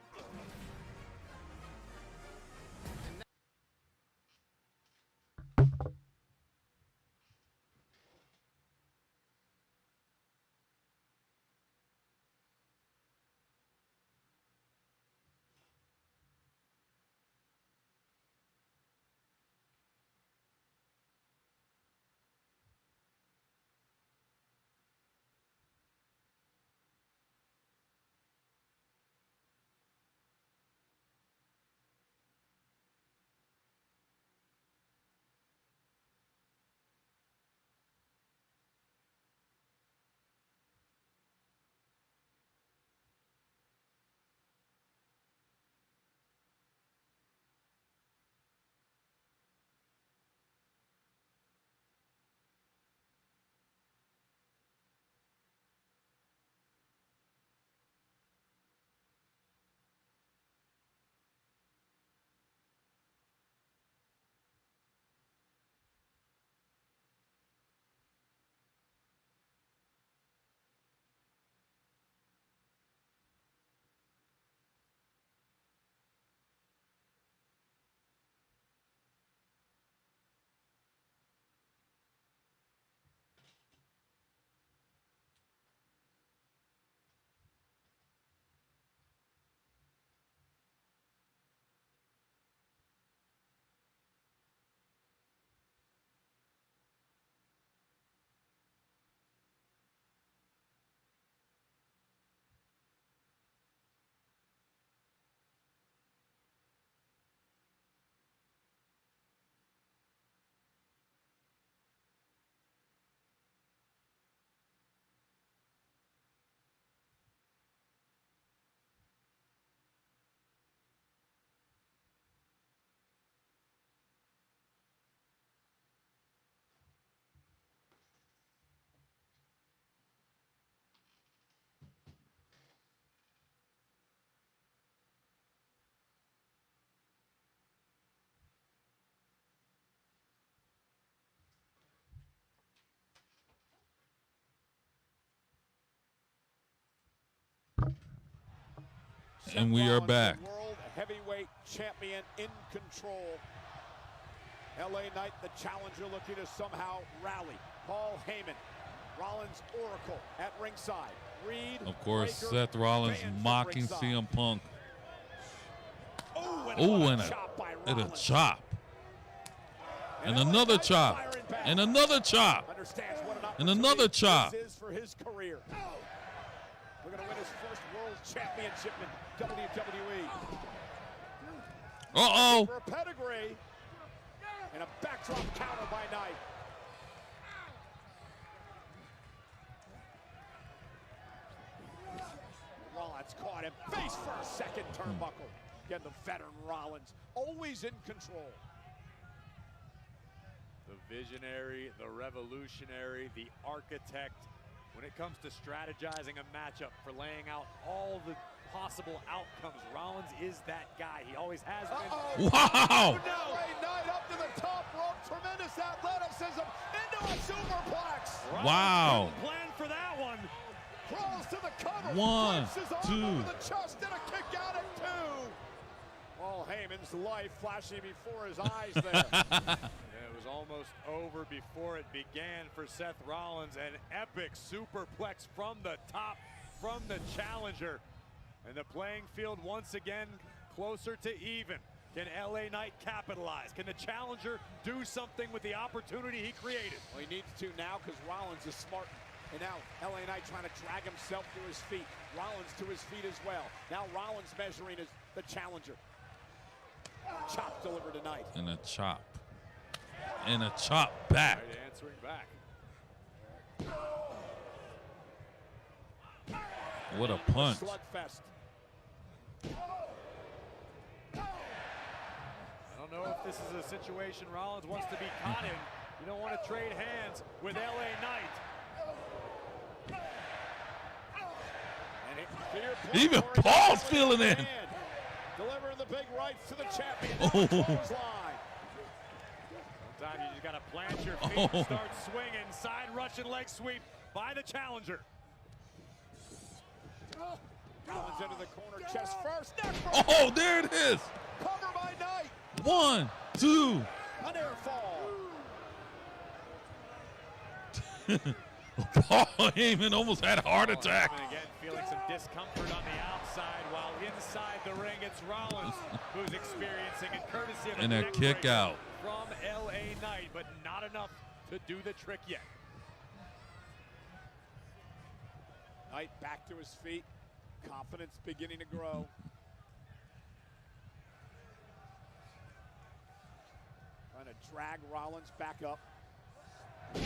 And we are back. World Heavyweight Champion in control. LA Knight, the challenger, looking to somehow rally. Paul Heyman, Rollins Oracle at ringside. Reed, Of course, Breaker, Seth Rollins fans at mocking ringside. CM Punk. Oh, and a chop. And another chop. And another chop. And another chop. This is for his career. We're going to win his first world championship in WWE. Uh-oh. For a pedigree and a backdrop counter by Knight. Rollins caught him face first, second turnbuckle. Again, the veteran Rollins, always in control. The visionary, the revolutionary, the architect. When it comes to strategizing a matchup, for laying out all the possible outcomes, Rollins is that guy. He always has been. Wow! Ray Knight up to the top rope, tremendous athleticism into a superplex. Wow. Plan for that one. Crawls to the cover. One, Flips his arm two. over the chest and a kick out at 2. Paul Heyman's life flashing before his eyes there. It was almost over before it began for Seth Rollins. An epic superplex from the top, from the challenger. And the playing field once again closer to even. Can LA Knight capitalize? Can the challenger do something with the opportunity he created? Well, he needs to now because Rollins is smart. And now LA Knight trying to drag himself to his feet. Rollins to his feet as well. Now Rollins measuring as the challenger. Chop delivered tonight. And a chop. And a chop back. Right, answering back. What a punch. Slugfest. I don't know if this is a situation Rollins wants to be caught in. You don't want to trade hands with LA Knight. Even Paul's feeling it. Delivering the big rights to the champion. Oh. Sometimes you just got to plant your feet and start swinging. Side Russian leg sweep by the challenger. Rollins into the corner, chest first. Neck first. Oh, there it is. Cover by Knight. 1, 2. An air fall. Paul Heyman almost had a heart attack. Heyman again feeling some discomfort on the outside, while inside the ring it's Rollins who's experiencing it, courtesy of And a neck kick breaker out. from LA Knight, but not enough to do the trick yet. Knight back to his feet. Confidence beginning to grow. Trying to drag Rollins back up.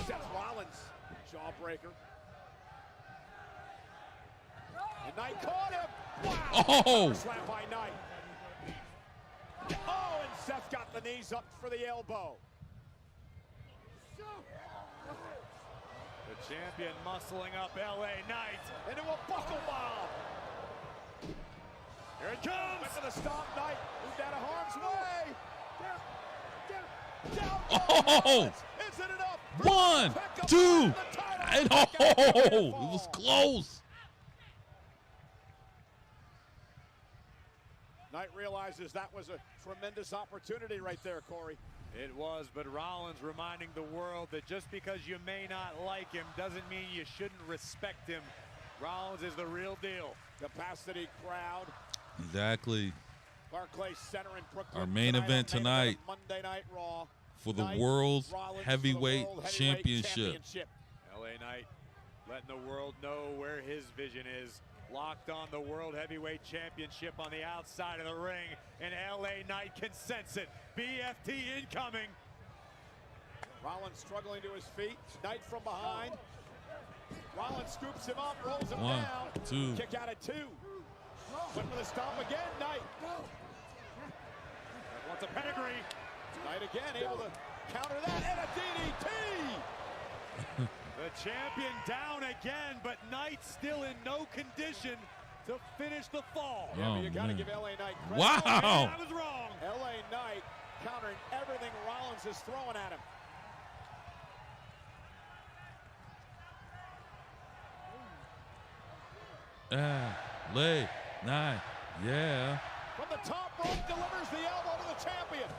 Seth Rollins, jawbreaker. And Knight caught him. Wow. Oh. Slam by Knight. Oh, and Seth got the knees up for the elbow. The champion muscling up LA Knight. Into a buckle bomb. Here it comes. Into the stomp, Knight. Moved out of harm's way. Down. Oh. Is it enough? 1, 2. And it was close. Knight realizes that was a tremendous opportunity right there, Corey. It was, but Rollins reminding the world that just because you may not like him doesn't mean you shouldn't respect him. Rollins is the real deal. Capacity crowd. Exactly. Barclays Center in Brooklyn. Our main event tonight Monday Night Raw. for the Knight, World's Rollins for the Heavyweight World Heavyweight Championship. LA Knight letting the world know where his vision is. Locked on the World Heavyweight Championship on the outside of the ring, and LA Knight can sense it. BFT incoming. Rollins struggling to his feet. Knight from behind. Rollins scoops him up, rolls him 1, down. 2. Kick out at 2. Went for the stomp again, Knight. Wants a pedigree. Knight again able to counter that, and a DDT. The champion down again, but Knight still in no condition to finish the fall. Yeah, but you got to man. give LA Knight credit. Wow. Okay, I was wrong. LA Knight countering everything Rollins is throwing at him. LA Knight. Yeah. From the top rope, delivers the elbow to the champion.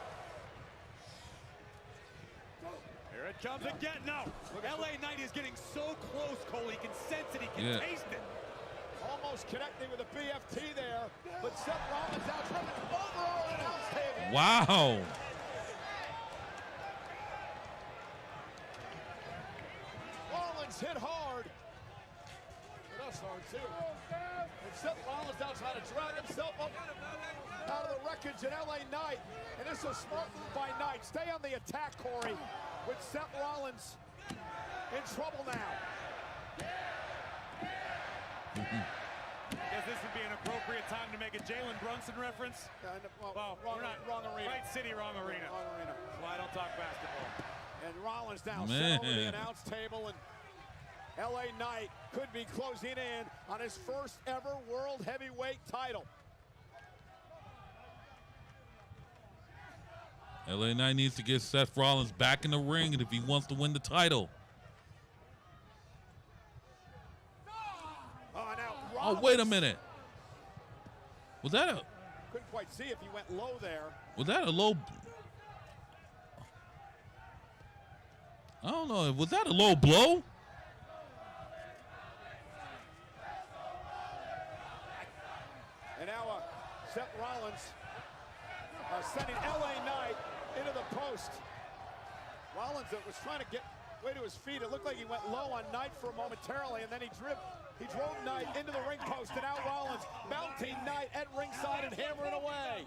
Here it comes again. No, LA Knight is getting so close, Cole. He can sense it. He can taste it. Almost connecting with a BFT there, but Seth Rollins out from the overall announce table. Wow. Rollins hit hard. Hit us hard too. And Seth Rollins now trying to drag himself up out of the wreckage in LA Knight. And this is a smart move by Knight. Stay on the attack, Corey, with Seth Rollins in trouble now. Guess this would be an appropriate time to make a Jalen Brunson reference. Wrong arena. Right city, wrong arena. Wrong arena. That's why I don't talk basketball. And Rollins now set over the announce table, and LA Knight could be closing in on his first ever World Heavyweight title. LA Knight needs to get Seth Rollins back in the ring if he wants to win the title. Oh, wait a minute. Was that a... Couldn't quite see if he went low there. Was that a low... I don't know. Was that a low blow? And now Seth Rollins sending LA Knight into the post. Rollins was trying to get way to his feet. It looked like he went low on Knight for momentarily, and then he drove Knight into the ring post, and out Rollins mounting Knight at ringside and hammering away.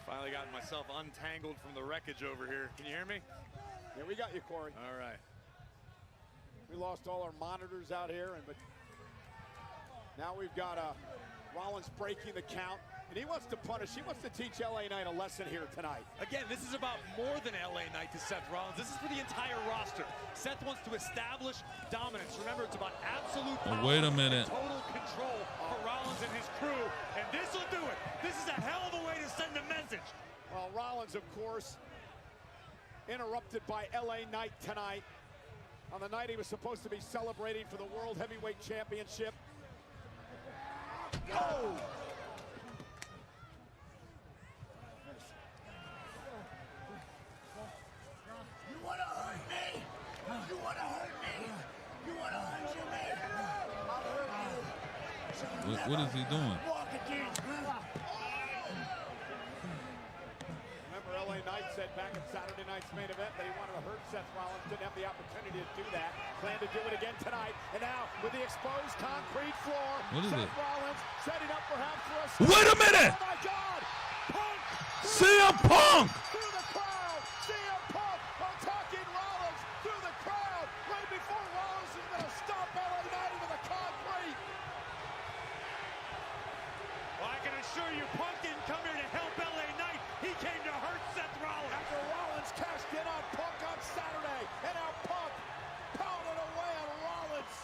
Finally gotten myself untangled from the wreckage over here. Can you hear me? Yeah, we got you, Corey. All right. We lost all our monitors out here, but now we've got Rollins breaking the count. And he wants to punish. He wants to teach LA Knight a lesson here tonight. Again, this is about more than LA Knight to Seth Rollins. This is for the entire roster. Seth wants to establish dominance. Remember, it's about absolute power wait a minute. and total control for Rollins and his crew. And this will do it. This is a hell of a way to send a message. Well, Rollins, of course, interrupted by LA Knight tonight. On the night he was supposed to be celebrating for the World Heavyweight Championship. Oh! What is he doing? Remember, LA Knight said back at Saturday night's main event that he wanted to hurt Seth Rollins, didn't have the opportunity to do that. Planned to do it again tonight. And now, with the exposed concrete floor, Seth Rollins setting up perhaps for a... Wait a minute! Oh my God! Punk! CM Punk! Through the crowd! CM Punk attacking Rollins through the crowd right before Rollins is going to stop LA Knight into the concrete. Well, I can assure you, Punk didn't come here to help LA Knight. He came to hurt Seth Rollins. After Rollins cashed in on Punk on Saturday, and now Punk pounded away on Rollins.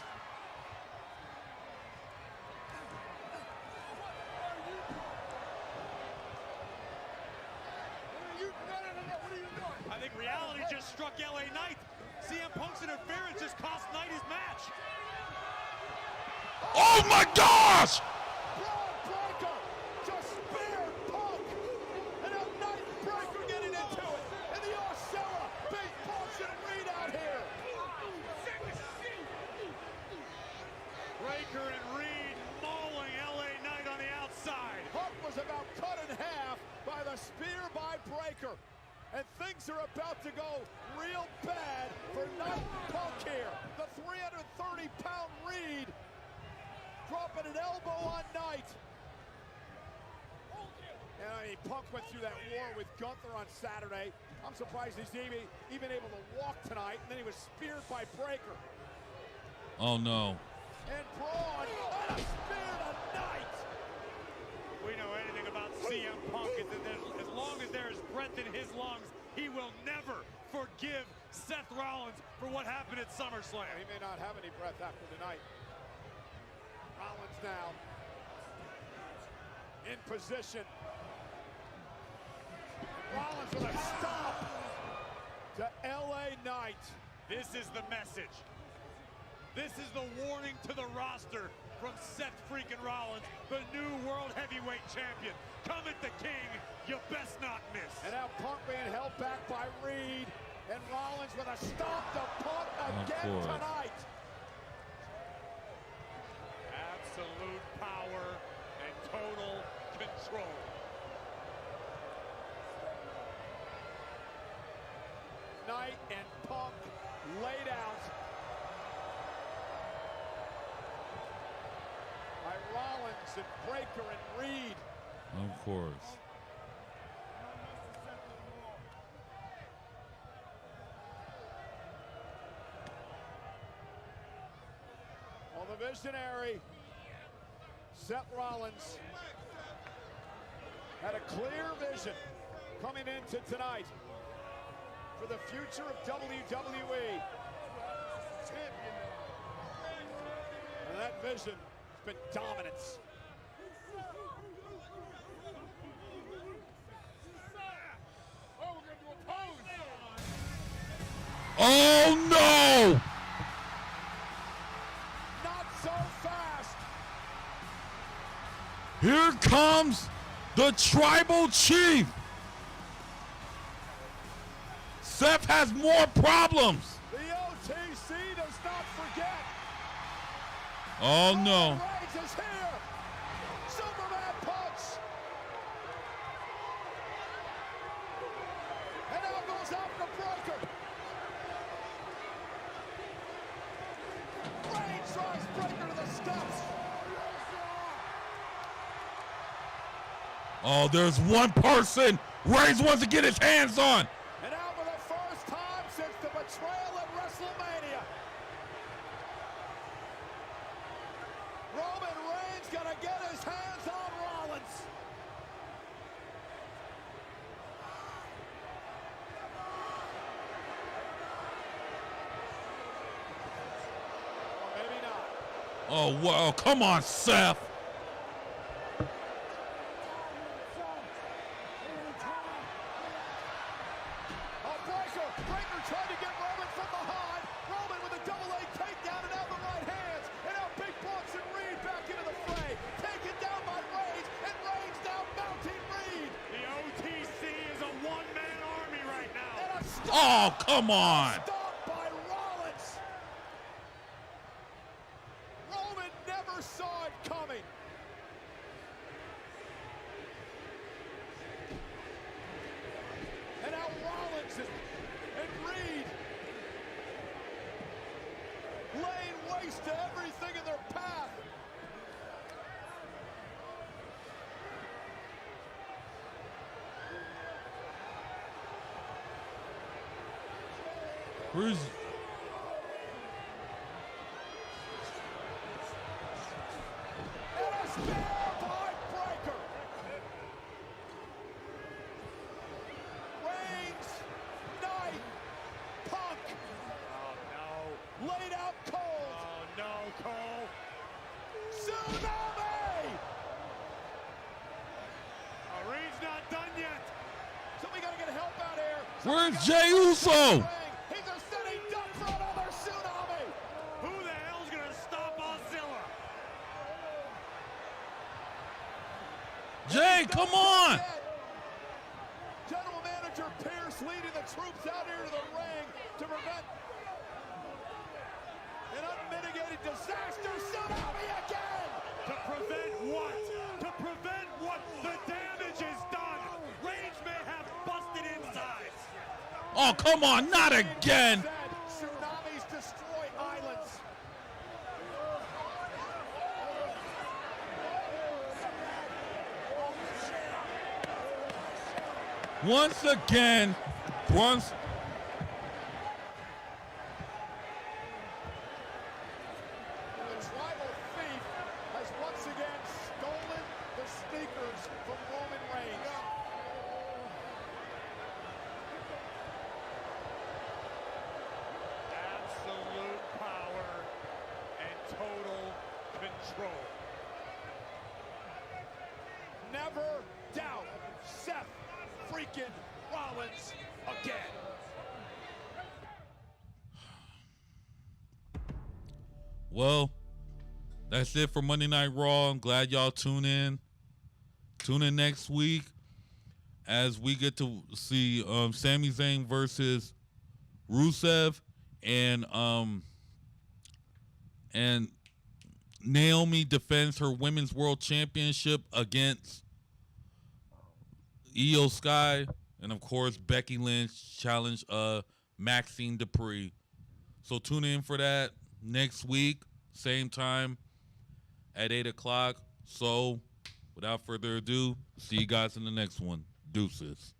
I think reality just struck LA Knight. CM Punk's interference just cost Knight his match. Oh my gosh! Breaker just speared Punk. And a Knight Breaker getting into it. And the Osella, big punch and read out here. Breaker and Reed mauling LA Knight on the outside. Punk was about cut in half by the spear by Breaker. And things are about to go real bad for Knight and Punk here. The 330-pound Reed dropping an elbow on Knight. And I mean, Punk went through that war with Gunther on Saturday. I'm surprised he's even able to walk tonight. And then he was speared by Breaker. Oh no. And Braun on a spear to Knight. If we know anything about CM Punk, is that as long as there is breath in his lungs, he will never forgive Seth Rollins for what happened at SummerSlam. He may not have any breath after tonight. Rollins now in position. Rollins with a stop. to LA Knight. This is the message. This is the warning to the roster from Seth freaking Rollins, the new World Heavyweight Champion. Come at the King, you best not miss. And now Punk being held back by Reed, and Rollins with a stomp to Punk again tonight. Absolute power and total control. Knight and Punk laid out by Rollins and Breakker and Reed. Of course. Well, the visionary, Seth Rollins, had a clear vision coming into tonight for the future of WWE. And that vision has been dominance. Oh no! Not so fast. Here comes the Tribal Chief. Seth has more problems. The OTC does not forget. Oh no. Reigns is here. Superman punch. And now goes after Breakker. Reigns drives Breakker to the steps. Oh, there's one person Reigns wants to get his hands on. And now for the first time since the betrayal at WrestleMania, Roman Reigns gonna get his hands on Rollins. Or maybe not. Oh, wow. Come on, Seth. Breakker tried to get Roman from behind. Roman with a double-leg takedown and out the right hands. And now Big Boss and Reed back into the fray. Taken down by Reigns, and Reigns now mounting Reed. The OTC is a one-man army right now. And a stomp. Oh, come on. Stomp by Rollins. Roman never saw it coming. And now Rollins and Reed laying waste to everything in their path. Where's... And a spear by Breakker. Reigns, Knight, Punk. Oh, no. Laid out cold. Oh, no, Cole. Tsunami! Reed's not done yet. Somebody gotta get help out here. Where's Jey Uso? He's a sitting duck for another tsunami. Who the hell's gonna stop Ozilla? Jay, come on. General Manager Pierce leading the troops out here to the ring to prevent an unmitigated disaster. Tsunami again! To prevent what? To prevent what? The damage is done. Reigns may have busted inside. Oh, come on, not again. Tsunamis destroy islands. Once again, once... The tribal thief has once again stolen the sneakers from Roman Reigns. Absolute power and total control. Never doubt Seth freaking Rollins again. Well, that's it for Monday Night Raw. I'm glad y'all tune in. Tune in next week as we get to see Sami Zayn versus Rusev and Naomi defends her Women's World Championship against Io Sky, and of course Becky Lynch challenge Maxine Dupree. So tune in for that next week, same time at 8 o'clock. So without further ado, see you guys in the next one. Deuces.